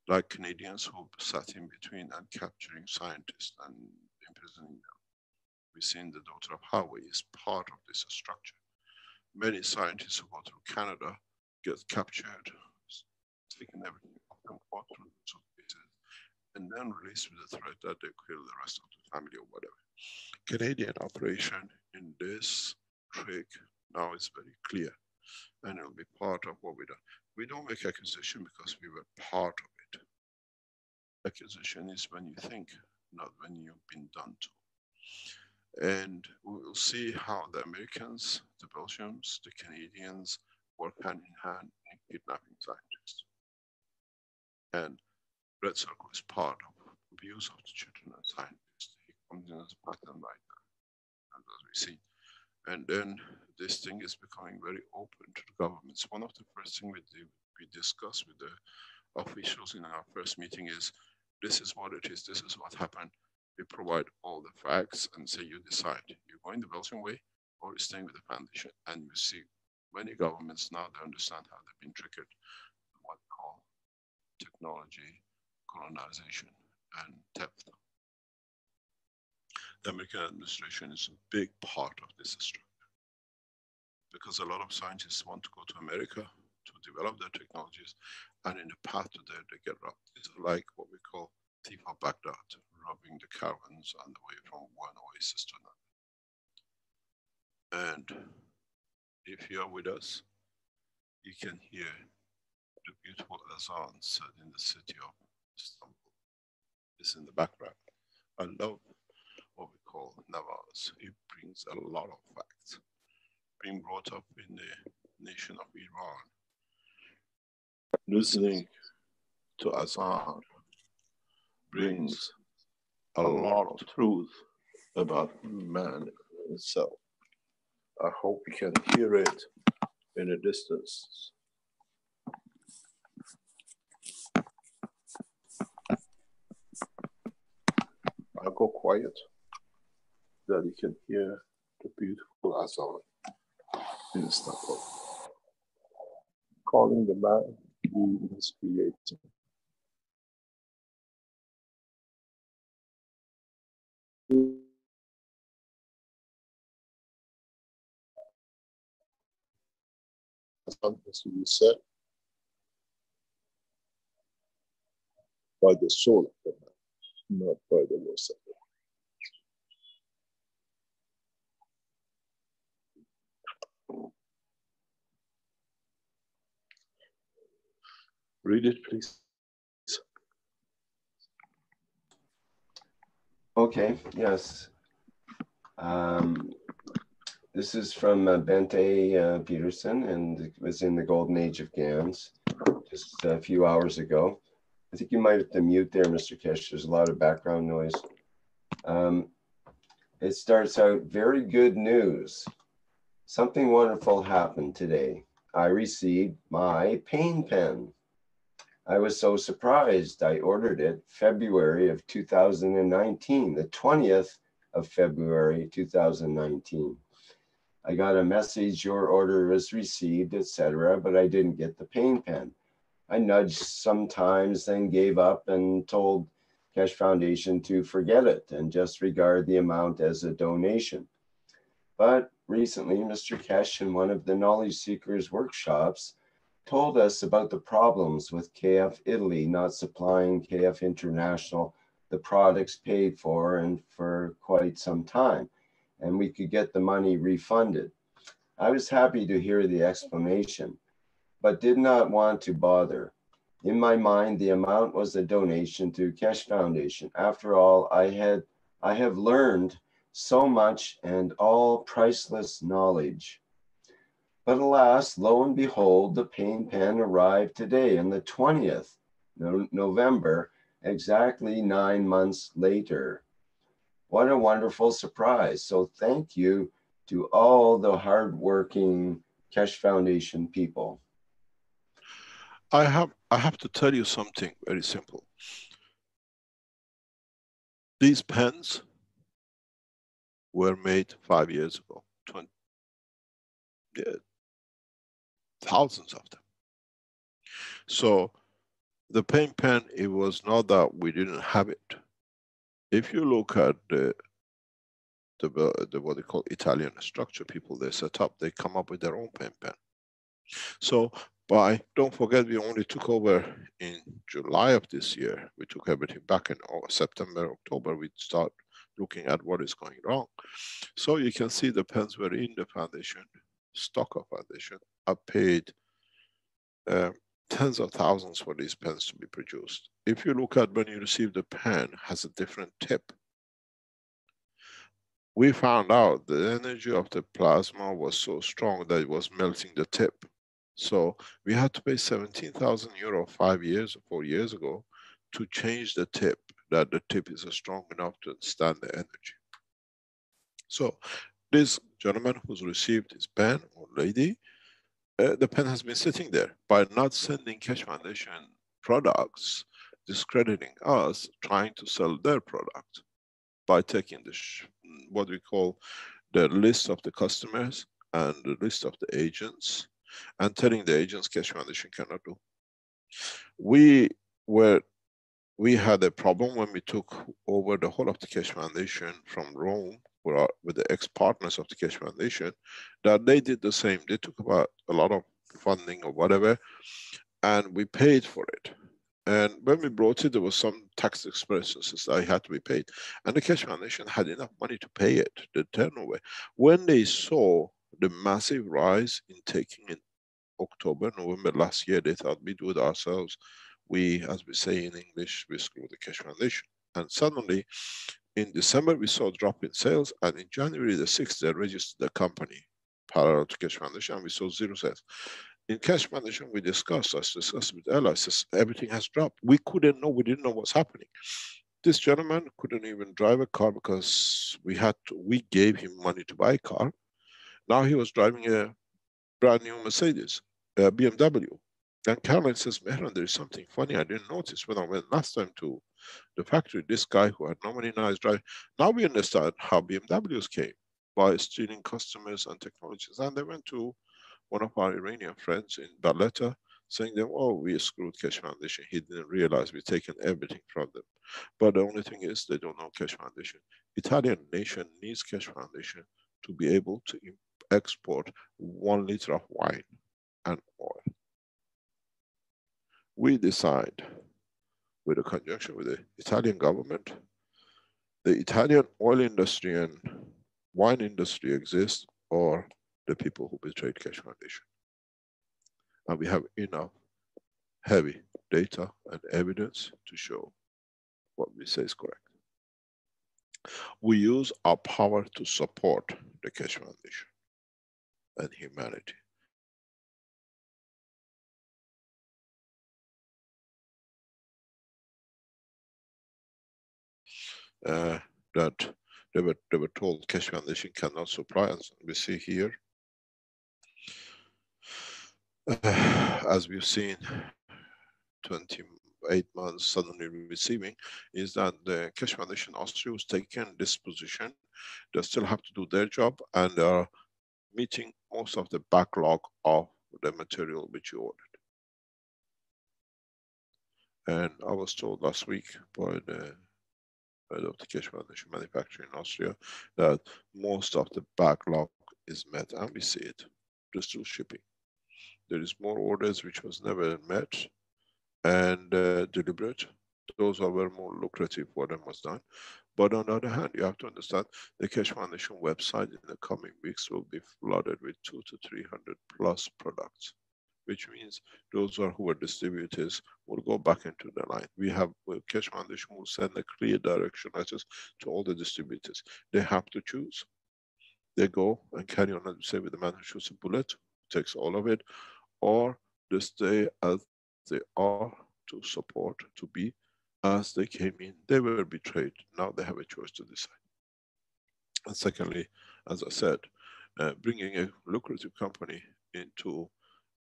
like Canadians who sat in between and capturing scientists and imprisoning them. We've seen the daughter of Huawei is part of this structure. many scientists who go through Canada get captured, taking everything off them, go through suitcases, and then released with the threat that they kill the rest of the family or whatever. Canadian operation in this trick now is very clear, and it'll be part of what we do. We don't make accusation because we were part of it. Accusation is when you think, not when you've been done to. And we will see how the Americans, the Belgians, the Canadians work hand in hand in kidnapping scientists. And Red Circle is part of abuse of the children and scientists. He comes in as a pattern like that, and as we see. And then this thing is becoming very open to the governments. One of the first things we discussed with the officials in our first meeting is, this is what it is, this is what happened. We provide all the facts and say, you decide, you're going the Belgian way or you're staying with the foundation. And you see many governments now, they understand how they've been triggered, what we call technology, colonization, and theft. The American administration is a big part of this structure because a lot of scientists want to go to America to develop their technologies, and in the path to there, they get robbed. It's like what we call thief of Baghdad, robbing the caravans on the way from one oasis to another. And if you are with us, you can hear the beautiful azan said in the city of Istanbul. It's in the background. I love what we call Navas. It brings a lot of facts. Being brought up in the nation of Iran, listening to azan brings a lot of truth about man itself. I hope you can hear it in the distance. I'll go quiet that you can hear the beautiful azan in Istanbul, calling the man who is creating. Azan has to be said by the soul of the man, not by the voice of the man. Read it, please.
Okay, yes. This is from Bente Peterson, and it was in the golden age of GANs just a few hours ago. I think you might have to mute there, Mr. Kesh. There's a lot of background noise. It starts out, very good news. Something wonderful happened today. I received my pain pen. I was so surprised. I ordered it February of 2019, the 20th of February, 2019. I got a message, your order was received, etc., but I didn't get the pain pen. I nudged sometimes, then gave up and told Keshe Foundation to forget it and just regard the amount as a donation. But recently, Mr. Keshe in one of the Knowledge Seekers workshops told us about the problems with KF Italy not supplying KF International the products paid for and for quite some time, and we could get the money refunded. I was happy to hear the explanation, but did not want to bother. In my mind, the amount was a donation to Keshe Foundation. After all, I have learned so much and all priceless knowledge. But alas, lo and behold, the pain pen arrived today on the 20th November, exactly 9 months later. What a wonderful surprise. So thank you to all the hardworking Keshe Foundation people.
I have to tell you something very simple. These pens were made 5 years ago, 20, thousands of them. So the pain pen, it was not that we didn't have it. If you look at the
the what they call Italian structure people they set up, they come up with their own pen. So don't forget, we only took over in July of this year. We took everything back in September, October. We start looking at what is going wrong. So you can see the pens were in the foundation, stock of foundation. I paid tens of thousands for these pens to be produced. If you look at when you receive the pen, has a different tip. We found out the energy of the plasma was so strong that it was melting the tip. So we had to pay 17,000 euro 4 years ago to change the tip, that the tip is strong enough to stand the energy. So this gentleman who's received his pen, or lady, the pen has been sitting there. By not sending Keshe Foundation products, discrediting us, trying to sell their product by taking the what we call the list of the customers and the list of the agents, and telling the agents Keshe Foundation cannot do. We had a problem when we took over the whole of the Keshe Foundation from Rome with the ex-partners of the Keshe Foundation, that they did the same. They took about a lot of funding or whatever, and we paid for it. And when we brought it, there was some tax expenses that had to be paid. And the Keshe Foundation had enough money to pay it, the turnover. When they saw the massive rise in taking in October, November last year, they thought we do it ourselves. We, as we say in English, we screw the Keshe Foundation. And suddenly, in December, we saw a drop in sales. And in January the 6th, they registered the company parallel to Keshe Foundation, and we saw 0 sales. In Keshe Foundation, I discussed with Ella, I says, everything has dropped. We didn't know what's happening. This gentleman couldn't even drive a car because we gave him money to buy a car. Now he was driving a brand new Mercedes, BMW. And Caroline says, Mehran, there is something funny I didn't notice when I went last time to the factory. This guy who had no money now is driving. Now we understand how BMWs came, by stealing customers and technologies. And they went to one of our Iranian friends in Valletta, saying that, oh, we screwed Keshe Foundation. He didn't realize we've taken everything from them. But the only thing is they don't know Keshe Foundation. Italian nation needs Keshe Foundation to be able to export 1 liter of wine and oil. We decide, with a conjunction with the Italian government, the Italian oil industry and wine industry exists, or the people who betrayed Keshe Foundation. And we have enough heavy data and evidence to show what we say is correct. We use our power to support the Keshe Foundation and humanity. That they were told Keshe Foundation cannot supply us. We see here, as we've seen, 28 months suddenly receiving, is that the Keshe Foundation Austria was taken this position. They still have to do their job, and they are meeting most of the backlog of the material which you ordered. And I was told last week by the head of the Keshe Foundation manufacturing in Austria that most of the backlog is met, and we see it just through shipping. There is more orders which was never met and deliberate. Those are very more lucrative for them was done. But on the other hand, you have to understand the Keshe Foundation website in the coming weeks will be flooded with 200 to 300 plus products, which means those who are distributors will go back into the line. Keshe Foundation will send a clear direction letters to all the distributors. They have to choose. They go and carry on, as we say, with the man who shoots a bullet, takes all of it, or they stay as they are to support, to be as they came in. They were betrayed. Now they have a choice to decide. And secondly, as I said, bringing a lucrative company into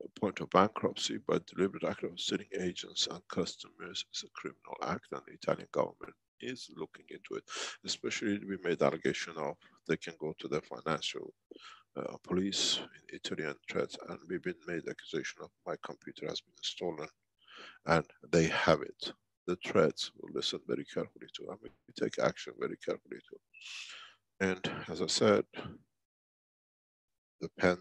a point of bankruptcy by deliberate act of stealing agents and customers is a criminal act, and the Italian government is looking into it. Especially, we made allegation of they can go to the financial police in Italy and threats, and we've been made accusation of my computer has been stolen, and they have it. The threats will listen very carefully to, and we take action very carefully too. And as I said, the pen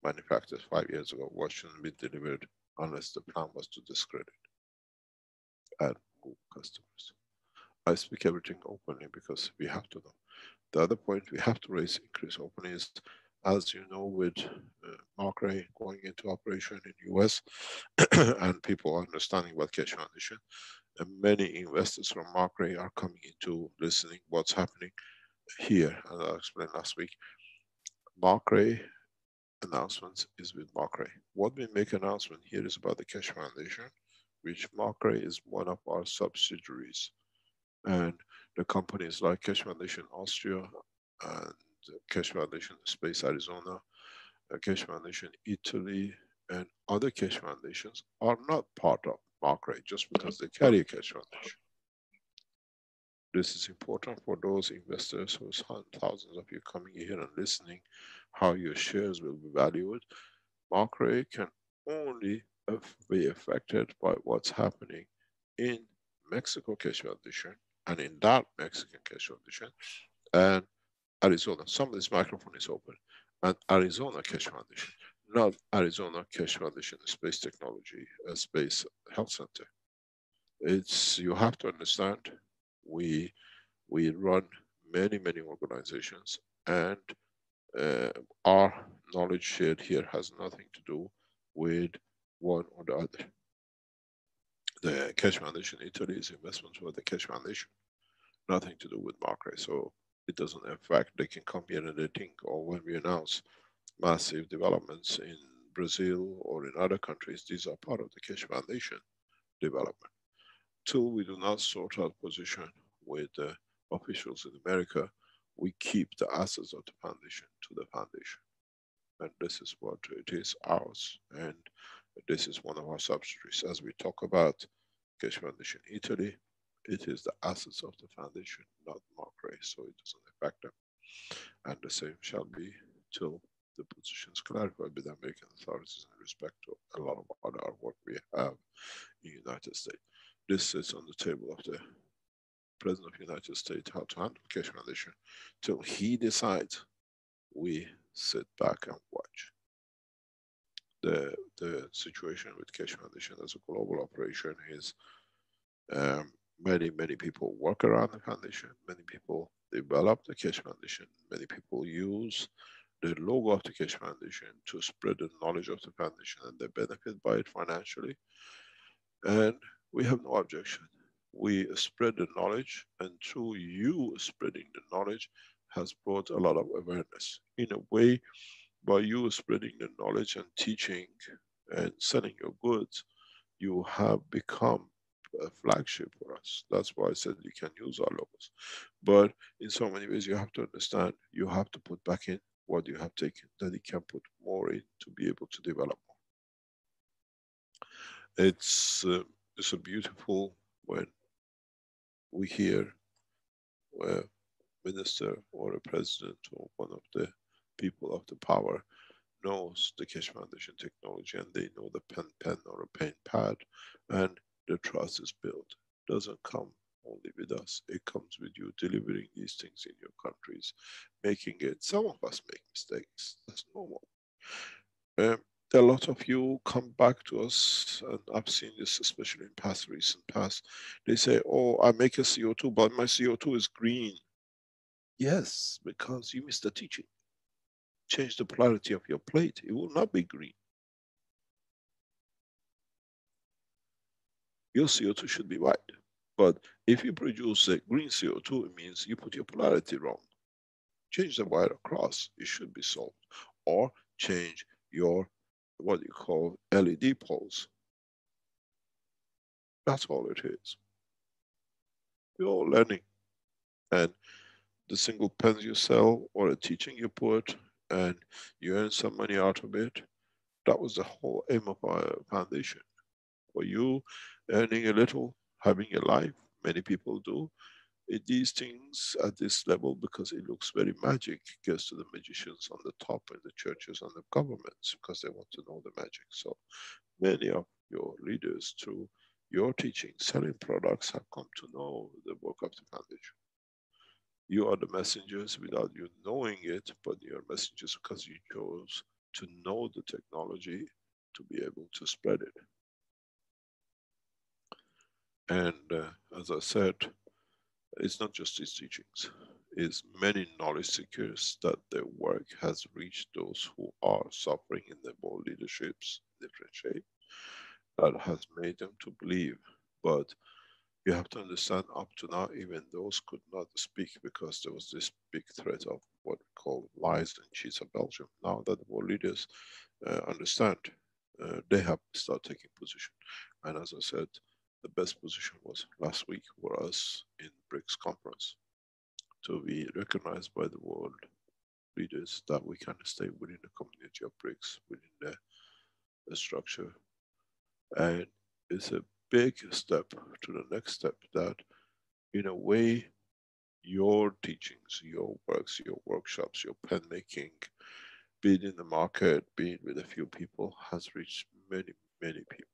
manufactured 5 years ago was shouldn't be delivered unless the plan was to discredit and move customers. I speak everything openly because we have to know. The other point we have to raise increase openly is, as you know, with Mark Ray going into operation in US and people understanding what cash foundation, and many investors from Mark Ray are coming into listening what's happening here. As I explained last week, Mark Ray announcements is with Mark Ray. What we make announcement here is about the Cash Foundation, which Mark Ray is one of our subsidiaries. And the companies like Cash Foundation Austria and Cash Foundation Space Arizona, Cash Foundation Italy, and other cash foundations are not part of Mark Ray just because they carry a cash foundation. This is important for those investors who thousands of you coming here and listening, how your shares will be valued. Mark Ray can only be affected by what's happening in Mexico Cash Foundation and in that Mexican Cash Foundation and Arizona. Some of this microphone is open. And Arizona Cash Foundation, not Arizona Cash Foundation Space Technology, Space Health Center. It's, you have to understand, we run many organizations, and our knowledge shared here has nothing to do with one or the other. The Cash Foundation Italy is investment for the Cash Foundation, nothing to do with Mark Ray. So it doesn't affect, they can come here and they think, or when we announce massive developments in Brazil or in other countries, these are part of the Cash Foundation development. Till we do not sort out position with officials in America, we keep the assets of the foundation to the foundation. And this is what it is, ours. And this is one of our subsidiaries. As we talk about Cash Foundation Italy, it is the assets of the foundation, not Mark Ray, so it doesn't affect them. And the same shall be till the positions clarified with the American authorities in respect to a lot of other work we have in the United States. This sits on the table of the President of the United States how to handle Cash Foundation. Till he decides, we sit back and watch. The situation with Cash Foundation as a global operation is many people work around the foundation, many people develop the Cash Foundation, many people use the logo of the Cash Foundation to spread the knowledge of the foundation, and they benefit by it financially. And we have no objection. We spread the knowledge, and through you spreading the knowledge has brought a lot of awareness. In a way, by you spreading the knowledge and teaching and selling your goods, you have become a flagship for us. That's why I said you can use our logos. But in so many ways, you have to understand, you have to put back in what you have taken, that you can put more in to be able to develop more. It's a beautiful when we hear a minister or a president or one of the people of the power knows the Cash Foundation technology, and they know the pen or a pen pad, and the trust is built. Doesn't come only with us, it comes with you delivering these things in your countries, making it. Some of us make mistakes, that's normal. A lot of you come back to us, and I've seen this especially in recent past. They say, oh, I make a CO2, but my CO2 is green. Yes, because you missed the teaching. Change the polarity of your plate, it will not be green. Your CO2 should be white. But if you produce a green CO2, it means you put your polarity wrong. Change the wire across, it should be solved. Or change your, what you call LED poles. That's all it is. We're all learning. And the single pens you sell or a teaching you put and you earn some money out of it, that was the whole aim of our foundation. For you earning a little, having a life, many people do. These things at this level, because it looks very magic, goes to the magicians on the top in the churches and the governments because they want to know the magic. So many of your leaders, through your teaching, selling products, have come to know the work of the foundation. You are the messengers without you knowing it, but you are messengers because you chose to know the technology to be able to spread it. And as I said, it's not just these teachings. It's many knowledge seekers that their work has reached those who are suffering in their world leaderships, different shape, that has made them to believe. But you have to understand, up to now, even those could not speak because there was this big threat of what we call lies and cheats of Belgium. Now that the world leaders understand, they have started taking position. And as I said, the best position was last week for us in BRICS conference to be recognized by the world leaders that we can stay within the community of BRICS, within the structure. And it's a big step to the next step that, in a way, your teachings, your works, your workshops, your pen making, be it in the market, be it with a few people, has reached many, many people.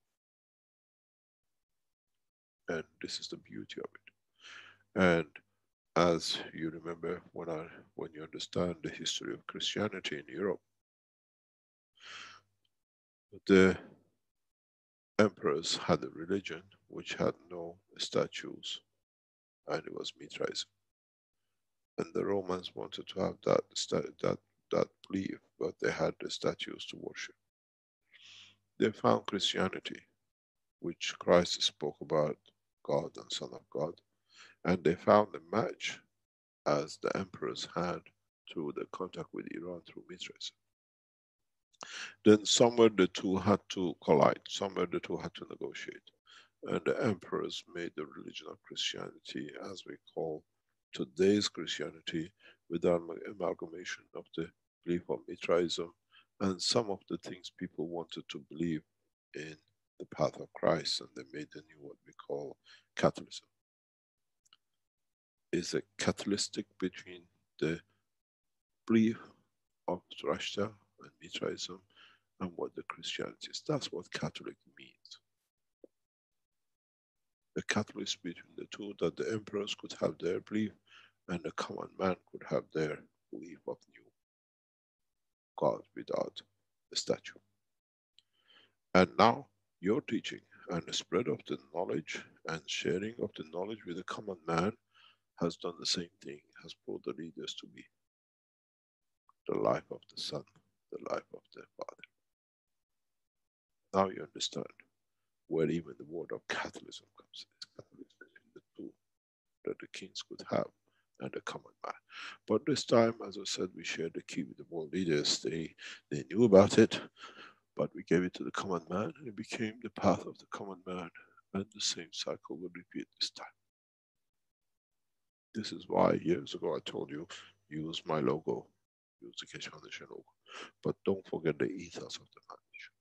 And this is the beauty of it. And as you remember, when you understand the history of Christianity in Europe, the emperors had a religion which had no statues, and it was Mithraism. And the Romans wanted to have that belief, but they had the statues to worship. They found Christianity, which Christ spoke about God and Son of God, and they found a match as the emperors had through the contact with Iran through Mithraism. Then somewhere the two had to collide, somewhere the two had to negotiate. And the emperors made the religion of Christianity, as we call today's Christianity, with the amalgamation of the belief of Mithraism and some of the things people wanted to believe in the path of Christ, and they made the new what we call Catholicism. Is a catalytic between the belief of Zoroaster and Mithraism and what the Christianity is. That's what Catholic means. The catalyst between the two, that the emperors could have their belief and the common man could have their belief of new God without a statue. And now your teaching and the spread of the knowledge and sharing of the knowledge with the common man has done the same thing, has brought the leaders to be the life of the Son, the life of the Father. Now you understand where even the word of Catholicism comes in. Catholicism between the two that the kings could have and the common man. But this time, as I said, we shared the key with the world leaders. They knew about it, but we gave it to the common man, and it became the path of the common man, and the same cycle will repeat this time. This is why years ago I told you, use my logo, use the Keshe Foundation logo, but don't forget the ethos of the foundation.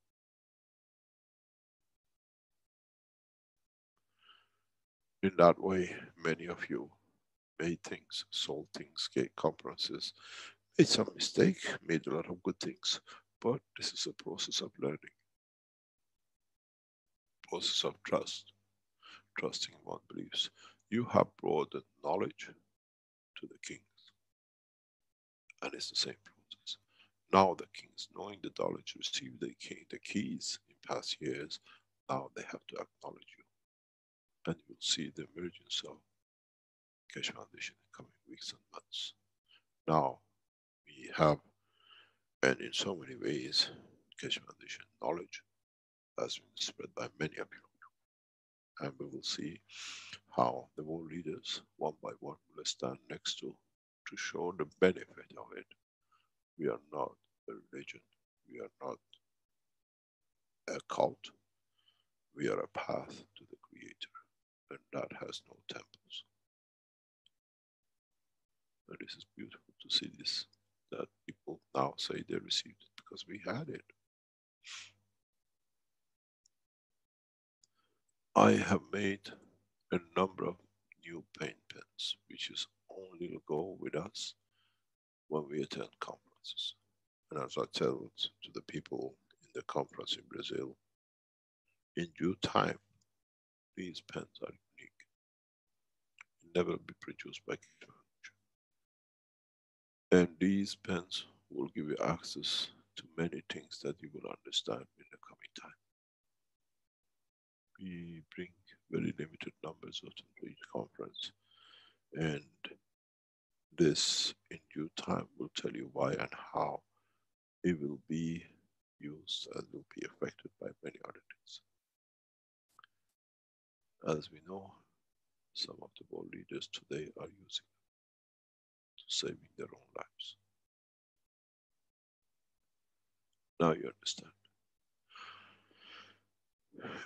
In that way, many of you made things, sold things, gave conferences, made some mistake, made a lot of good things, but this is a process of learning, process of trust, trusting one beliefs. You have brought the knowledge to the kings, and it's the same process. Now the kings, knowing the knowledge, received the keys in past years. Now they have to acknowledge you, and you'll see the emergence of Keshe Foundation in coming weeks and months. Now we have, and in so many ways, Keshe Foundation knowledge has been spread by many of you. And we will see how the world leaders, one by one, will stand next to show the benefit of it. We are not a religion. We are not a cult. We are a path to the Creator, and that has no temples. And this is beautiful to see this, that people now say they received it because we had it. I have made a number of new paint pens, which is only go with us when we attend conferences. And as I tell to the people in the conference in Brazil, in due time, these pens are unique. Never be produced by Keshe Foundation. And these pens will give you access to many things that you will understand in the coming time. We bring very limited numbers of them to each conference, and this in due time will tell you why and how it will be used and will be affected by many other things. As we know, some of the world leaders today are using them to saving their own lives. Now you understand.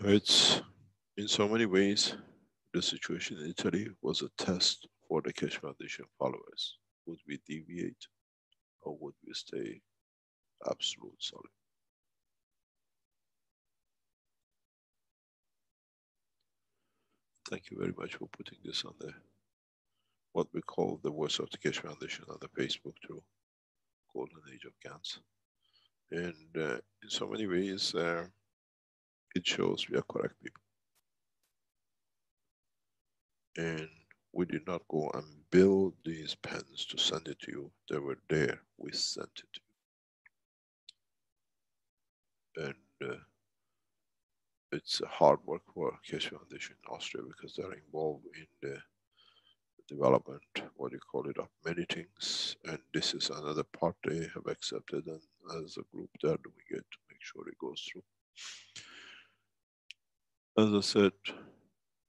It's in so many ways, the situation in Italy was a test for the Keshe Foundation followers. Would we deviate or would we stay absolute solid? Thank you very much for putting this on the what we call the Voice of the Keshe Foundation on the Facebook through Golden Age of GANs. And in so many ways, it shows we are correct people. And we did not go and build these pens to send it to you. They were there. We sent it to you. And it's a hard work for Keshe Foundation in Austria because they're involved in the development, what do you call it, of many things. And this is another part they have accepted, and as a group they're doing it to make sure it goes through. As I said,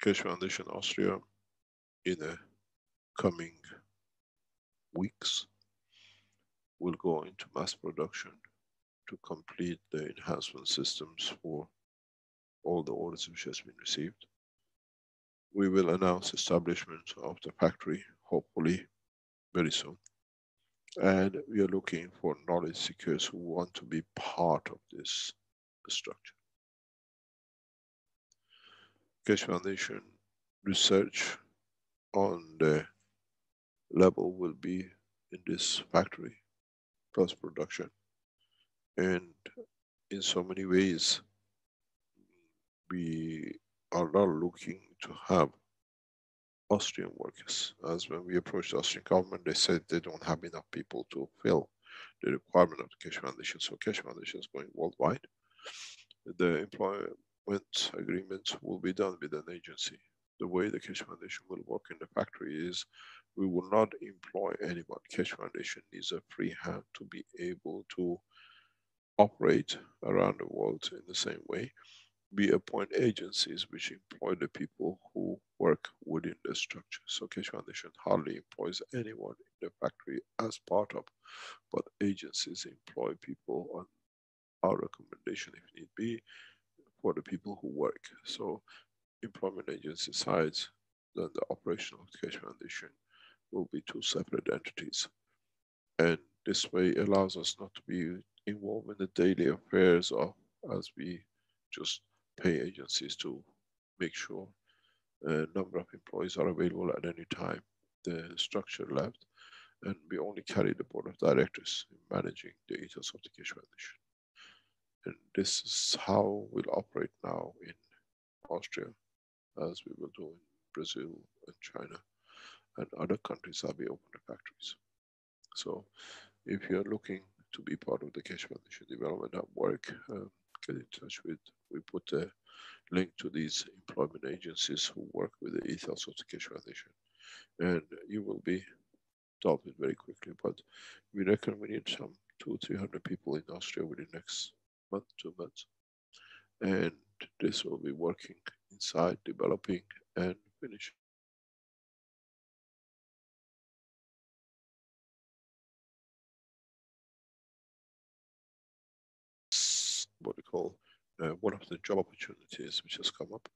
Keshe Foundation Austria in the coming weeks will go into mass production to complete the enhancement systems for all the orders which has been received. We will announce establishment of the factory, hopefully very soon. And we are looking for knowledge seekers who want to be part of this structure. Keshe Foundation research on the level will be in this factory, plus production. And in so many ways, we are not looking to have Austrian workers. As when we approached the Austrian government, they said they don't have enough people to fill the requirement of the Keshe Foundation. So Keshe Foundation is going worldwide. The employment agreements will be done with an agency. The way the Keshe Foundation will work in the factory is we will not employ anyone. Keshe Foundation needs a free hand to be able to operate around the world in the same way. We appoint agencies which employ the people who work within the structure. So Keshe Foundation hardly employs anyone in the factory as part of, but agencies employ people on our recommendation if need be for the people who work. So employment agency sides, then the operation of the Keshe Foundation will be two separate entities. And this way allows us not to be involved in the daily affairs of, as we just pay agencies to make sure a number of employees are available at any time. The structure left, and we only carry the board of directors in managing the ethos of the Keshe Foundation. And this is how we'll operate now in Austria, as we will do in Brazil and China and other countries that we open the factories. So if you're looking to be part of the Keshe Foundation development at work, get in touch with, we put a link to these employment agencies who work with the ethos of the Keshe Foundation. And you will be dealt with very quickly, but we reckon we need some 200-300 people in Austria within the next month, 2 months. And this will be working inside, developing and finishing. What we call one of the job opportunities which has come up.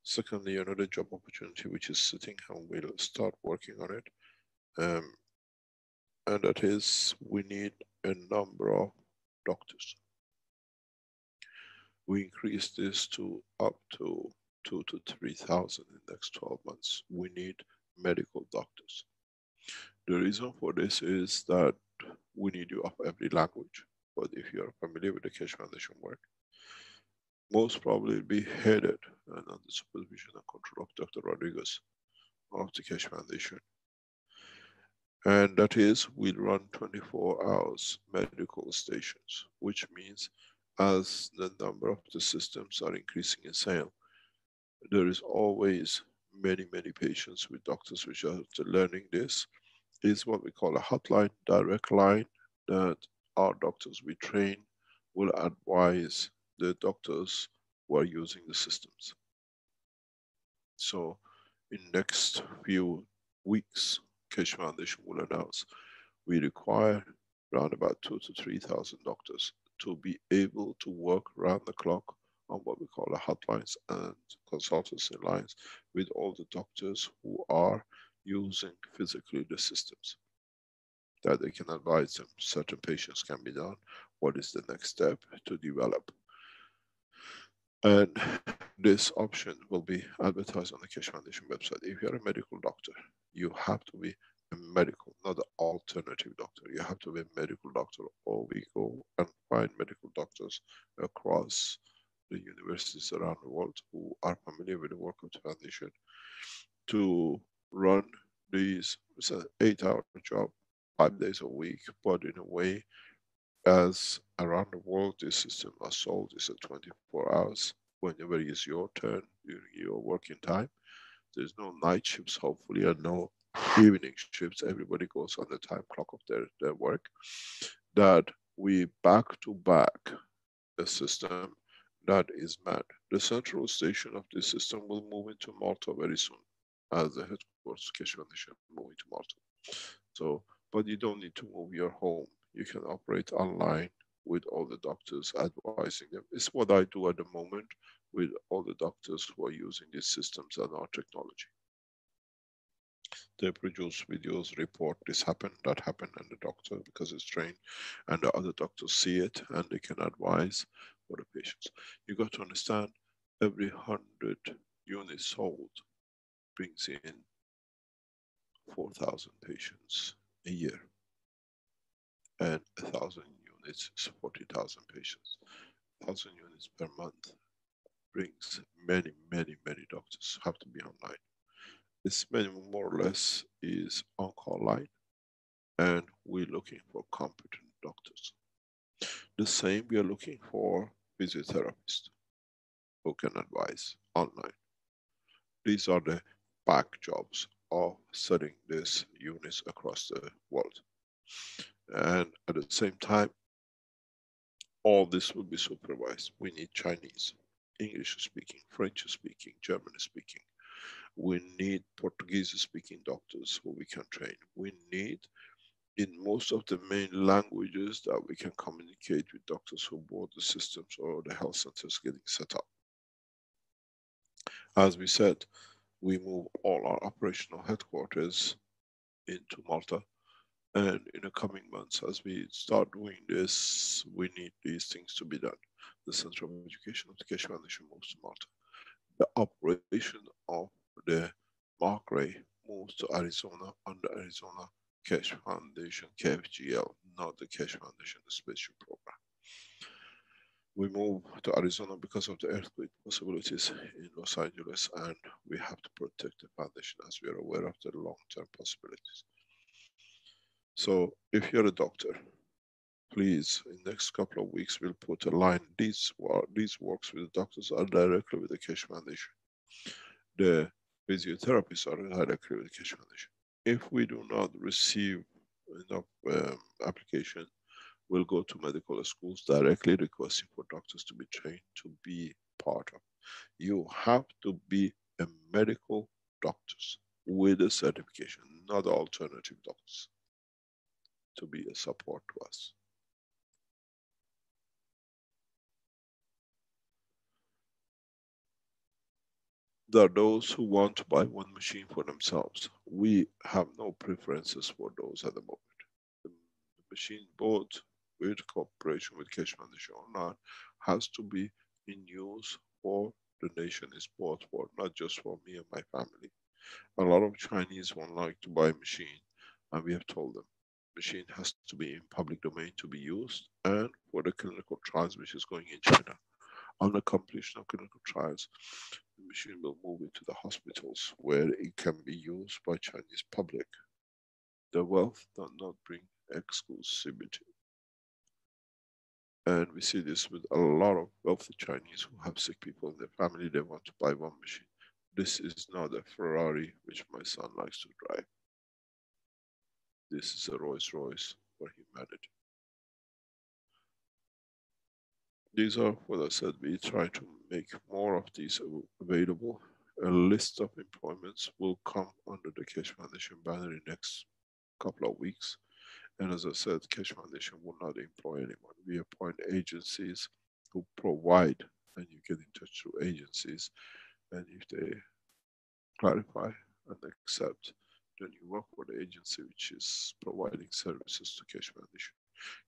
Secondly, another job opportunity which is sitting and we'll start working on it. And that is we need a number of doctors. We increase this to up to 2,000 to 3,000 in the next 12 months. We need medical doctors. The reason for this is that we need you of every language. But if you are familiar with the Keshe Foundation work, most probably be headed and under the supervision and control of Dr. Rodriguez of the Keshe Foundation. And that is, we'll run 24 hours medical stations, which means as the number of the systems are increasing in sale, there is always many patients with doctors which are learning this. Is what we call a hotline, direct line, that our doctors we train will advise the doctors who are using the systems. So in next few weeks, Keshe Foundation will announce we require around about 2,000 to 3,000 doctors to be able to work around the clock on what we call the hotlines and consultancy lines with all the doctors who are using physically the systems, that they can advise them certain patients can be done, what is the next step to develop. And this option will be advertised on the Keshe Foundation website. If you're a medical doctor, you have to be a medical, not an alternative doctor. You have to be a medical doctor, or we go and find medical doctors across the universities around the world who are familiar with the work of the foundation to run these. It's an 8-hour job, 5 days a week, but in a way, as around the world this system are sold, is at 24 hours. Whenever it's your turn during your working time, there's no night shifts, hopefully, and no evening shifts. Everybody goes on the time clock of their work. That we back to back a system that is manned. The central station of this system will move into Malta very soon, as the headquarters Keshe Foundation move into Malta. So, but you don't need to move your home. You can operate online with all the doctors advising them. It's what I do at the moment with all the doctors who are using these systems and our technology. They produce videos, report this happened, that happened, and the doctor, because it's trained, and the other doctors see it and they can advise for the patients. You got to understand, every 100 units sold brings in 4,000 patients a year, and 1,000 units is 40,000 patients. 1,000 units per month brings many doctors have to be online. This minimum more or less is on-call line, and we're looking for competent doctors. The same, we are looking for physiotherapists who can advise online. These are the back jobs of setting these units across the world. And at the same time, all this will be supervised. We need Chinese, English speaking, French speaking, German speaking. We need Portuguese speaking doctors who we can train. We need, in most of the main languages, that we can communicate with doctors who board the systems or the health centers getting set up. As we said, we move all our operational headquarters into Malta. And in the coming months, as we start doing this, we need these things to be done. The Center of Education of the Keshe Foundation moves to Malta. The operation of the Mark Ray moves to Arizona under Arizona Keshe Foundation, KFGL, not the Keshe Foundation, the spaceship program. We move to Arizona because of the earthquake possibilities in Los Angeles, and we have to protect the foundation as we are aware of the long-term possibilities. So if you're a doctor, please, in the next couple of weeks, we'll put a line. These works with the doctors are directly with the Keshe Foundation. The physiotherapists are directly with the Keshe Foundation. If we do not receive enough application, we'll go to medical schools directly requesting for doctors to be trained to be part of. You have to be a medical doctors with a certification, not alternative doctors, to be a support to us. There are those who want to buy one machine for themselves. We have no preferences for those at the moment. The machine bought with cooperation with Keshe Foundation or not has to be in use for the nation is bought for, not just for me and my family. A lot of Chinese won't like to buy a machine, and we have told them machine has to be in public domain to be used, and for the clinical trials which is going in China. On the completion of clinical trials, the machine will move into the hospitals where it can be used by Chinese public.
The wealth does not bring exclusivity. And we see this with a lot of wealthy Chinese who have sick people in their family. They want to buy one machine. This is not a Ferrari which my son likes to drive. This is a Rolls Royce for humanity. These are what I said, we try to make more of these available. A list of employments will come under the Keshe Foundation banner in the next couple of weeks. And as I said, Keshe Foundation will not employ anyone. We appoint agencies who provide, and you get in touch through agencies. And if they clarify and accept, then you work for the agency which is providing services to Keshe Foundation.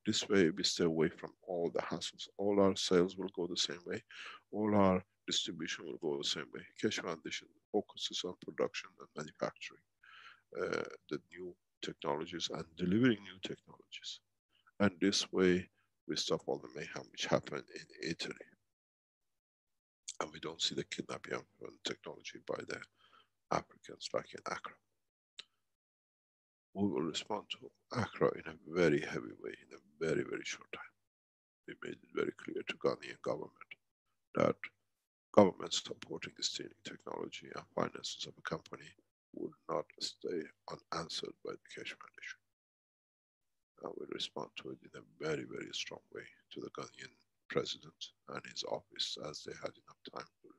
This way we stay away from all the hassles. All our sales will go the same way. All our distribution will go the same way. Keshe Foundation focuses on production and manufacturing the new technologies and delivering new technologies. And this way we stop all the mayhem which happened in Italy. And we don't see the kidnapping of technology by the Africans like in Accra. We will respond to Accra in a very heavy way, in a very, very short time. We made it very clear to Ghanaian government that government supporting the stealing technology and finances of a company would not stay unanswered by the Keshe Foundation. And we respond to it in a very, very strong way to the Ghanaian president and his office, as they had enough time to respond.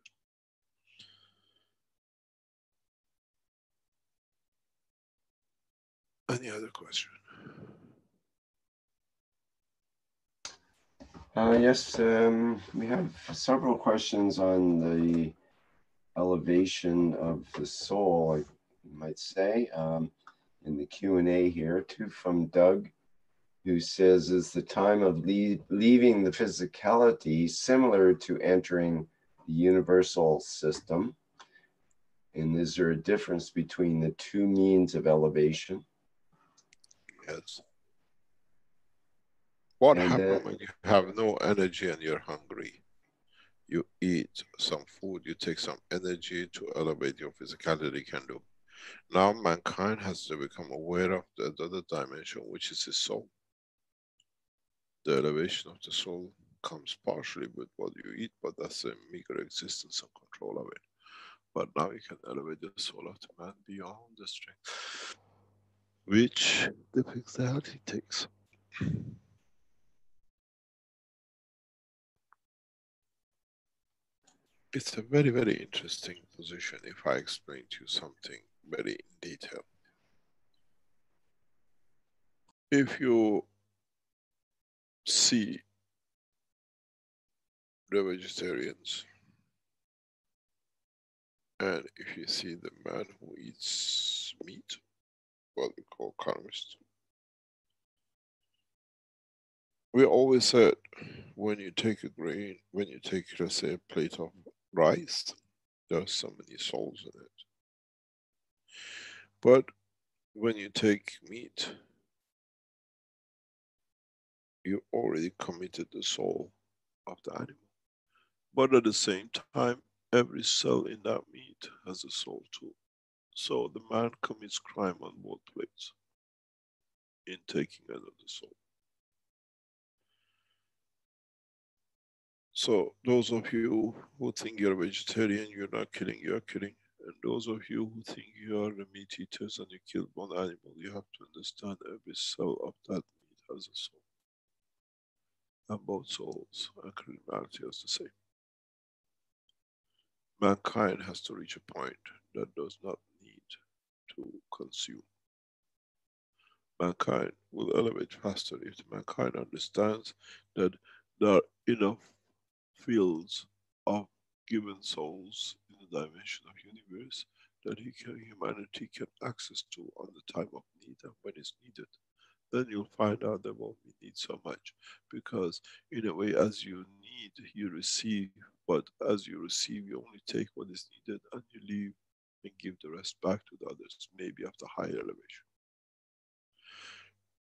Any other question?
Yes, we have several questions on the elevation of the soul, I might say, in the Q&A here. Two from Doug, who says, is the time of leaving the physicality similar to entering the universal system? And is there a difference between the two means of elevation?
Yes. What happens when you have no energy and you're hungry? You eat some food, you take some energy to elevate your physicality can do. Now mankind has to become aware of the other dimension, which is the soul. The elevation of the soul comes partially with what you eat, but that's a meager existence and control of it. But now you can elevate the soul of the man beyond the strength which the physicality takes. It's a very, very interesting position if I explain to you something very in detail. If you see the vegetarians and if you see the man who eats meat, what we call carnivist, we always said when you take a grain, when you take, let's say, a plate of rice, there are so many souls in it. But when you take meat, you already committed the soul of the animal. But at the same time, every cell in that meat has a soul too. So the man commits crime on both plates in taking another soul. So those of you who think you're a vegetarian, you're not killing, you're killing. And those of you who think you are the meat eaters and you killed one animal, you have to understand every cell of that meat has a soul. And both souls and criminality is the same. Mankind has to reach a point that does not need to consume. Mankind will elevate faster if mankind understands that there are enough fields of given souls in the dimension of universe that humanity can access to on the time of need and when it's needed. Then you'll find out that won't need so much, because in a way, as you need, you receive, but as you receive, you only take what is needed and you leave and give the rest back to the others, maybe after higher elevation.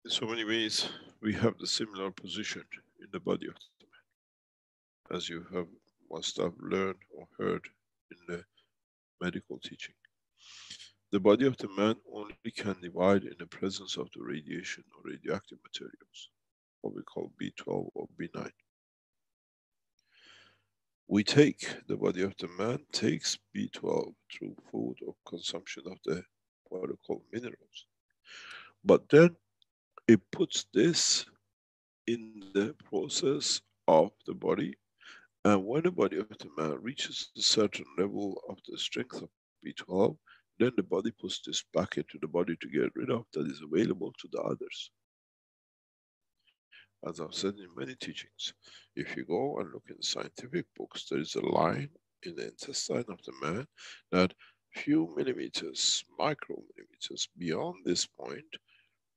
In so many ways, we have the similar position in the body of the man, as you must have learned or heard in the medical teaching. The body of the man only can divide in the presence of the radiation or radioactive materials, what we call B12 or B9. We take, the body of the man takes B12 through food or consumption of the what we call minerals. But then it puts this in the process of the body, and when the body of the man reaches a certain level of the strength of B12, then the body puts this back into the body to get rid of that is available to the others. As I've said in many teachings, if you go and look in scientific books, there is a line in the intestine of the man that few millimeters, micromillimeters beyond this point,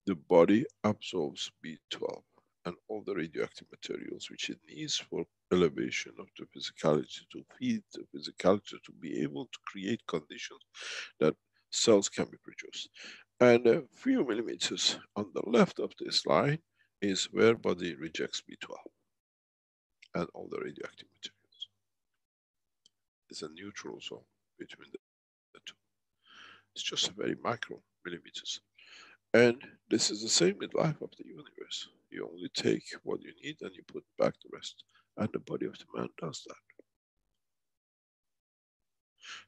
the body absorbs B12 and all the radioactive materials which it needs for elevation of the physicality, to feed the physicality, to be able to create conditions that cells can be produced. And a few millimeters on the left of this line is where body rejects B12 and all the radioactive materials. It's a neutral zone between the two. It's just a very micro millimeters. And this is the same with life of the universe. You only take what you need and you put back the rest. And the body of the man does that.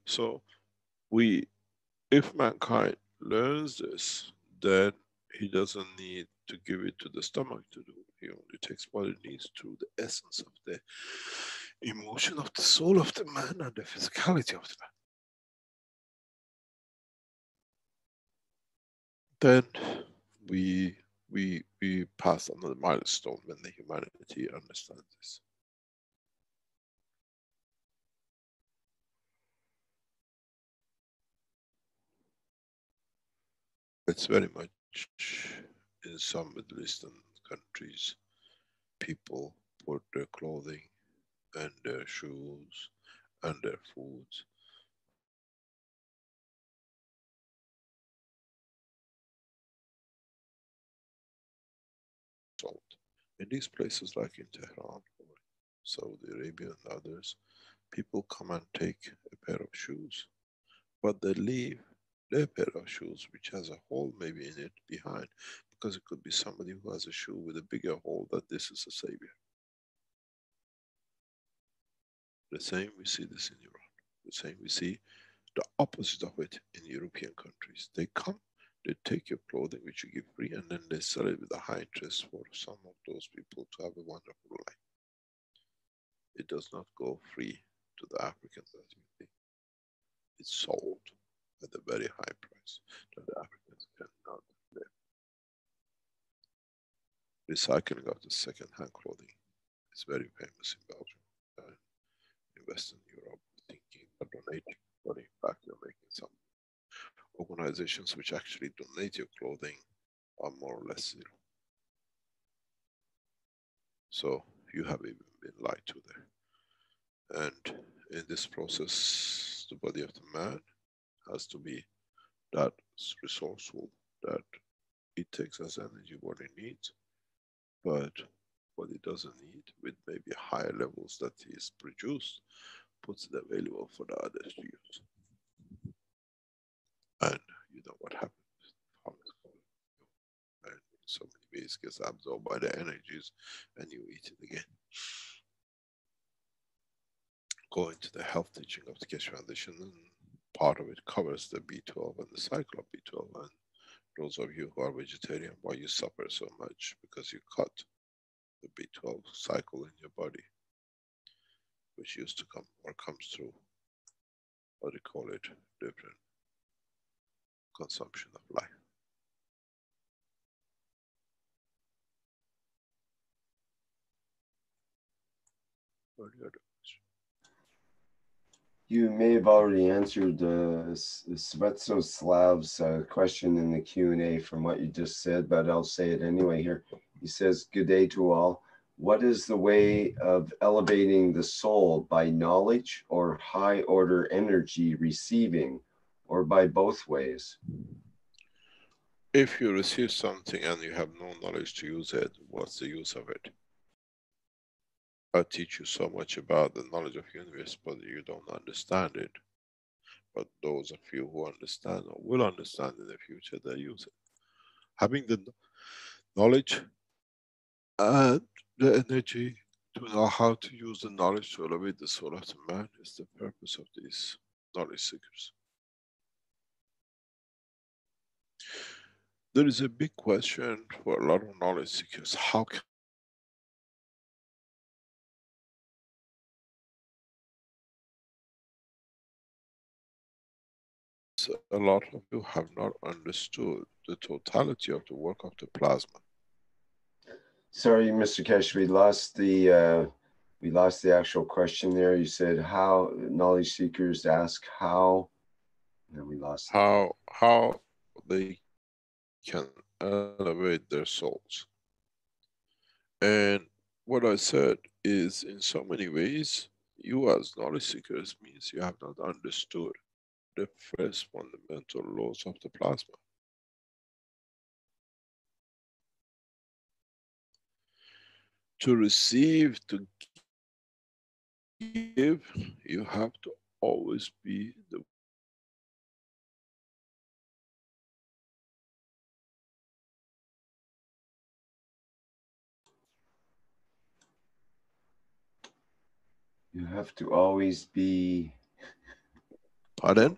So if mankind learns this, then he doesn't need to give it to the stomach to do. He only takes what it needs through the essence of the emotion of the soul of the man and the physicality of the man. Then we pass another milestone when the humanity understands this. It's very much in some Middle Eastern countries, people put their clothing and their shoes and their foods sold. In these places like in Tehran or Saudi Arabia and others, people come and take a pair of shoes, but they leave their pair of shoes which has a hole maybe in it behind, because it could be somebody who has a shoe with a bigger hole that this is a savior. The same we see this in Iran. The same we see the opposite of it in European countries. They come, they take your clothing which you give free, and then they sell it with a high interest for some of those people to have a wonderful life. It does not go free to the Africans as you think. It's sold at a very high price that the Africans cannot live. Recycling of the second-hand clothing is very famous in Belgium and in Western Europe, thinking about donating, but in fact you're making some organizations which actually donate your clothing are more or less zero. So you have even been lied to there. And in this process, the body of the man has to be that resourceful that it takes as energy what it needs, but what it doesn't need, with maybe higher levels that is produced, puts it available for the others to use. And you know what happens. And in so many ways gets absorbed by the energies and you eat it again. Go into the health teaching of the Keshe Foundation, and part of it covers the B12 and the cycle of B12. And those of you who are vegetarian, why you suffer so much, because you cut the B12 cycle in your body, which used to come or comes through, what do you call it, different consumption of life.
You may have already answered Svetsoslav's question in the Q&A from what you just said, but I'll say it anyway here. He says, good day to all. What is the way of elevating the soul, by knowledge or high order energy receiving, or by both ways?
If you receive something and you have no knowledge to use it, what's the use of it? I teach you so much about the knowledge of the universe, but you don't understand it.
but those of you who understand or will understand in the future, they use it. Having the knowledge and the energy to know how to use the knowledge to elevate the soul of the man is the purpose of these knowledge seekers. There is a big question for a lot of knowledge seekers. How can a lot of you have not understood the totality of the work of the plasma?
Sorry, Mr. Kesh, we lost the actual question there. You said how knowledge seekers ask how, and then we lost
how they can elevate their souls. And what I said is, in so many ways, you as knowledge seekers means you have not understood the first fundamental laws of the plasma. To receive, to give, you have to always be the
You have to always be.
Pardon?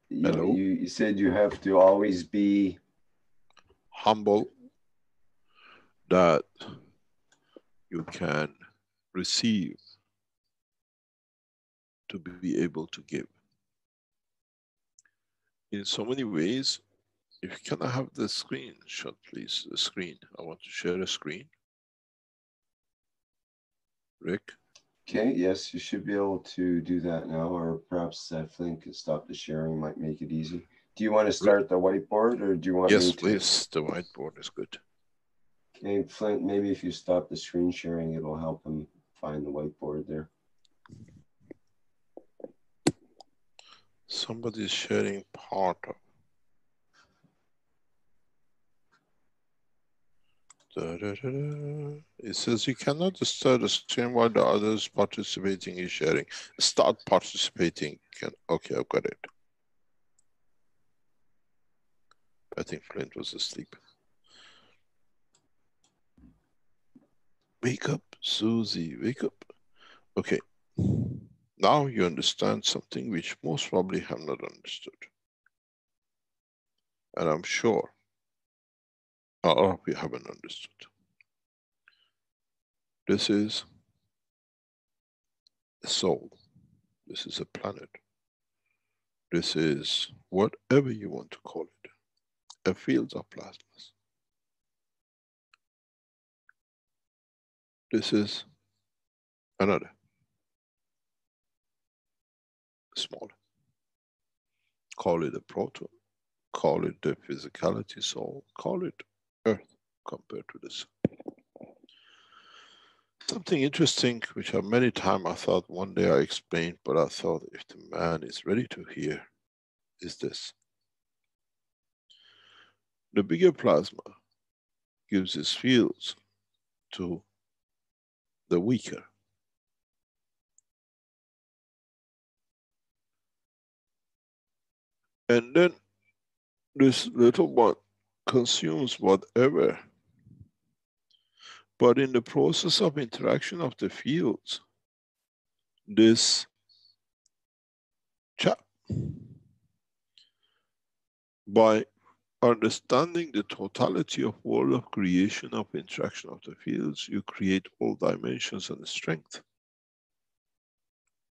Hello?
You said you have to always be
humble, that you can receive to be able to give. In so many ways, if you can have the screen shot, please, the screen. I want to share a screen. Rick?
Okay, yes, you should be able to do that now, or perhaps Flint can stop the sharing, might make it easy. Do you want to start the whiteboard, or do you want me to?
Yes, please, the whiteboard is good.
Okay, Flint, maybe if you stop the screen sharing, it'll help him find the whiteboard there.
Somebody's sharing part of. It says you cannot start a stream while the others participating is sharing. Start participating. Okay, I've got it. I think Flint was asleep. Wake up, Susie, wake up. Okay. Now you understand something which most probably have not understood. And I'm sure a lot of you haven't understood. This is a soul. This is a planet. This is whatever you want to call it. A field of plasmas. This is another. Small. Call it a proton. Call it the physicality soul. Call it Earth compared to the sun. Something interesting, which many times I thought one day I explained, but I thought if the man is ready to hear, is this. The bigger plasma gives its fields to the weaker. And then this little one consumes whatever. But in the process of interaction of the fields, this chap, by understanding the totality of world of creation of interaction of the fields, you create all dimensions and strength.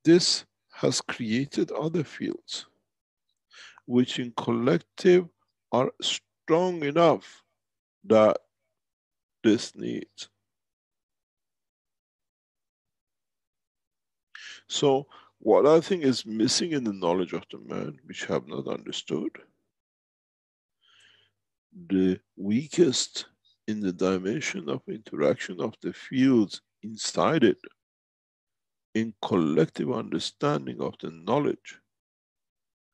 This has created other fields, which in collective are strong enough that this needs. So what I think is missing in the knowledge of the man, which I have not understood, the weakest in the dimension of interaction of the fields inside it, in collective understanding of the knowledge,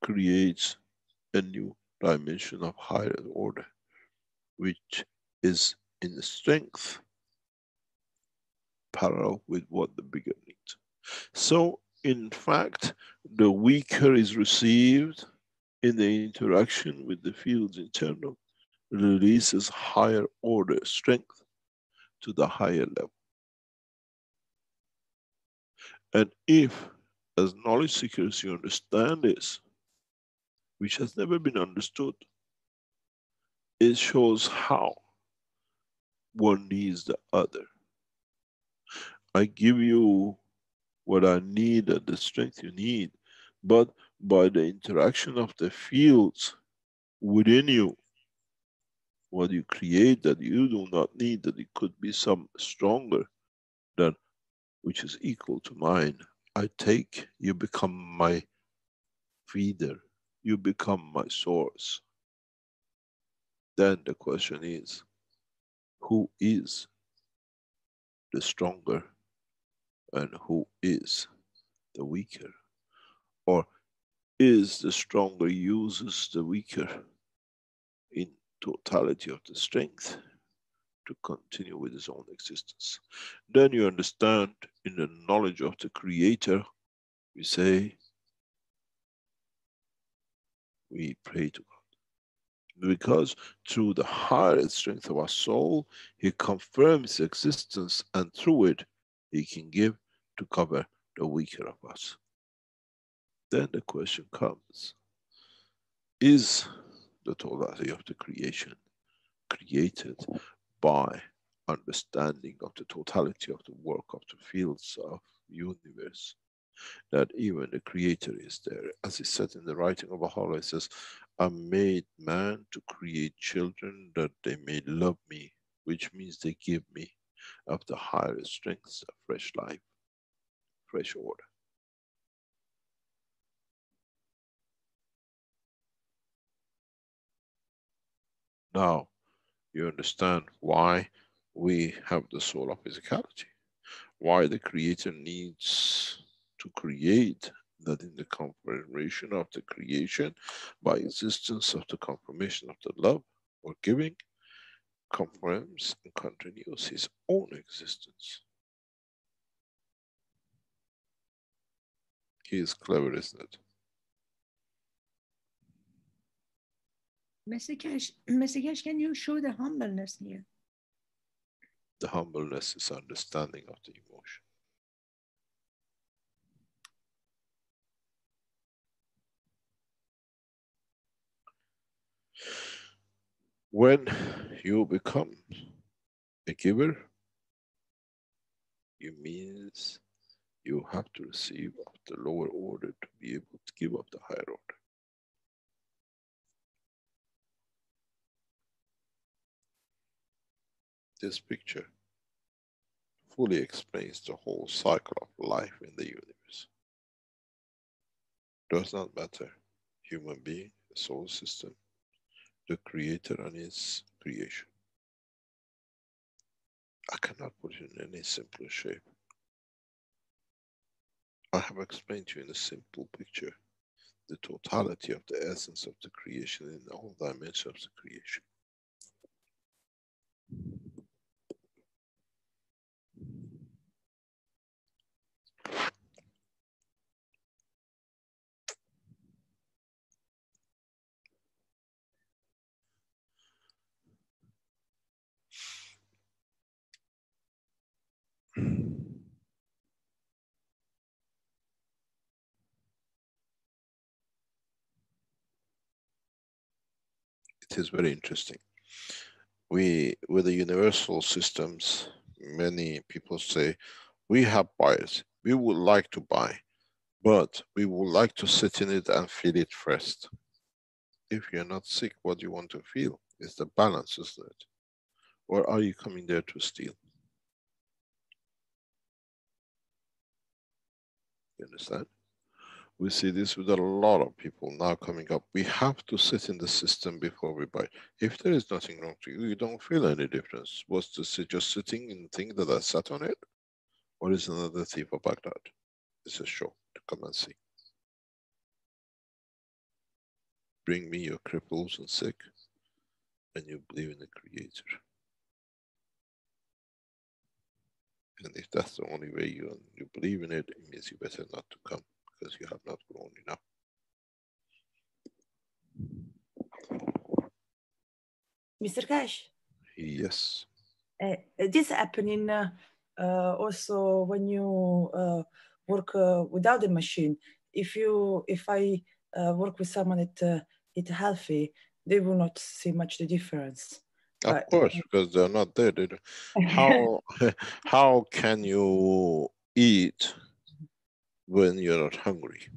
creates a new dimension of higher order, which is in strength parallel with what the bigger needs. So In fact, the weaker is received in the interaction with the field's internal, releases higher order strength to the higher level. And if, as knowledge seekers, you understand this, which has never been understood, it shows how one needs the other. I give you what I need and the strength you need, but by the interaction of the fields within you, what you create that you do not need, that it could be some stronger than which is equal to mine, I take, you become my feeder, you become my source. Then the question is, who is the stronger and who is the weaker? Or is the stronger uses the weaker in totality of the strength to continue with his own existence? Then you understand, in the knowledge of the Creator, we say, we pray to God. Because through the higher strength of our soul, He confirms His existence, and through it, He can give to cover the weaker of us. Then the question comes, is the totality of the creation created by understanding of the totality of the work of the fields of universe, that even the Creator is there? As he said in the writing of Baha'u'llah, it says, I made man to create children that they may love me, which means they give me of the higher strengths of fresh life, fresh order. Now you understand why we have the soul of physicality, why the Creator needs to create, that in the confirmation of the creation, by existence of the confirmation of the love or giving, confirms and continues his own existence. He is clever, isn't it?
Mr. Cash, can you show the humbleness here?
The humbleness is understanding of the emotion. When you become a giver, it means you have to receive of the lower order to be able to give up the higher order. This picture fully explains the whole cycle of life in the universe. Does not matter, human being, the solar system, the Creator and His creation. I cannot put it in any simpler shape. I have explained to you in a simple picture the totality of the essence of the creation in all dimensions of the creation. It is very interesting. With the universal systems, many people say, we have buyers, we would like to buy, but we would like to sit in it and feel it first. If you're not sick, what do you want to feel? It's the balance, isn't it? Or are you coming there to steal? You understand? We see this with a lot of people now coming up. We have to sit in the system before we buy. If there is nothing wrong to you, you don't feel any difference. Was this just sitting in the thing that I sat on it? Or is another thief of Baghdad? It's a show to come and see. Bring me your cripples and sick, and you believe in the Creator. And if that's the only way you believe in it, it means you better not to come because you have not grown enough.
Mr. Cash,
Yes.
this happening also when you work without the machine. If I work with someone that eat healthy, they will not see much the difference.
Of course, because they're not there. They don't. How can you eat when you're not hungry?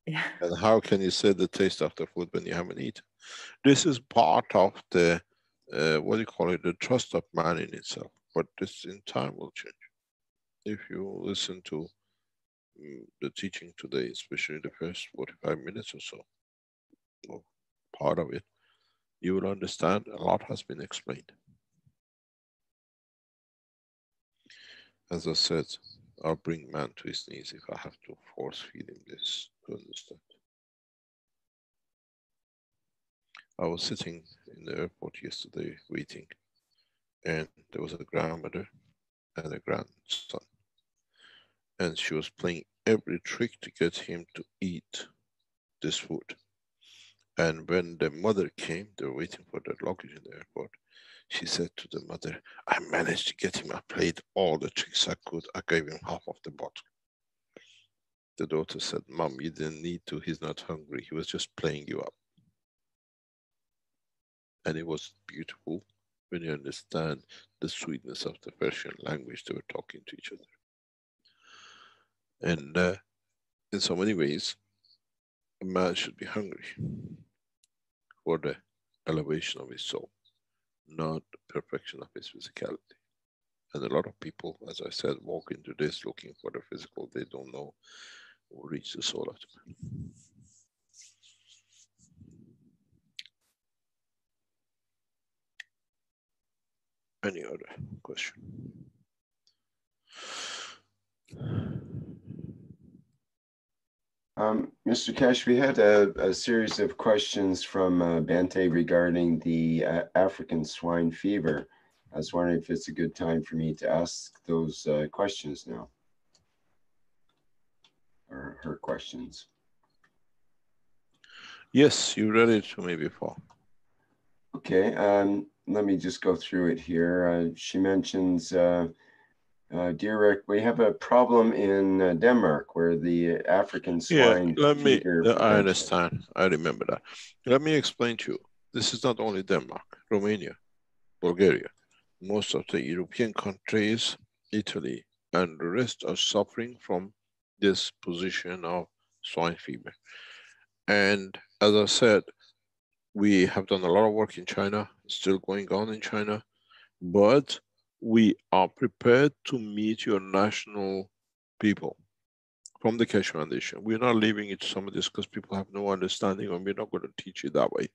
Yeah.
And how can you say the taste of the food when you haven't eaten? This is part of the, what do you call it, the trust of man in itself. But this in time will change. If you listen to the teaching today, especially the first 45 minutes or so, or part of it, you will understand a lot has been explained. As I said, I'll bring man to his knees if I have to force feed him this to understand. I was sitting in the airport yesterday waiting, and there was a grandmother and a grandson, and she was playing every trick to get him to eat this food. And when the mother came, they were waiting for their luggage in the airport. She said to the mother, I managed to get him, I played all the tricks I could, I gave him half of the bottle. The daughter said, Mom, you didn't need to, he's not hungry, he was just playing you up. And it was beautiful when you understand the sweetness of the Persian language they were talking to each other. And in so many ways, a man should be hungry for the elevation of his soul, not perfection of his physicality. And a lot of people, as I said, walk into this looking for the physical. They don't know or reach the soul of the man. Any other question?
Mr. Cash, we had a series of questions from Bante regarding the African swine fever. I was wondering if it's a good time for me to ask those questions now, or her questions.
Yes, you read it to me before.
Okay, let me just go through it here. She mentions, dear Rick, we have a problem in Denmark where the African swine fever.
I understand. I remember that. Let me explain to you. This is not only Denmark, Romania, Bulgaria. Most of the European countries, Italy, and the rest are suffering from this position of swine fever. And as I said, we have done a lot of work in China, still going on in China, but we are prepared to meet your national people from the Keshe Foundation. We're not leaving it to some of this because people have no understanding, and we're not going to teach it that way.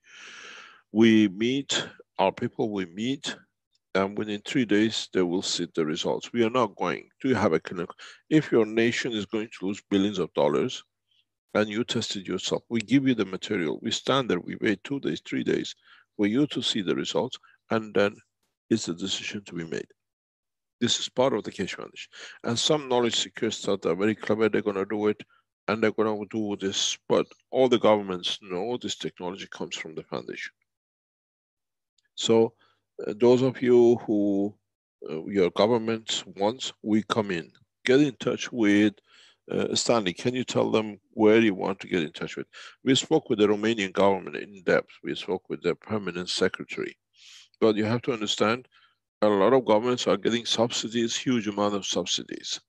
We meet our people, we meet, and within 3 days, they will see the results. We are not going to have a clinic. If your nation is going to lose billions of dollars, and you tested yourself, we give you the material, we stand there, we wait 2 days, 3 days for you to see the results, and then it's a decision to be made. This is part of the Keshe Foundation. And some knowledge seekers thought they're very clever, they're going to do it, and they're going to do this, but all the governments know this technology comes from the foundation. So those of you who your government wants, we come in. Get in touch with Stanley. Can you tell them where you want to get in touch with? We spoke with the Romanian government in depth. We spoke with their permanent secretary. But you have to understand, a lot of governments are getting subsidies, huge amount of subsidies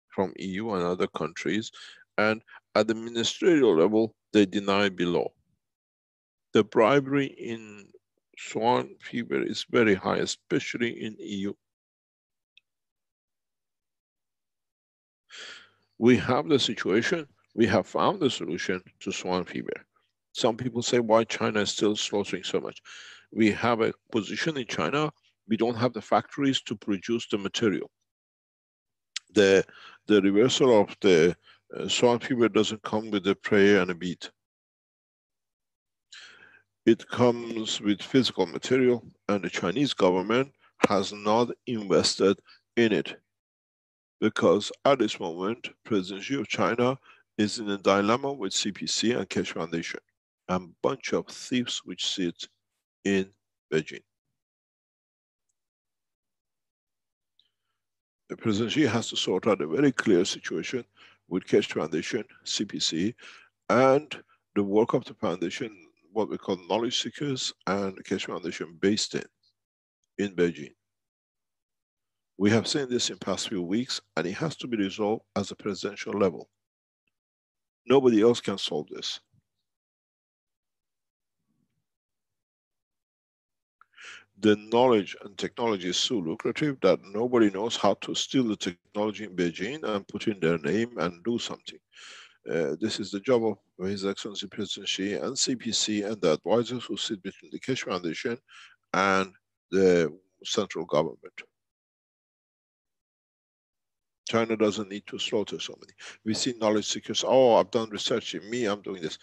from EU and other countries. And at the ministerial level, they deny below. The bribery in swan fever is very high, especially in EU. We have the situation, we have found the solution to swan fever. Some people say, why China is still slaughtering so much? We have a position in China, we don't have the factories to produce the material. The reversal of the swan fever doesn't come with a prayer and a beat. It comes with physical material, and the Chinese government has not invested in it. Because at this moment, President Xi of China is in a dilemma with CPC and Keshe Foundation, and a bunch of thieves which sit in Beijing. The President Xi has to sort out a very clear situation with Keshe Foundation, CPC, and the work of the foundation, what we call knowledge seekers, and Keshe Foundation based in Beijing. We have seen this in past few weeks, and it has to be resolved as a presidential level. Nobody else can solve this. The knowledge and technology is so lucrative that nobody knows how to steal the technology in Beijing and put in their name and do something. This is the job of His Excellency President Xi and CPC and the advisors who sit between the Keshe Foundation and the central government. China doesn't need to slaughter so many. We see knowledge seekers, oh, I've done research in me, I'm doing this.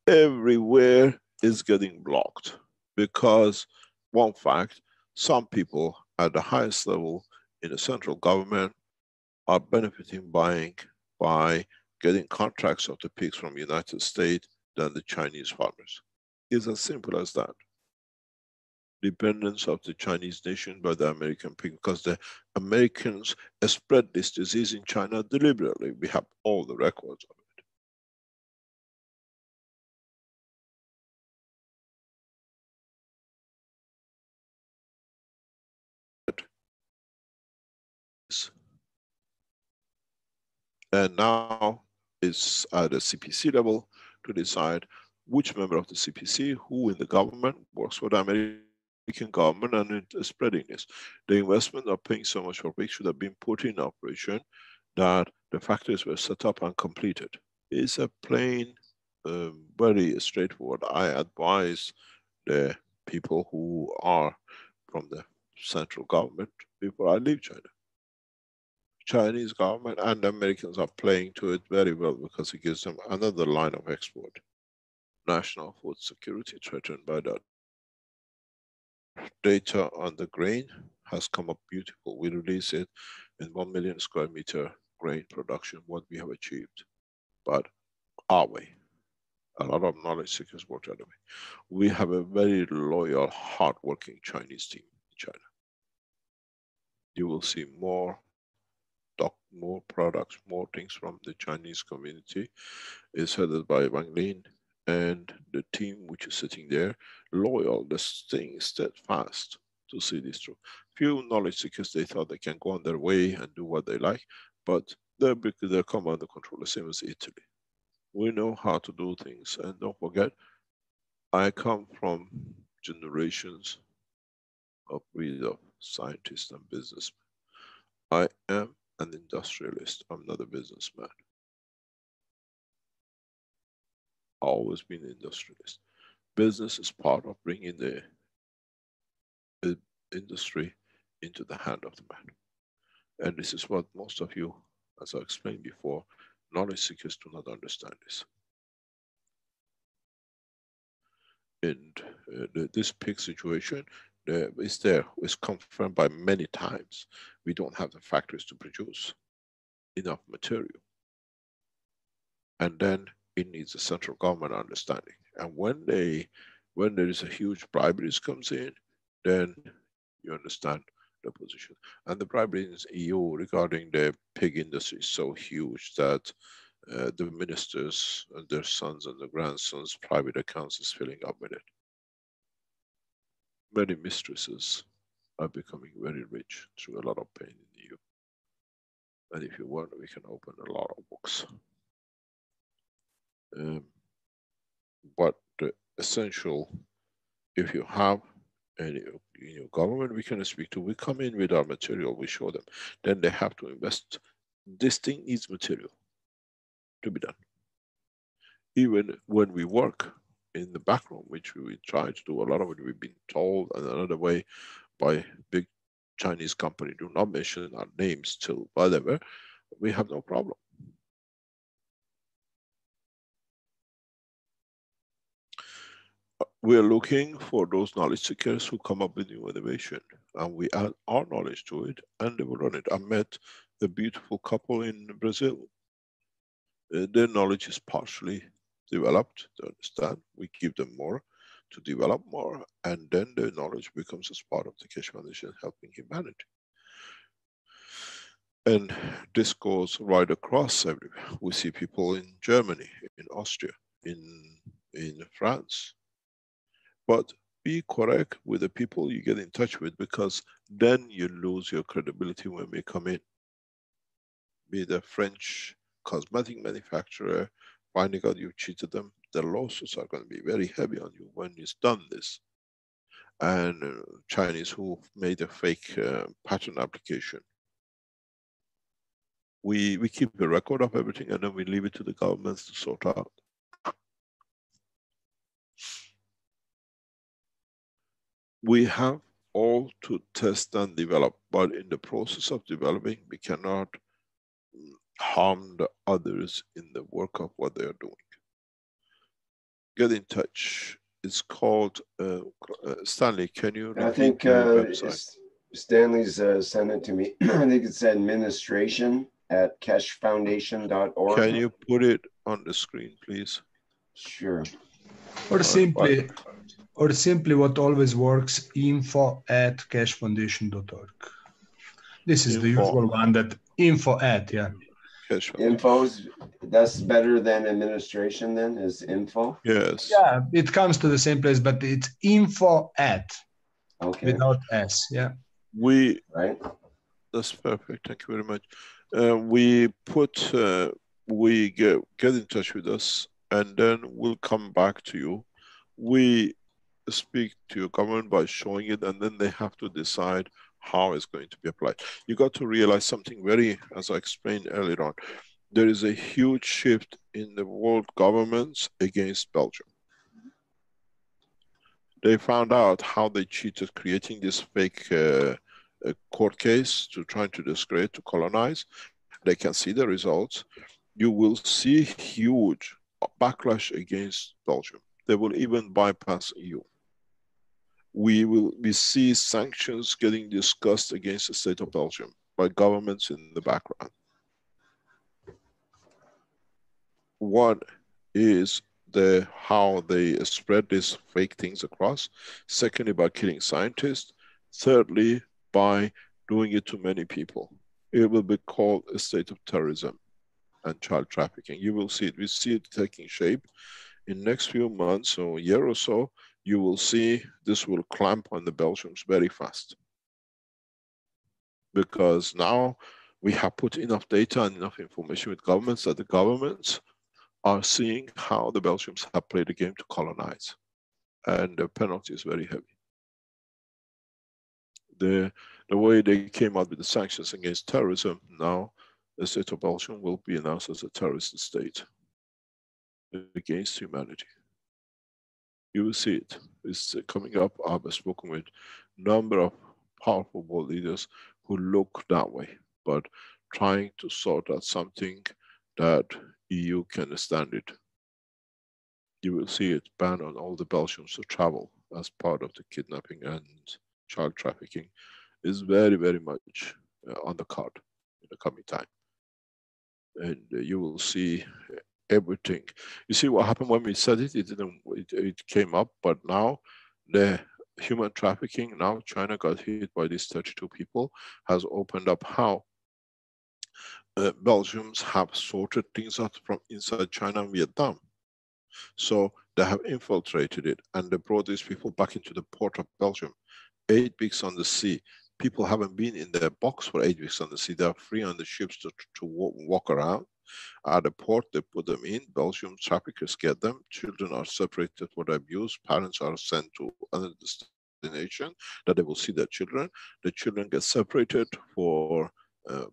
Everywhere is getting blocked because one fact, some people at the highest level in the central government are benefiting by getting contracts of the pigs from the United States than the Chinese farmers. It's as simple as that. Dependence of the Chinese nation by the American pig, because the Americans spread this disease in China deliberately. We have all the records of it. And now it's at the CPC level to decide which member of the CPC, who in the government works for the American government and is spreading this. The investment of paying so much for pigs should have been put in operation, that the factories were set up and completed. It's a plain, very straightforward. I advise the people who are from the central government before I leave China. Chinese government and the Americans are playing to it very well because it gives them another line of export. National food security threatened by that. Data on the grain has come up beautiful. We release it in 1 million square meter grain production, what we have achieved. But are we? A lot of knowledge seekers work that way. We have a very loyal, hardworking Chinese team in China. You will see more products, more things from the Chinese community. Is headed by Wang Lin and the team which is sitting there, loyal, they're staying steadfast to see this through. Few knowledge seekers, they thought they can go on their way and do what they like, but they're come under control, the same as Italy. We know how to do things, and don't forget, I come from generations of breed of scientists and businessmen. I am an industrialist, I'm not a businessman. Always been an industrialist. Business is part of bringing the industry into the hand of the man. And this is what most of you, as I explained before, knowledge seekers do not understand this. And this pig situation is there, is confirmed by many times. We don't have the factories to produce enough material. And then it needs a central government understanding. And when there is a huge briberies comes in, then you understand the position. And the bribery in the EU regarding the pig industry is so huge that the ministers and their sons and their grandsons' private accounts is filling up with it. Many mistresses are becoming very rich through a lot of pain in the EU. And if you want, we can open a lot of books. But the essential, if you have any in your government we can speak to, we come in with our material, we show them, then they have to invest. This thing needs material to be done. Even when we work in the background, which we try to do, a lot of it we've been told, and another way by big Chinese company, do not mention our names till whatever, we have no problem. We are looking for those knowledge seekers who come up with new innovation. and we add our knowledge to it, and they will run it. I met a beautiful couple in Brazil. Their knowledge is partially developed, they understand. We give them more to develop more, and then their knowledge becomes as part of the Keshe Foundation helping humanity. And this goes right across everywhere. We see people in Germany, in Austria, in France. But be correct with the people you get in touch with, because then you lose your credibility when we come in. Be the French cosmetic manufacturer finding out you cheated them, the lawsuits are going to be very heavy on you when you've done this. And Chinese who made a fake patent application. We keep a record of everything, and then we leave it to the governments to sort out. We have all to test and develop, but in the process of developing, we cannot harm the others in the work of what they are doing. Get in touch. It's called, Stanley, can you repeat
I think
the website?
Stanley's sent it to me. I think it's administration@keshefoundation.org.
Can you put it on the screen, please?
Sure.
Or simply what always works, info@keshefoundation.org. This is the usual one, that info@, yeah.
Info's, that's better than administration then, is info?
Yes.
Yeah, it comes to the same place, but it's info@,
okay,
without S, yeah.
Right.
That's perfect, thank you very much. We get in touch with us, and then we'll come back to you. We speak to your government by showing it, and then they have to decide how it's going to be applied. You got to realize something as I explained earlier on, there is a huge shift in the world governments against Belgium. They found out how they cheated creating this fake court case to trying to discredit, to colonize. They can see the results. You will see huge backlash against Belgium. They will even bypass EU. We see sanctions getting discussed against the state of Belgium by governments in the background. One is how they spread these fake things across. Secondly, by killing scientists. Thirdly, by doing it to many people. It will be called a state of terrorism and child trafficking. You will see it. We see it taking shape. In next few months or a year or so, you will see this will clamp on the Belgians very fast. Because now we have put enough data and enough information with governments that the governments are seeing how the Belgians have played the game to colonize. And the penalty is very heavy. The way they came out with the sanctions against terrorism, now the state of Belgium will be announced as a terrorist state against humanity. You will see it. It's coming up. I've spoken with a number of powerful world leaders who look that way, but trying to sort out something that EU can stand it. You will see it ban on all the Belgians to travel as part of the kidnapping and child trafficking is very, very much on the card in the coming time. And you will see everything. You see what happened when we said it? It came up, but now the human trafficking, now China got hit by these 32 people, has opened up how Belgians have sorted things out from inside China and Vietnam. So they have infiltrated it, and they brought these people back into the port of Belgium. 8 weeks on the sea. People haven't been in their box for 8 weeks on the sea. They are free on the ships to walk around. At the port, they put them in. Belgium traffickers get them. Children are separated for abuse. Parents are sent to another destination that they will see their children. The children get separated for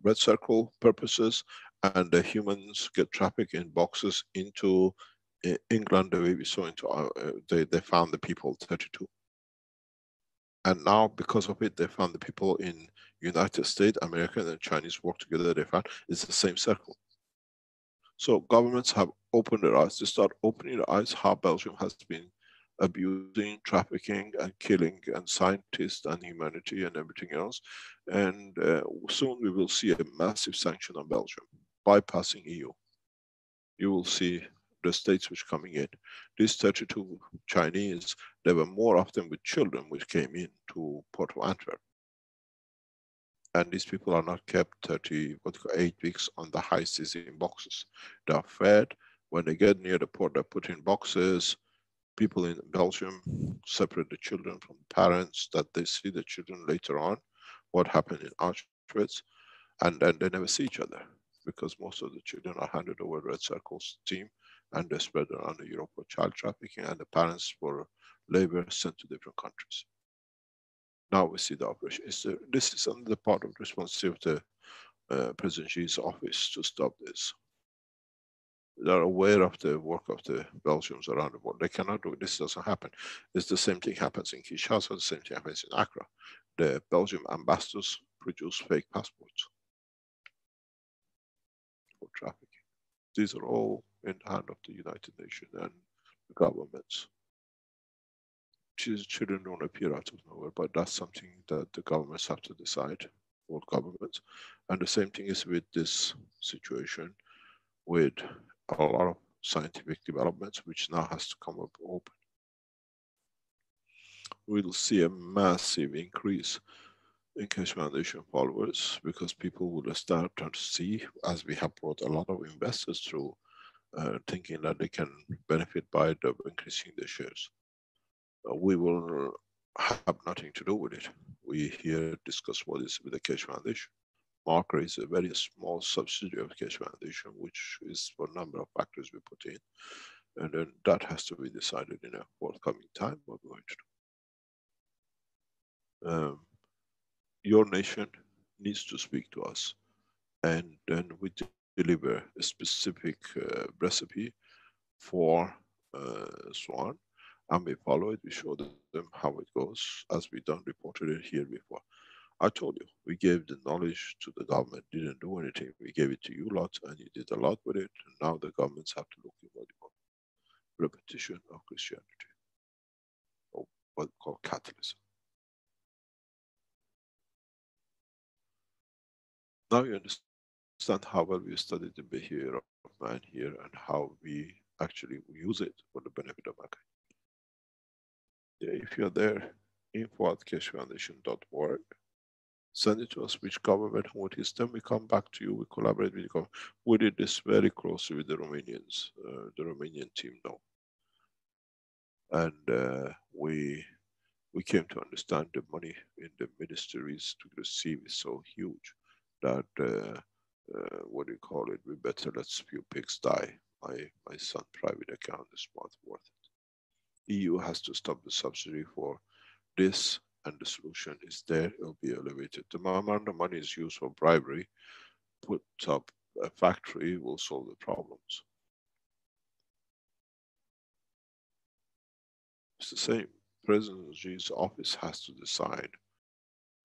red circle purposes, and the humans get trafficked in boxes into England. The way we saw into they found the people, 32. And now, because of it, they found the people in United States, American and Chinese work together. They found it's the same circle. So governments have opened their eyes. They start opening their eyes how Belgium has been abusing, trafficking, and killing, and scientists and humanity and everything else. And soon we will see a massive sanction on Belgium, bypassing EU. You will see the states which coming in. These 32 Chinese, there were more of them with children which came in to Port of Antwerp. And these people are not kept 8 weeks on the high seas in boxes. They are fed. When they get near the port, they're put in boxes. People in Belgium separate the children from the parents, that they see the children later on, what happened in Auschwitz, and then they never see each other, because most of the children are handed over Red Circle's team, and they spread around Europe for child trafficking, and the parents for labor sent to different countries. Now we see the operation. This is under the part of the responsibility of the President Xi's office to stop this. They are aware of the work of the Belgians around the world. They cannot do it. This doesn't happen. It's the same thing happens in Kinshasa, the same thing happens in Accra. The Belgian ambassadors produce fake passports for trafficking. These are all in the hand of the United Nations and the governments. Children don't appear out of nowhere, but that's something that the governments have to decide, world governments. And the same thing is with this situation, with a lot of scientific developments which now has to come up open. We'll see a massive increase in Keshe Foundation followers, because people will start to see, as we have brought a lot of investors through, thinking that they can benefit by increasing their shares. We will have nothing to do with it. We here discuss what is with the Keshe Foundation. Marker is a very small subsidiary of Keshe Foundation, which is for a number of factors we put in. And then that has to be decided in a forthcoming time what we're going to do. Your nation needs to speak to us. And then we deliver a specific recipe for Swan. And we follow it, we show them how it goes, as we done reported it here before. I told you, we gave the knowledge to the government, didn't do anything. We gave it to you lot, and you did a lot with it. And now the governments have to look at what you call repetition of Christianity, or what we call catalysm. Now you understand how well we studied the behavior of man here, and how we actually use it for the benefit of mankind. Yeah, if you're there, info@keshefoundation.org. Send it to us, which government, what is, then we come back to you, we collaborate with you. We did this very closely with the Romanians, the Romanian team now. And we came to understand the money in the ministries to receive is so huge that, what do you call it, we better let few pigs die. My son's private account is not worth it. EU has to stop the subsidy for this, and the solution is there, it will be elevated. The amount of money is used for bribery, put up a factory will solve the problems. It's the same. President Xi's office has to decide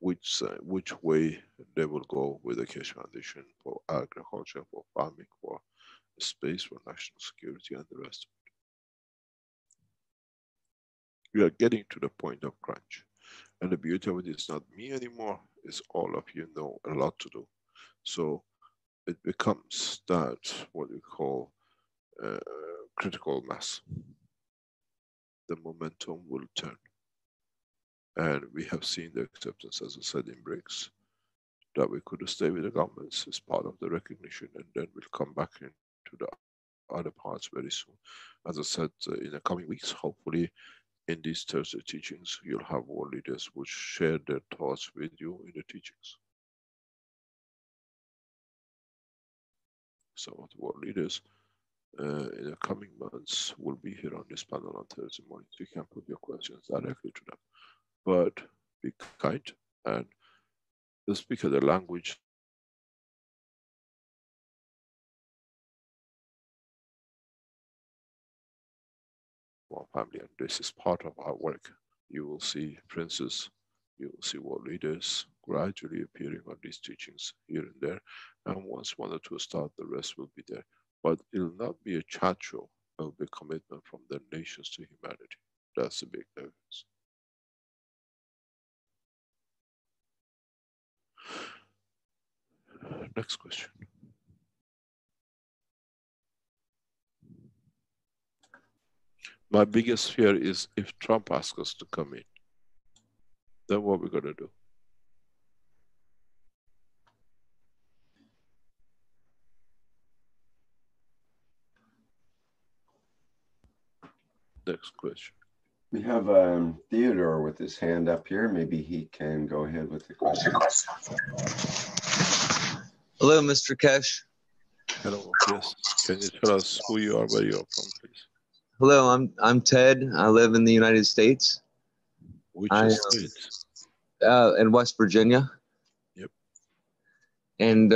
which way they will go with the Keshe Foundation for agriculture, for farming, for space, for national security, and the rest of it. We are getting to the point of crunch. And the beauty of it is not me anymore, it's all of you know a lot to do. So it becomes that, what we call critical mass. The momentum will turn. And we have seen the acceptance, as I said, in BRICS, that we could stay with the governments as part of the recognition, and then we'll come back into the other parts very soon. As I said, in the coming weeks, hopefully, in these Thursday teachings, you'll have world leaders which share their thoughts with you in the teachings. Some of the world leaders in the coming months will be here on this panel on Thursday morning. So you can put your questions directly to them. But be kind and speak the language of our family. And this is part of our work. You will see princes, you will see world leaders gradually appearing on these teachings here and there. And once one or two start, the rest will be there. But it will not be a chat show, it will be a commitment from the nations to humanity. That's the big difference. Next question. My biggest fear is if Trump asks us to come in, then what we're going to do? Next question.
We have Theodore with his hand up here. Maybe he can go ahead with the question.
Hello, Mr. Kesh.
Hello, yes. Can you tell us who you are, where you are from, please?
Hello, I'm Ted. I live in the United States.
Which state?
In West Virginia.
Yep.
And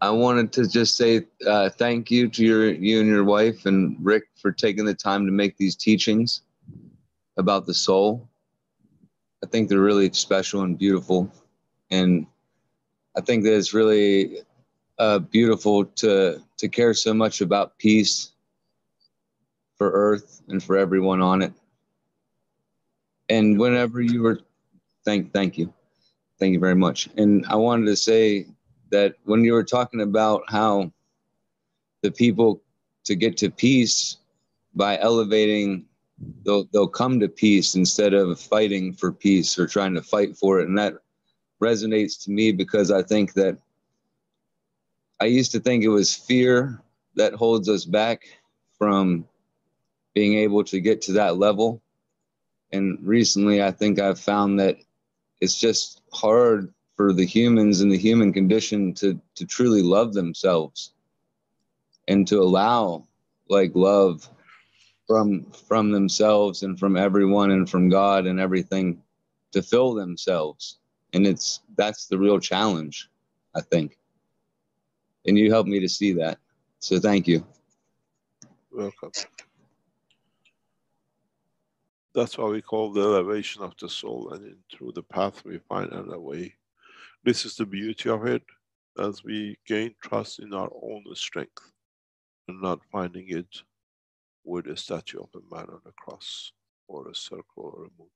I wanted to just say thank you to you and your wife and Rick for taking the time to make these teachings about the soul. I think they're really special and beautiful. And I think that it's really beautiful to care so much about peace for Earth and for everyone on it. And whenever you were, thank you very much. And I wanted to say that when you were talking about how the people to get to peace by elevating, they'll come to peace instead of fighting for peace or trying to fight for it. And that resonates to me because I think that I used to think it was fear that holds us back from being able to get to that level. And recently, I think I've found that it's just hard for the humans in the human condition to truly love themselves and to allow like love from themselves and from everyone and from God and everything to fill themselves. And that's the real challenge, I think. And you helped me to see that. So thank you.
Welcome. That's why we call the elevation of the soul, and through the path we find another way. This is the beauty of it, as we gain trust in our own strength and not finding it with a statue of a man on a cross or a circle or a moon.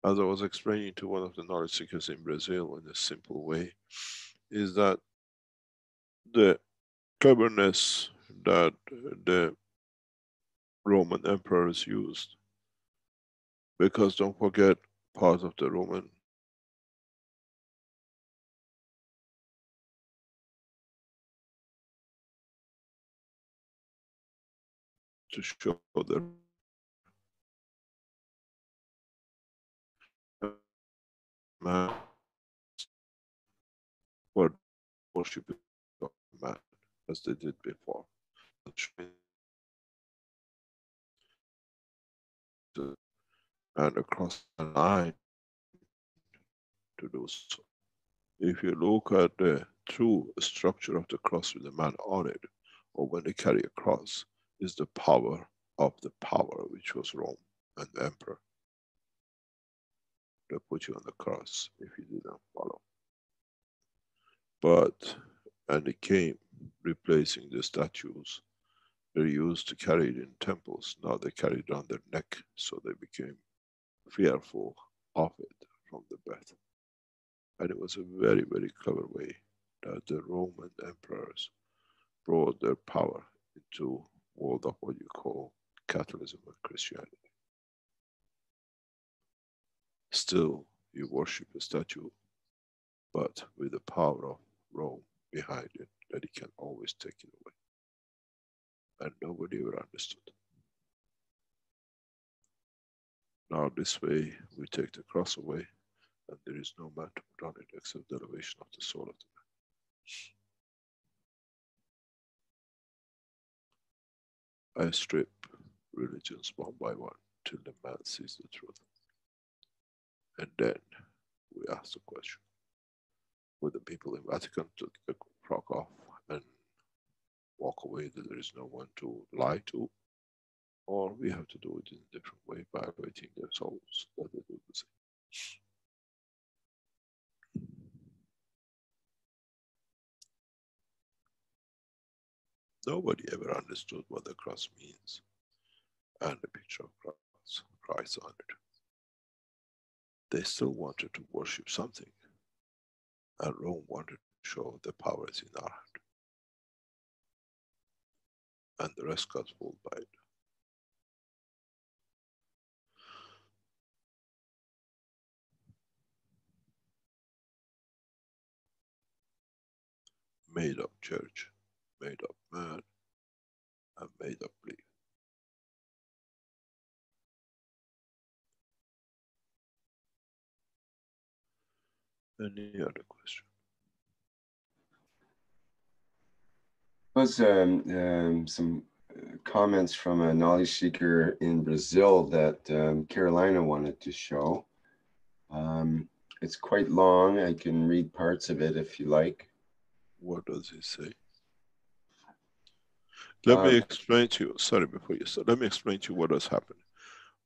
As I was explaining to one of the knowledge seekers in Brazil in a simple way, is that the cleverness that the Roman emperors used, because don't forget, part of the Roman to show the man for worship of man as they did before, and across the line to do so. If you look at the true structure of the cross with the man on it, or when they carry a cross, is the power of the power, which was Rome and the emperor. They put you on the cross if you didn't follow. But, and it came replacing the statues. They used to carry it in temples. Now they carry it on their neck, so they became fearful of it from the birth. And it was a very, very clever way that the Roman emperors brought their power into world of what you call Catholicism and Christianity. Still, you worship a statue, but with the power of Rome behind it, that it can always take it away. And nobody ever understood. Now this way, we take the cross away, and there is no man to put on it except the elevation of the soul of the man. I strip religions one by one till the man sees the truth. And then we ask the question, would the people in Vatican take the frock off and walk away that there is no one to lie to? Or we have to do it in a different way by elevating their souls that they do the same. Nobody ever understood what the cross means. and a picture of Christ on it. They still wanted to worship something, and Rome wanted to show the power is in our hand. And the rest got fooled by it. Made up church, made up man, and made up belief. Any other question?
Was some comments from a knowledge seeker in Brazil that Carolina wanted to show. It's quite long. I can read parts of it if you like.
What does he say? Let me explain to you, sorry, before you start, let me explain to you what has happened.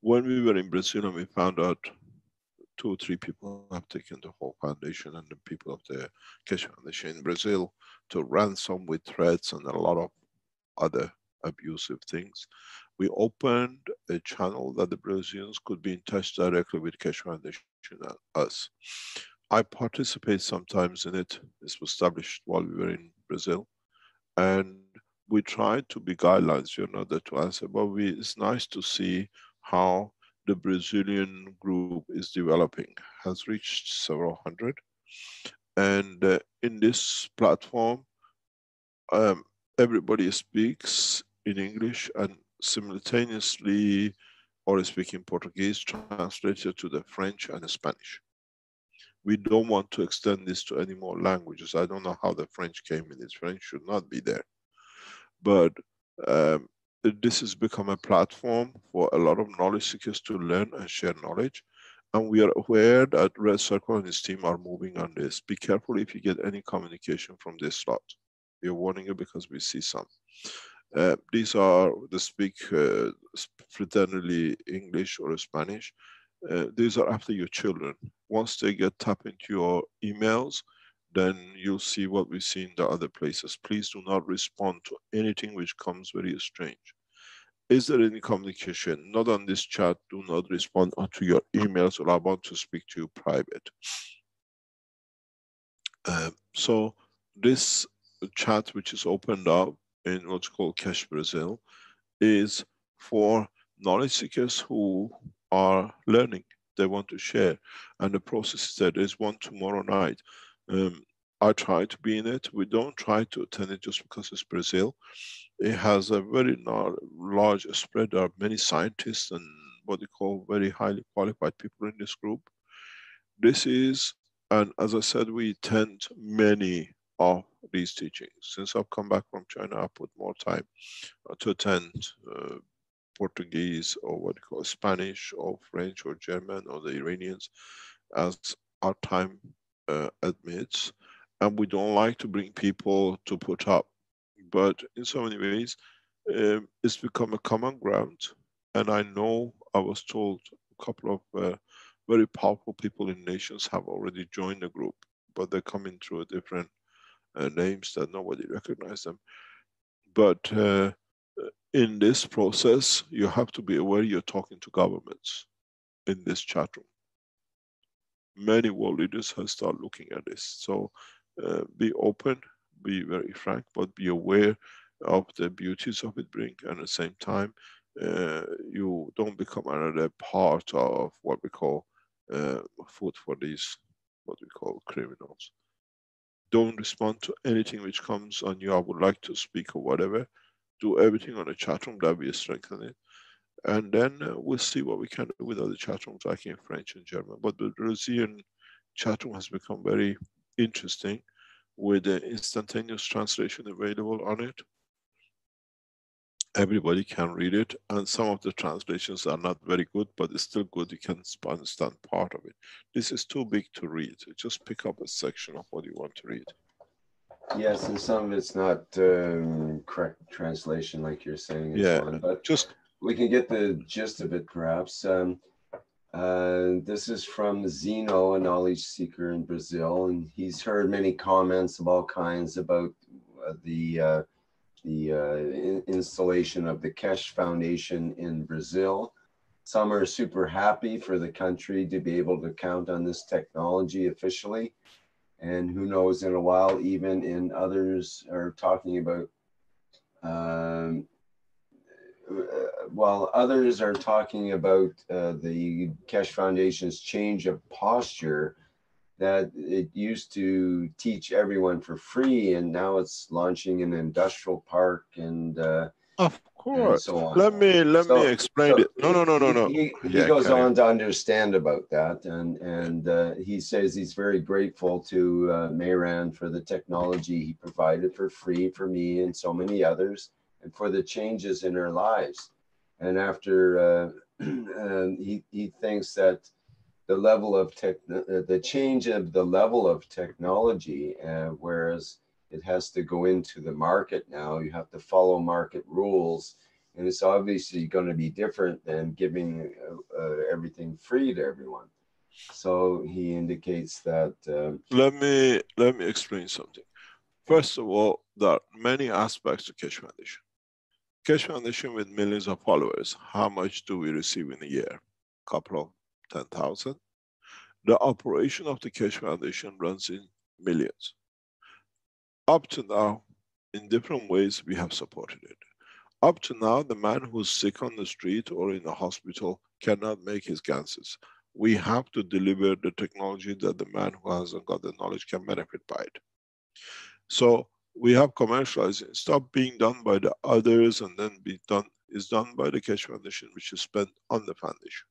When we were in Brazil and we found out 2 or 3 people have taken the whole foundation and the people of the KSW Foundation in Brazil to ransom with threats and a lot of other abusive things. We opened a channel that the Brazilians could be in touch directly with KSW Foundation and us. I participate sometimes in it. This was established while we were in Brazil. And we tried to be guidelines, you know, that to answer, but it's nice to see how the Brazilian group is developing, has reached several hundred. And in this platform, everybody speaks in English and simultaneously, or speaking Portuguese, translated to the French and the Spanish. We don't want to extend this to any more languages. I don't know how the French came in. This French should not be there. But this has become a platform for a lot of knowledge seekers to learn and share knowledge. And we are aware that Red Circle and his team are moving on this. Be careful if you get any communication from this slot. We are warning you because we see some. These are the speak fraternally English or Spanish. These are after your children. Once they get tapped into your emails, then you'll see what we see in the other places. Please do not respond to anything which comes very strange. Is there any communication? Not on this chat. Do not respond to your emails, or I want to speak to you private. So this chat, which is opened up in what's called Cash Brazil, is for knowledge seekers who are learning. They want to share. And the process is that there's one tomorrow night. I try to be in it. We don't try to attend it just because it's Brazil. It has a very large spread. There are many scientists and what they call very highly qualified people in this group. This is, and as I said, we attend many of these teachings. Since I've come back from China, I put more time to attend Portuguese or what they call Spanish or French or German or the Iranians as our time admits. And we don't like to bring people to put up. But in so many ways, it's become a common ground. And I know I was told a couple of very powerful people in nations have already joined the group, but they're coming through different names that nobody recognizes them. But in this process, you have to be aware you're talking to governments in this chat room. Many world leaders have started looking at this. So be open, be very frank, but be aware of the beauties of it bring. And at the same time, you don't become another part of what we call food for these, what we call criminals. Don't respond to anything which comes on you. I would like to speak or whatever. Do everything on the chat room that we strengthen it. And then we'll see what we can do with other chat rooms, like in French and German. But the Brazilian chat room has become very interesting with the instantaneous translation available on it. Everybody can read it, and some of the translations are not very good, but it's still good. You can understand part of it. This is too big to read. Just pick up a section of what you want to read.
Yes, and some of it's not correct translation, like you're saying.
Yeah,
so on, but
just
we can get the gist of it, perhaps. This is from Zeno, a knowledge seeker in Brazil, and he's heard many comments of all kinds about the installation of the Kesh Foundation in Brazil. Some are super happy for the country to be able to count on this technology officially. And who knows, in a while, even in others are talking about, while others are talking about the Kesh Foundation's change of posture, that it used to teach everyone for free, and now it's launching an industrial park and
Of course.
so on.
Let me explain it. No.
He goes on to understand about that, and he says he's very grateful to Mayran for the technology he provided for free for me and so many others, and for the changes in our lives. And after he thinks that the level of the change of the level of technology, whereas it has to go into the market now, you have to follow market rules, and it's obviously going to be different than giving everything free to everyone. So he indicates that.
Let me explain something. First of all, there are many aspects to Kesh Foundation. Kesh Foundation with millions of followers, how much do we receive in a year? Couple of 10,000. The operation of the Kesh Foundation runs in millions. Up to now, in different ways, we have supported it. Up to now, the man who's sick on the street or in a hospital cannot make his ganses. We have to deliver the technology that the man who hasn't got the knowledge can benefit by it. So we have commercialized it. Stop being done by the others and then is done by the Kesh Foundation, which is spent on the foundation.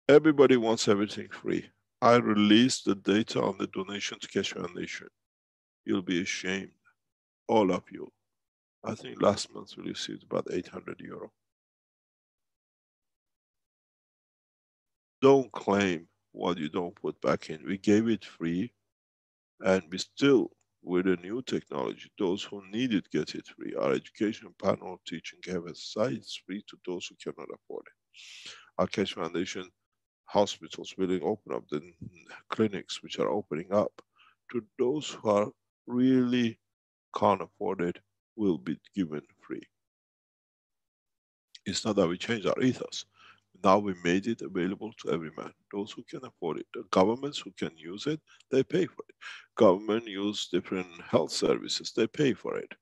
Everybody wants everything free. I released the data on the donation to Kesh Foundation. You'll be ashamed, all of you. I think last month we received about 800 euro. Don't claim what you don't put back in. We gave it free, and we still, with a new technology, those who need it get it free. Our education panel teaching gave sites free to those who cannot afford it. Our Kesh Foundation hospitals will open up the clinics which are opening up to those who are really can't afford it, will be given free. It's not that we changed our ethos. Now we made it available to every man. Those who can afford it. The governments who can use it, they pay for it. Government use different health services, they pay for it.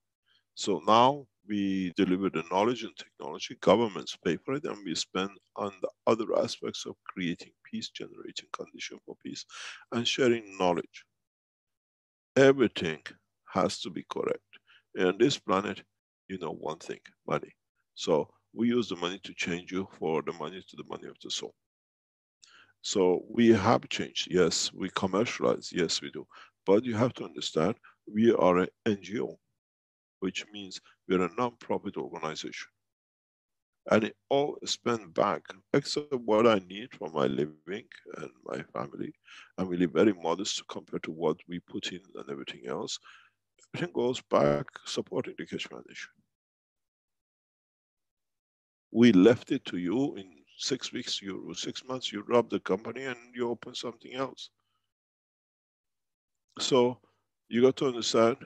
So now we deliver the knowledge and technology, governments pay for it, and we spend on the other aspects of creating peace, generating condition for peace, and sharing knowledge. Everything has to be correct. And on this planet, you know one thing, money. So we use the money to change you for the money to the money of the soul. So we have changed, yes. We commercialize, yes we do. But you have to understand, we are an NGO, which means we're a non-profit organization. And it all is spent back, except what I need for my living and my family. And we live very modest compared to what we put in and everything else. Everything goes back supporting the Kesh Foundation. We left it to you in 6 weeks, 6 months, you rob the company and you open something else. So you got to understand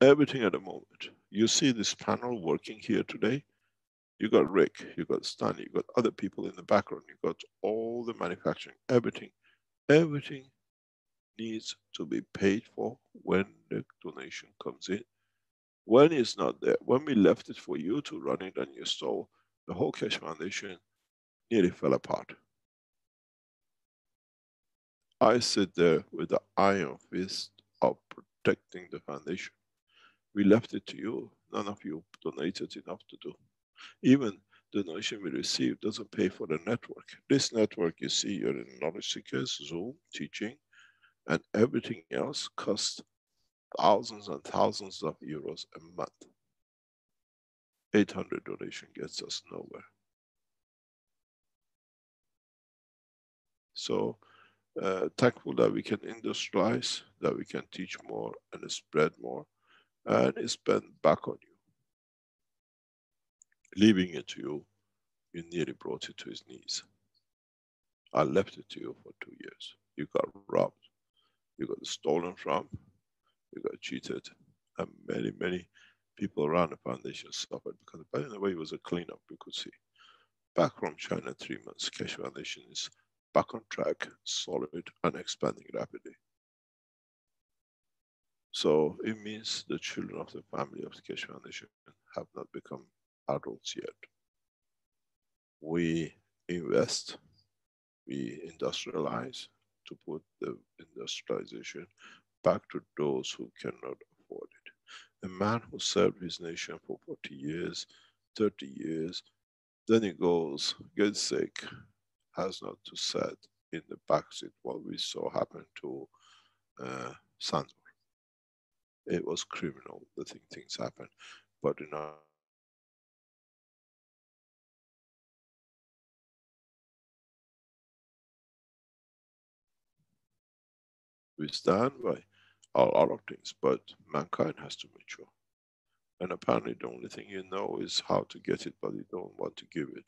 everything at the moment. You see this panel working here today. You got Rick, you got Stanley, you got other people in the background, you got all the manufacturing, everything. Everything needs to be paid for when the donation comes in. When it's not there, when we left it for you to run it on your stall, the whole Kesh Foundation nearly fell apart. I sit there with the iron fist of protecting the foundation. We left it to you. None of you donated enough to do. Even the donation we received doesn't pay for the network. This network you see here in Knowledge Seekers, Zoom, teaching, and everything else costs thousands and thousands of euros a month. 800 donation gets us nowhere. So thankful that we can industrialize, that we can teach more and spread more, and spend back on you. Leaving it to you, you nearly brought it to his knees. I left it to you for 2 years. You got robbed, you got stolen from, you got cheated, and many, many People around the foundation suffered because, by the way, it was a cleanup. You could see back from China 3 months. Keshe Foundation is back on track, solid, and expanding rapidly. So it means the children of the family of the Keshe Foundation have not become adults yet. We invest, we industrialize to put the industrialization back to those who cannot afford it. A man who served his nation for 40 years, 30 years, then he goes, gets sick, has not to sit in the backseat. What we saw happen to Sandor. It was criminal, the things happen. But you know, we stand by a lot of things, but mankind has to mature. And apparently the only thing you know is how to get it, but you don't want to give it.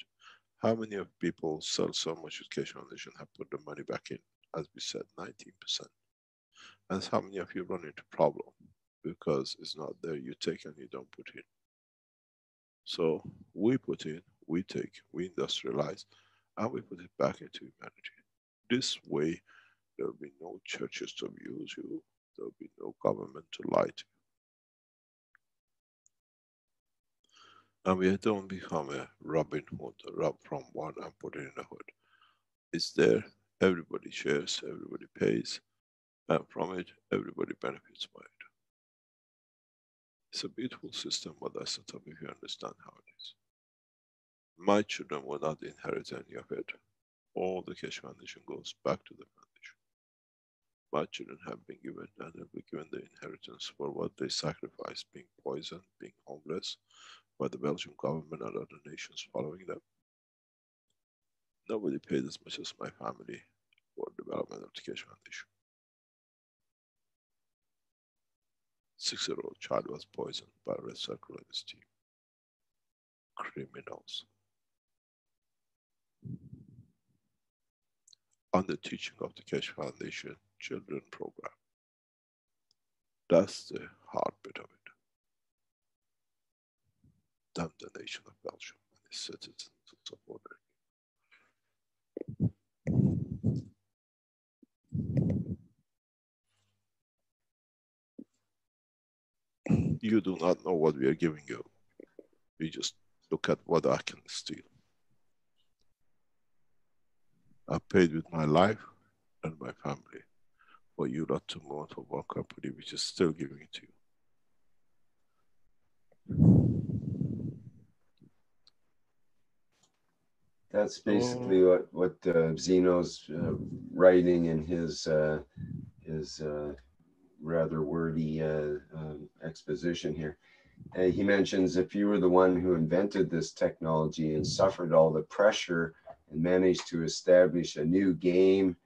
How many of people sell so much with Keshe Foundation have put the money back in? As we said, 19%. And how many of you run into problem because it's not there, you take and you don't put in. So we put in, we take, we industrialize, and we put it back into humanity. This way, there will be no churches to abuse you, there will be no government to lie to you. And we don't become a Robin Hood, rob from one and put it in a hood. It's there, everybody shares, everybody pays, and from it, everybody benefits by it. It's a beautiful system, what I set up if you understand how it is. My children will not inherit any of it. All the Keshe Foundation goes back to the foundation. My children have been given and have been given the inheritance for what they sacrificed, being poisoned, being homeless, by the Belgian government and other nations following them. Nobody paid as much as my family for development of the Keshe Foundation. 6-year-old child was poisoned by a red circle in his team. Criminals. On the teaching of the Keshe Foundation Children Program. That's the heartbeat of it. Damn the nation of Belgium and its citizens to support it. You do not know what we are giving you. You just look at what I can steal. I paid with my life and my family for you not to move for one company which is still giving it to you.
That's basically what Zeno's writing in his rather wordy exposition here. He mentions, if you were the one who invented this technology and suffered all the pressure and managed to establish a new game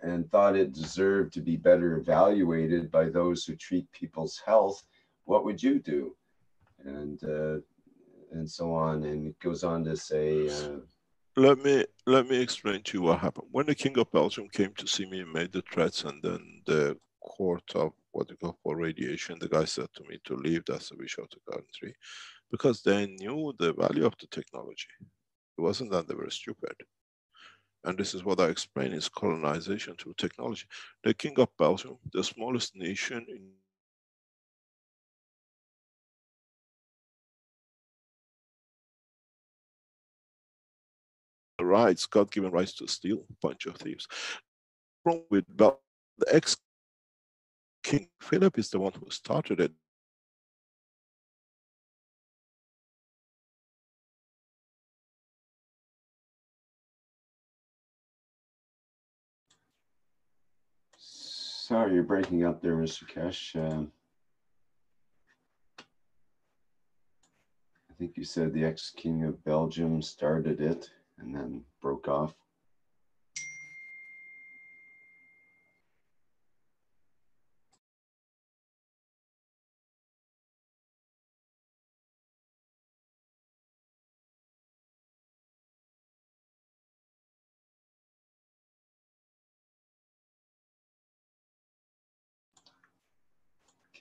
and thought it deserved to be better evaluated by those who treat people's health, what would you do? And so on. And it goes on to say,
let me explain to you what happened. When the King of Belgium came to see me and made the threats, and then the court of what you call for radiation, the guy said to me to leave, that's the wish of the country, because they knew the value of the technology. It wasn't that they were stupid. And this is what I explain is colonization through technology. The King of Belgium, the smallest nation in rights, God-given rights to steal, a bunch of thieves. With the ex-King Philip is the one who started it.
sorry, you're breaking up there, Mr. Kesh. I think you said the ex-King of Belgium started it and then broke off.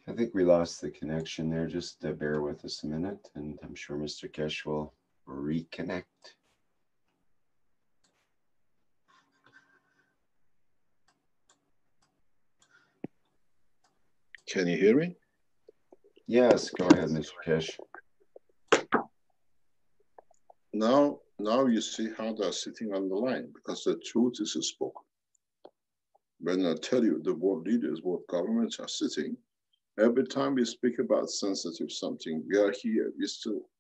I think we lost the connection there. Just bear with us a minute, and I'm sure Mr. Kesh will reconnect.
Can you hear me?
Yes, go ahead, Mr. Kesh.
Now you see how they're sitting on the line, because the truth is spoken. When I tell you the world leaders, world governments are sitting, every time we speak about sensitive something, we are here.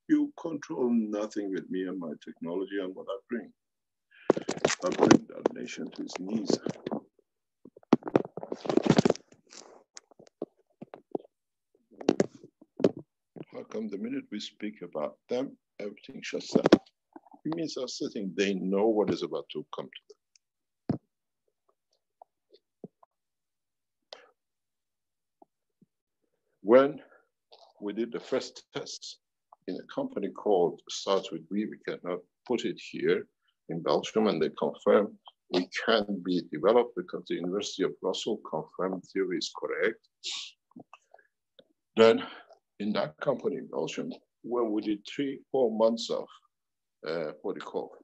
You control nothing with me and my technology and what I bring. I bring that nation to its knees. How come the minute we speak about them, everything shuts down? It means they're sitting, they know what is about to come to them. When we did the first tests in a company called, starts with we cannot put it here in Belgium, and they confirmed it can be developed because the University of Brussels confirmed theory is correct. Then in that company in Belgium, when we did 3-4 months of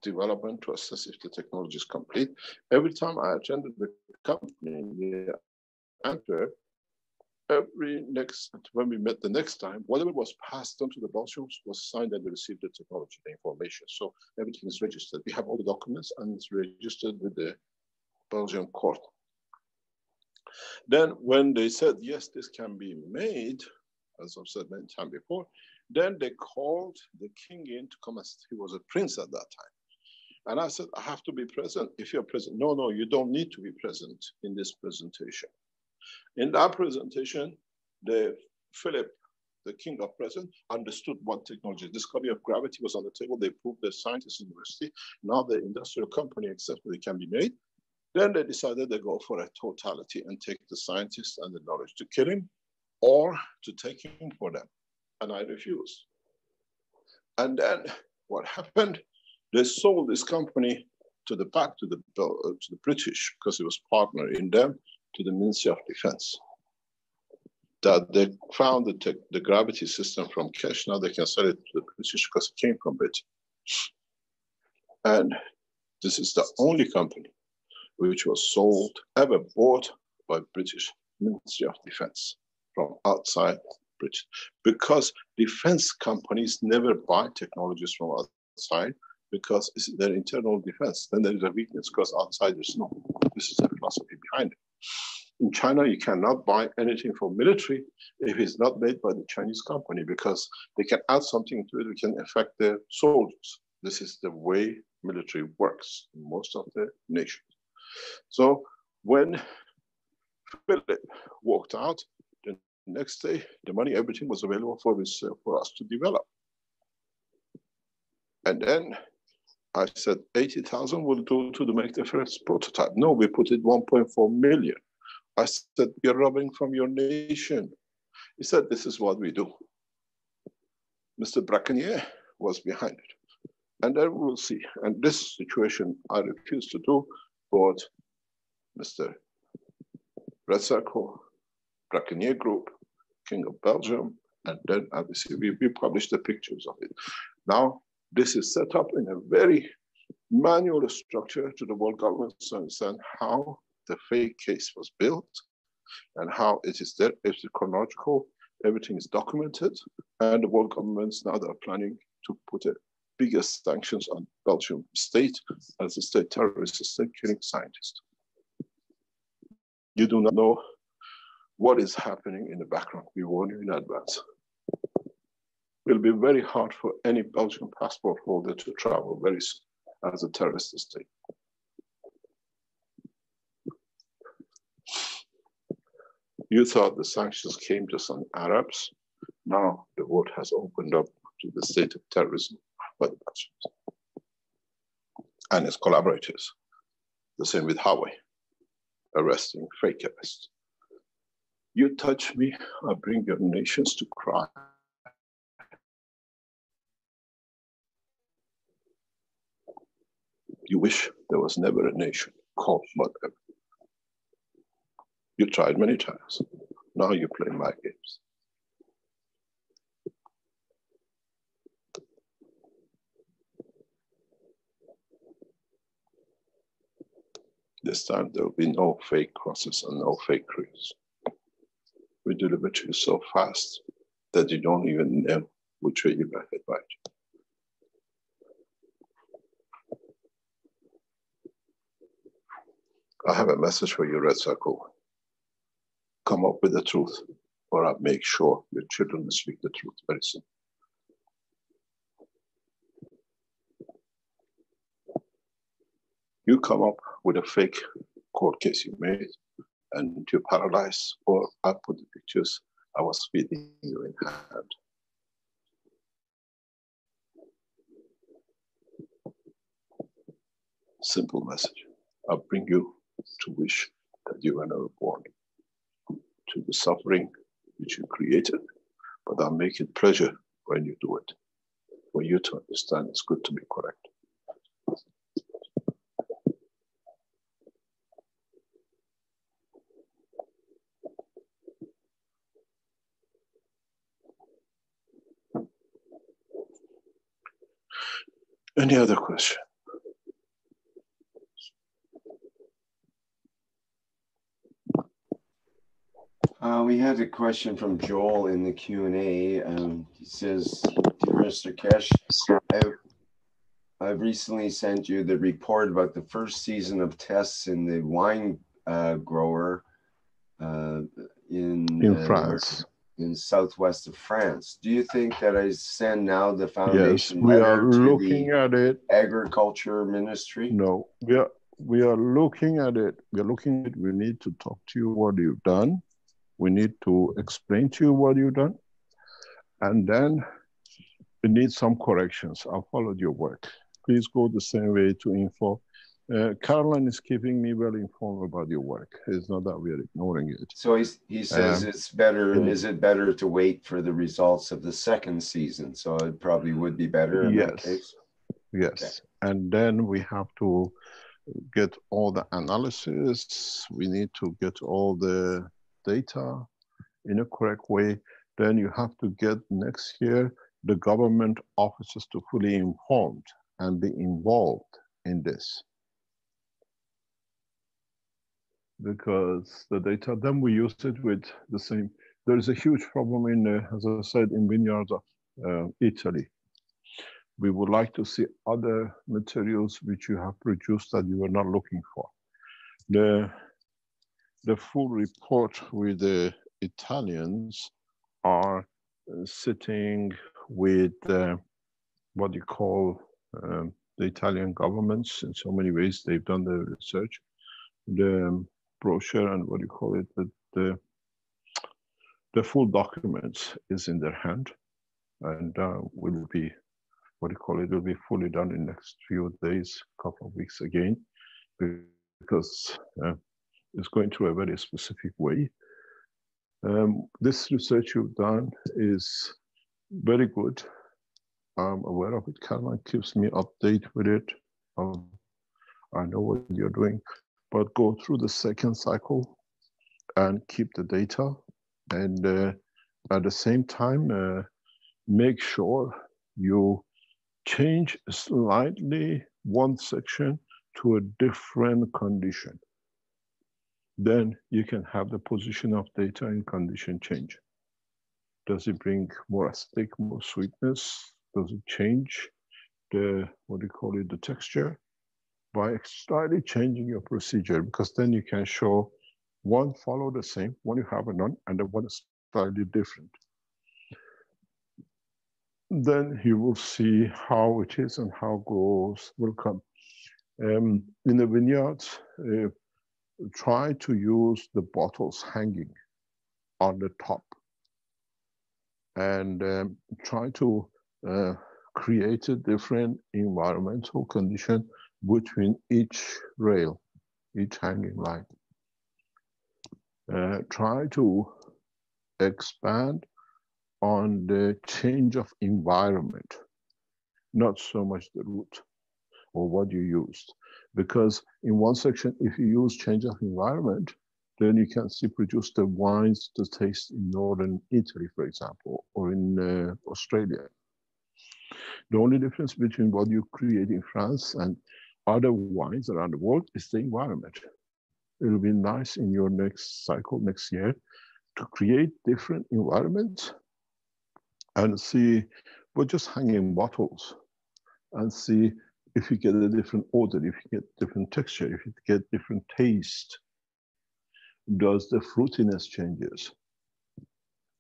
development to assess if the technology is complete, every time I attended the company in the Antwerp, when we met the next time, whatever was passed on to the Belgians was signed and they received the technology, the information. So everything is registered. We have all the documents and it's registered with the Belgian court. Then when they said, yes, this can be made, as I've said many times before, then they called the king in to come, as he was a prince at that time. And I said, I have to be present. If you're present, no, you don't need to be present in this presentation. In that presentation, Philip, the king of present, understood what technology. Discovery of gravity was on the table. They proved the scientists in the university. Now the industrial company accepted it can be made. Then they decided they go for a totality and take the scientists and the knowledge to kill him or to take him for them. And I refused. And then what happened? They sold this company to the British, because it was partner in them, to the Ministry of Defense. That they found the gravity system from Kesh. Now they can sell it to the British because it came from Britain. And this is the only company which was sold, ever bought by British Ministry of Defense from outside Britain. Because defense companies never buy technologies from outside because it's their internal defense. Then there is a weakness because outside there's no. This is the philosophy behind it. In China, you cannot buy anything for military if it's not made by the Chinese company because they can add something to it that can affect their soldiers. This is the way military works in most of the nations. So when Philip walked out, the next day, the money, everything was available for us to develop. And then I said, 80,000 will do to make the first prototype. No, we put it 1.4 million. I said, you're robbing from your nation. He said, this is what we do. Mr. Braconier was behind it. And then we'll see. And this situation I refuse to do, but Mr. Red Circle, Braconier Group, King of Belgium, and then obviously we published the pictures of it. Now, this is set up in a very manual structure to the world government to understand how the fake case was built and how it is there. It's chronological, everything is documented, and the world governments now are planning to put a biggest sanctions on Belgium state as a state terrorist state killing scientists. You do not know what is happening in the background. We warn you in advance. It will be very hard for any Belgian passport holder to travel very soon as a terrorist state. You thought the sanctions came just on Arabs. Now the world has opened up to the state of terrorism by the Belgians and its collaborators. The same with Huawei, arresting, fake arrest. You touch me, I bring your nations to cry. You wish there was never a nation called whatever. You tried many times.
Now you play my games. This time there will be no fake crosses and no fake crews. We deliver to you so fast that you don't even know which way you got hit right. I have a message for you, Red Circle. Come up with the truth, or I'll make sure your children will speak the truth very soon. You come up with a fake court case you made, and you're paralyzed, or I put the pictures I was feeding you in hand. Simple message. I bring you to wish that you were never born, to the suffering which you created, but I'll make it pleasure when you do it, for you to understand it's good to be correct. Any other question?
We had a question from Joel in the Q&A. He says, "Dear Mr. Kesh, I've recently sent you the report about the first season of tests in the wine grower in
France,
in southwest of France. Do you think that I send now the foundation
yes, we are looking at it.
Agriculture Ministry?
No, we are looking at it. We are looking at it. We need to talk to you what you've done. We need to explain to you what you've done. And then we need some corrections. I've followed your work. Please go the same way to info. Caroline is keeping me well informed about your work. It's not that we are ignoring it.
So he says it's better. Is it better to wait for the results of the second season? So it probably would be better in that case.
Yes.
Okay.
And then we have to get all the analysis. We need to get all the data in a correct way. Then you have to get next year the government officers to fully informed and be involved in this. Because the data, then we use it with the same. There is a huge problem in, as I said, in vineyards of Italy. We would like to see other materials which you have produced that you were not looking for. The full report with the Italians are sitting with what you call the Italian governments. In so many ways, they've done the research. The brochure and what you call it, the full documents is in their hand, and will be, what you call it, will be fully done in the next few days, couple of weeks again, because it's going through a very specific way. This research you've done is very good. I'm aware of it. Caroline keeps me updated with it. I know what you're doing, but go through the second cycle and keep the data. And at the same time, make sure you change slightly one section to a different condition. Then you can have the position of data in condition change. Does it bring more acidic, more sweetness? Does it change the, what do you call it, the texture? By slightly changing your procedure, because then you can show one follow the same, one you have a none, and then one is slightly different. Then you will see how it is and how growth will come. In the vineyards, try to use the bottles hanging on the top, and try to create a different environmental condition between each rail, each hanging line. Try to expand on the change of environment, not so much the root or what you used. Because in one section, if you use change of environment, Then you can see produce the wines to taste in northern Italy, for example, or in Australia. The only difference between what you create in France and other wines around the world is the environment. It'll be nice in your next cycle, next year, to create different environments and see, but just hanging bottles and see if you get a different odor, if you get different texture, if you get different taste. Does the fruitiness changes?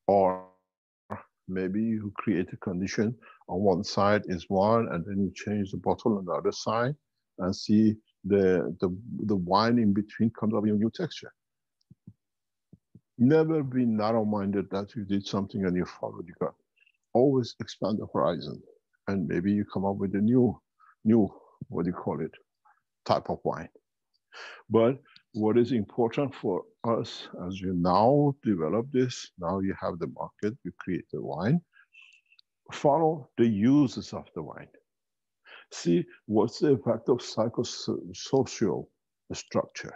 Or maybe you create a condition on one side is one, and then you change the bottle on the other side and see the wine in between comes up with a new texture. Never be narrow-minded that you did something and you followed your gut. Always expand the horizon, and maybe you come up with a new, what do you call it, type of wine. But what is important for us, as you now develop this, now you have the market, you create the wine, follow the uses of the wine. See what's the effect of psychosocial structure.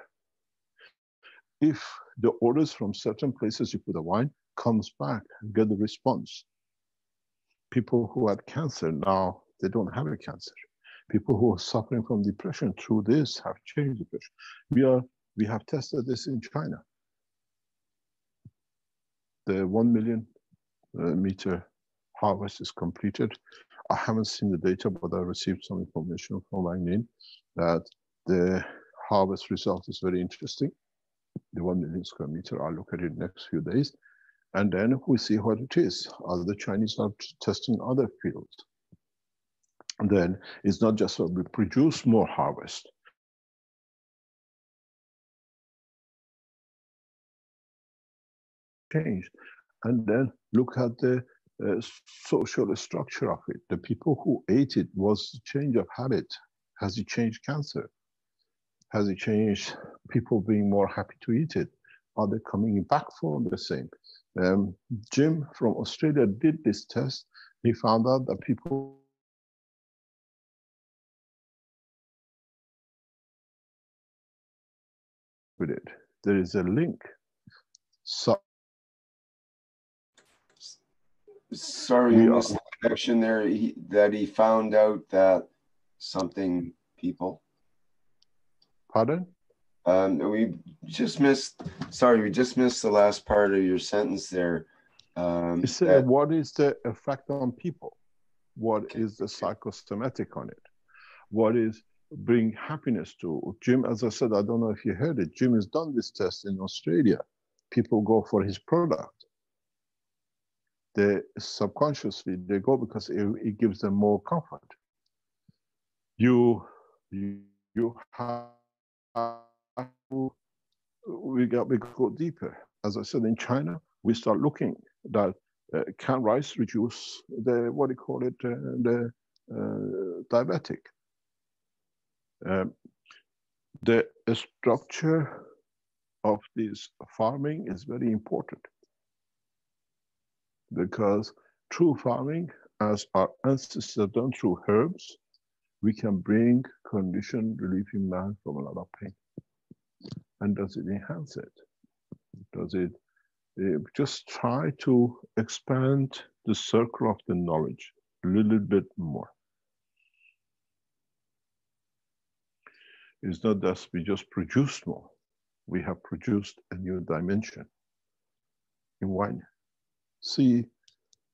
If the orders from certain places you put the wine comes back and get the response. People who had cancer, now they don't have a cancer. People who are suffering from depression through this have changed depression. We have tested this in China. The 1 million meter harvest is completed. I haven't seen the data, but I received some information from Wang Nin that the harvest result is very interesting. The 1 million square meter, I'll look at it next few days. And then we see what it is. Other Chinese are testing other fields. And then it's not just that we produce more harvest. Change. And then look at the social structure of it. The people who ate it, was change of habit. Has it changed cancer? Has it changed people being more happy to eat it? Are they coming back for the same? Jim from Australia did this test. He found out that people with it. There is a link. So
sorry, you missed the connection there. That he found out that something people.
Pardon?
We just missed. Sorry, we just missed the last part of your sentence there.
What is the effect on people? What is the psychosomatic on it? What is bring happiness to? Jim, as I said, I don't know if you heard it, Jim has done this test in Australia. People go for his product. They subconsciously, they go because it gives them more comfort. You have we go deeper. As I said, in China, we start looking that can rice reduce the, what do you call it, the diabetic. The structure of this farming is very important because through farming, as our ancestors done through herbs, we can bring condition relief in man from a lot of pain. And does it enhance it? Does it just try to expand the circle of the knowledge a little bit more? It's not that we just produced more. We have produced a new dimension in wine. See,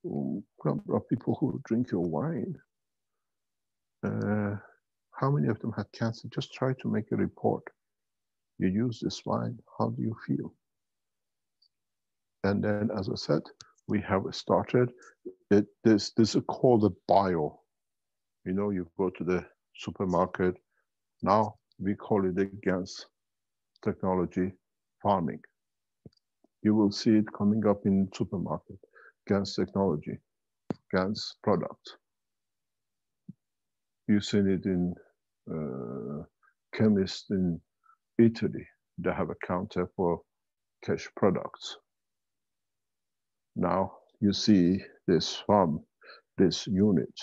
people who drink your wine, how many of them had cancer? Just try to make a report. You use this wine, how do you feel? And then, as I said, we have started, this is called a bio. You know, you go to the supermarket, now we call it the GANS technology farming. You will see it coming up in supermarket, GANS technology, GANS product. You've seen it in chemists in Italy. They have a counter for cash products. Now you see this farm, this unit,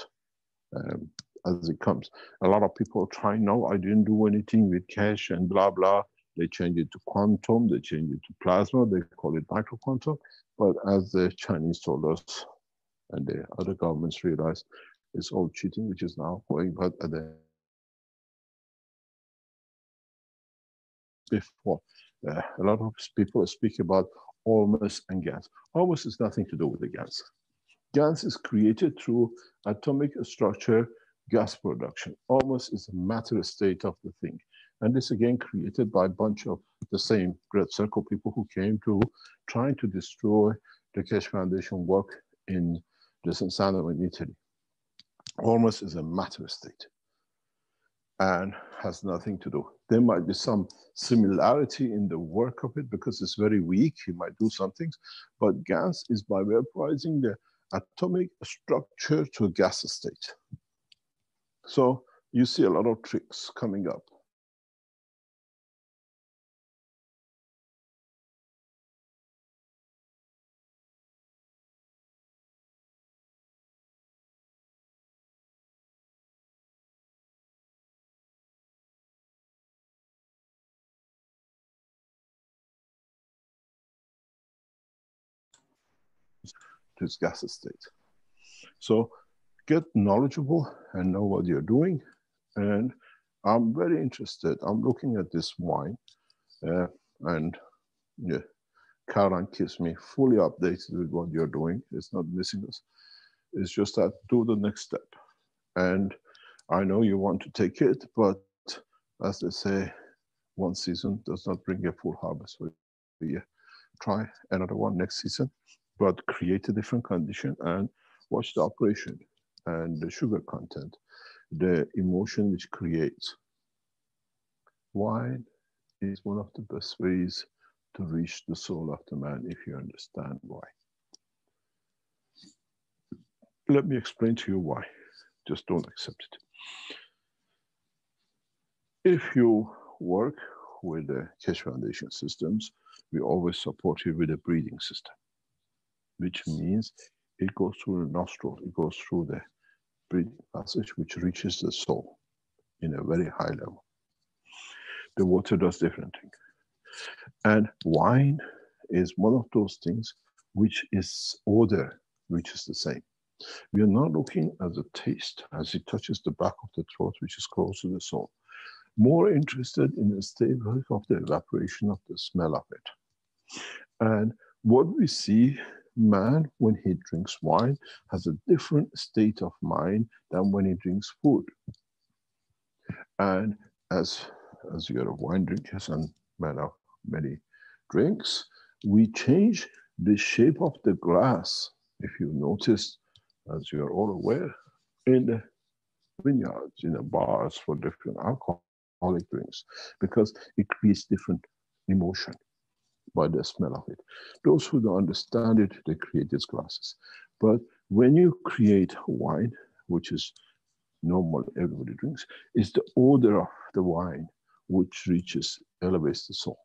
as it comes. A lot of people try, no, I didn't do anything with cash and blah, blah. They change it to quantum, they change it to plasma, they call it microquantum. But as the Chinese told us, and the other governments realized, it's all cheating, which is now going, but at the before, a lot of people speak about almost and GANs. Almost has nothing to do with the GANs. GANs is created through atomic structure gas production. Almost is a matter state of the thing. And this again created by a bunch of the same Red Circle people who came to trying to destroy the Keshe Foundation work in Desenzano in Italy. Almost is a matter state and has nothing to do. There might be some similarity in the work of it because it's very weak, you might do some things, but GANs is by vaporizing the atomic structure to a gas state. So you see a lot of tricks coming up. To its gas state. So get knowledgeable and know what you're doing. And I'm very interested. I'm looking at this wine and yeah, Caroline keeps me fully updated with what you're doing. It's not missing us. It's just that do the next step. And I know you want to take it, but as they say, one season does not bring a full harvest for a year. Try another one next season, but create a different condition and watch the operation and the sugar content, the emotion which creates. Wine is one of the best ways to reach the soul of the man if you understand why. Let me explain to you why. Just don't accept it. If you work with the Keshe Foundation systems, we always support you with a breathing system, which means it goes through the nostril, it goes through the breathing passage, which reaches the soul in a very high level. The water does different things. And wine is one of those things which is odor, which is the same. We are not looking at the taste as it touches the back of the throat, which is close to the soul. More interested in the state of the evaporation of the smell of it. And what we see, man, when he drinks wine, has a different state of mind than when he drinks food. And as you're a wine drinker and man of many drinks, we change the shape of the glass. If you notice, as you're all aware, in the vineyards, in the bars for different alcoholic drinks, because it creates different emotion by the smell of it. Those who don't understand it, they create these glasses. But when you create wine, which is normal, everybody drinks, it's the odor of the wine which elevates the soul.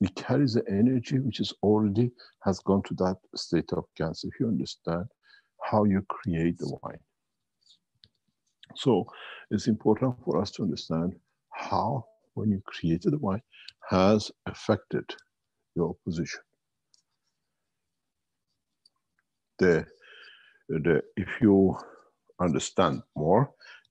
It carries the energy which is already has gone to that state of cancer, if you understand how you create the wine. So it's important for us to understand how, when you created the wine, has affected your position. If you understand more,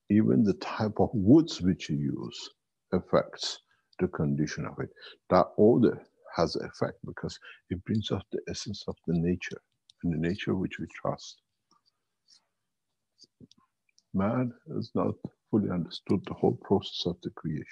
even the type of woods which you use affects the condition of it. That odor has an effect because it brings out the essence of the nature and the nature which we trust. Man has not fully understood the whole process of the creation.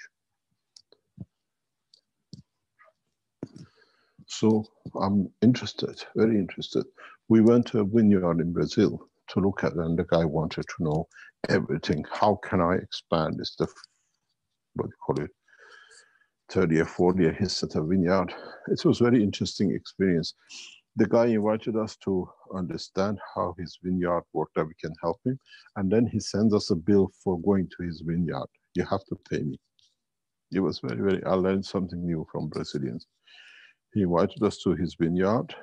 So I'm interested, very interested. We went to a vineyard in Brazil to look at it, and the guy wanted to know everything. How can I expand this? What do you call it? 30 or 40, he set a vineyard. It was a very interesting experience. The guy invited us to understand how his vineyard worked, that we can help him. And then he sends us a bill for going to his vineyard. You have to pay me. It was very, very, I learned something new from Brazilians. He invited us to his vineyard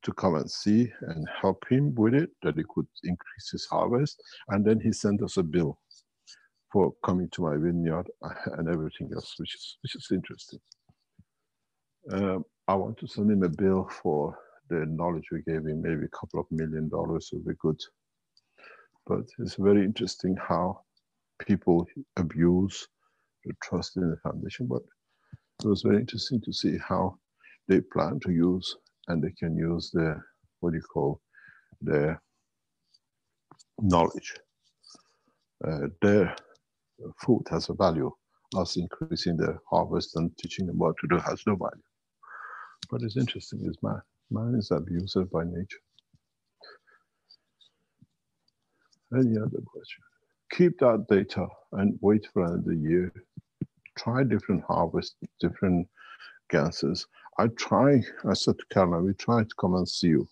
to come and see and help him with it, that he could increase his harvest. And then he sent us a bill for coming to my vineyard and everything else, which is interesting. I want to send him a bill for the knowledge we gave him. Maybe a couple of $1 million would be good. But it's very interesting how people abuse the trust in the foundation. But it was very interesting to see how they plan to use, and they can use the, what do you call, the knowledge. Their food has a value. Us increasing their harvest and teaching them what to do has no value. But it's interesting is man. Man is abuser by nature. Any other question? Keep that data and wait for another year. Try different harvests, different gases. I said to Caroline, we try to come and see you.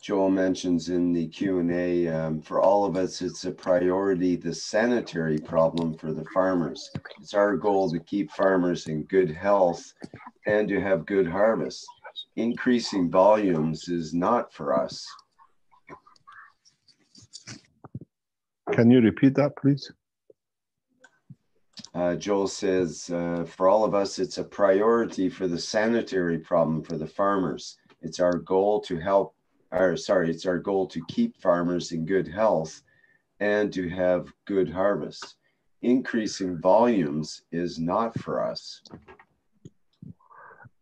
Joel mentions in the Q&A, for all of us, it's a priority, the sanitary problem for the farmers. It's our goal to keep farmers in good health and to have good harvests. Increasing volumes is not for us.
Can you repeat that, please?
Joel says, for all of us, it's a priority for the sanitary problem for the farmers. It's our goal to help, it's our goal to keep farmers in good health and to have good harvests. Increasing volumes is not for us.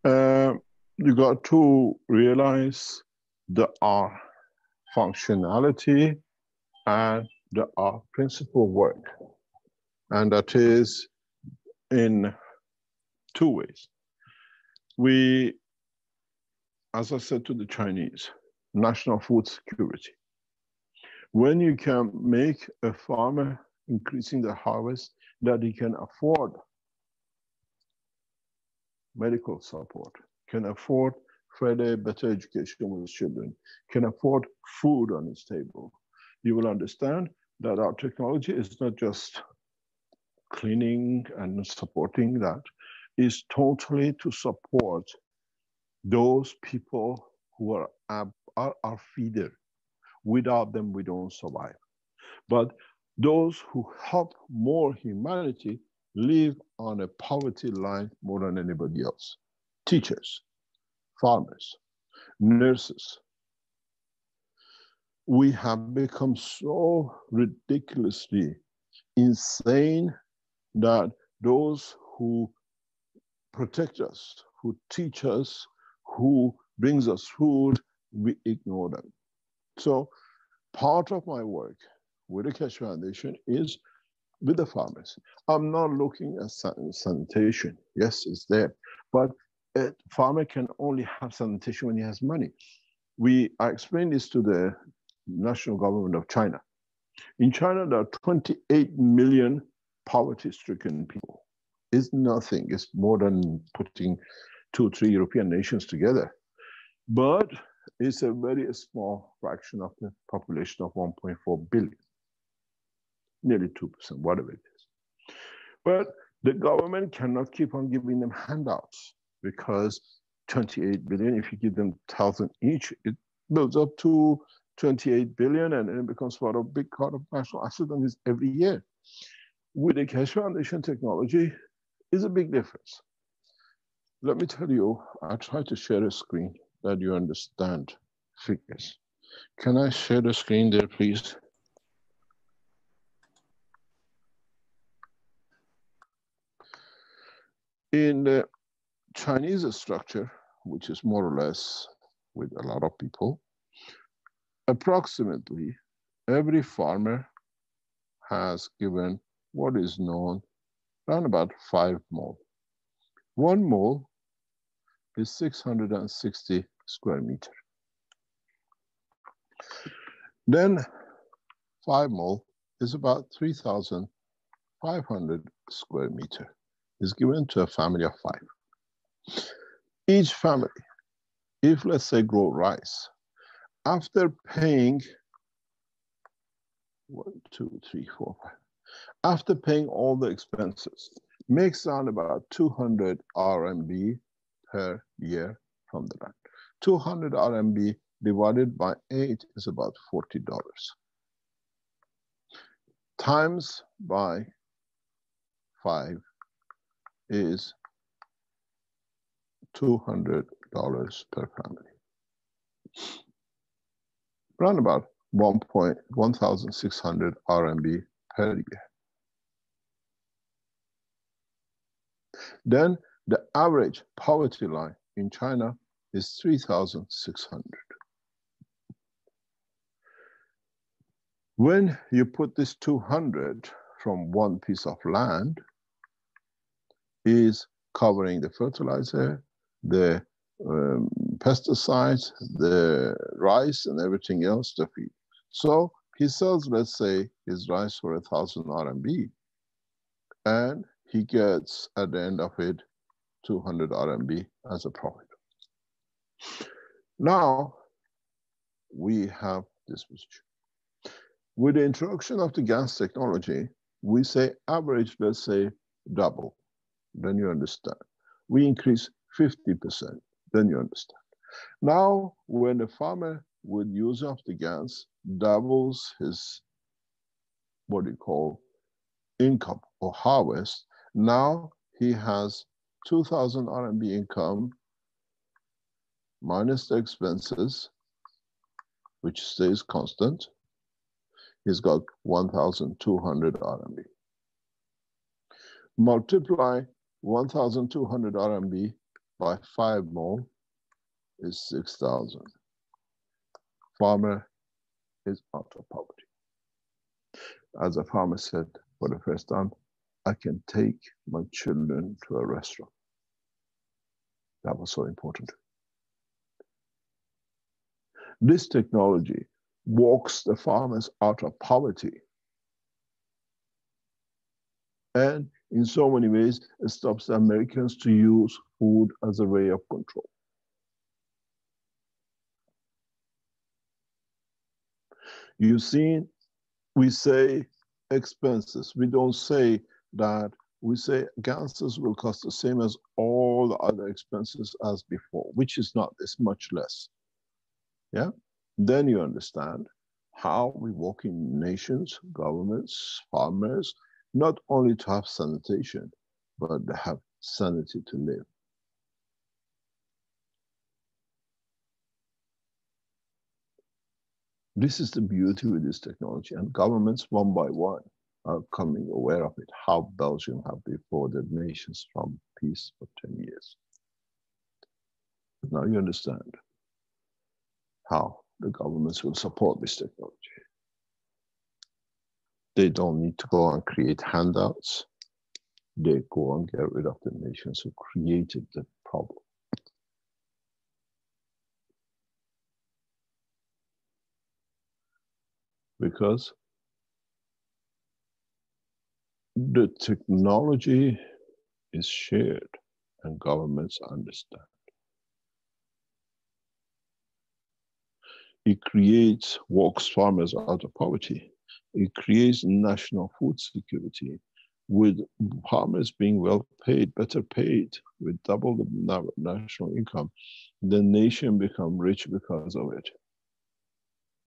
You got to realize there are functionality and there are principal work. And that is in two ways. We, as I said to the Chinese, national food security. When you can make a farmer increasing the harvest that he can afford medical support, can afford further better education with his children, can afford food on his table, you will understand that our technology is not just cleaning and supporting that, is totally to support those people who are our feeder. Without them, we don't survive. But those who help more humanity live on a poverty line more than anybody else. Teachers, farmers, nurses. We have become so ridiculously insane that those who protect us, who teach us, who brings us food, we ignore them. So part of my work with the Keshe Foundation is with the farmers. I'm not looking at sanitation. Yes, it's there. But a farmer can only have sanitation when he has money. I explained this to the national government of China. In China, there are 28 million poverty-stricken people. It's nothing. It's more than putting 2 or 3 European nations together. But it's a very small fraction of the population of 1.4 billion. Nearly 2%, whatever it is. But the government cannot keep on giving them handouts because 28 billion, if you give them 1,000 each, it builds up to 28 billion and it becomes part of a big part of national asset and it's every year. With the Keshe Foundation technology, is a big difference. Let me tell you, I try to share a screen that you understand figures. Can I share the screen there, please? In the Chinese structure, which is more or less with a lot of people, approximately every farmer has given what is known around about 5 mole. 1 mole is 660 square meter. Then 5 mole is about 3,500 square meter. Is given to a family of 5. Each family, if let's say grow rice, after paying 1, 2, 3, 4, 5, after paying all the expenses, makes around about 200 RMB per year from the land. 200 RMB divided by 8 is about $40. Times by 5 is $200 per family. Around about 1,600 RMB per year. Then the average poverty line in China is 3,600. When you put this 200 from one piece of land, is covering the fertilizer, the pesticides, the rice, and everything else to feed. So he sells, let's say, his rice for 1,000 RMB, and he gets at the end of it 200 RMB as a profit. Now we have this position. With the introduction of the gas technology, we say average, let's say, double. Then you understand. We increase 50%. Then you understand. Now, when the farmer with use of the gas doubles his, what you call, income or harvest, now he has 2,000 RMB income minus the expenses, which stays constant. He's got 1,200 RMB. Multiply 1,200 RMB by 5 more is 6,000. Farmer is out of poverty. As a farmer said for the first time, I can take my children to a restaurant. That was so important. This technology walks the farmers out of poverty. And in so many ways, it stops the Americans to use food as a way of control. You see, we say expenses. We don't say that. We say gases will cost the same as all the other expenses as before, which is not, it's much less. Yeah? Then you understand how we work in nations, governments, farmers, not only to have sanitation, but to have sanity to live. This is the beauty with this technology, and governments one by one are coming aware of it, how Belgium have defrauded nations from peace for 10 years. Now you understand how the governments will support this technology. They don't need to go and create handouts. They go and get rid of the nations who created the problem. Because the technology is shared and governments understand. It creates, walks farmers out of poverty. It creates national food security with farmers being well paid, better paid, with double the national income. The nation becomes rich because of it.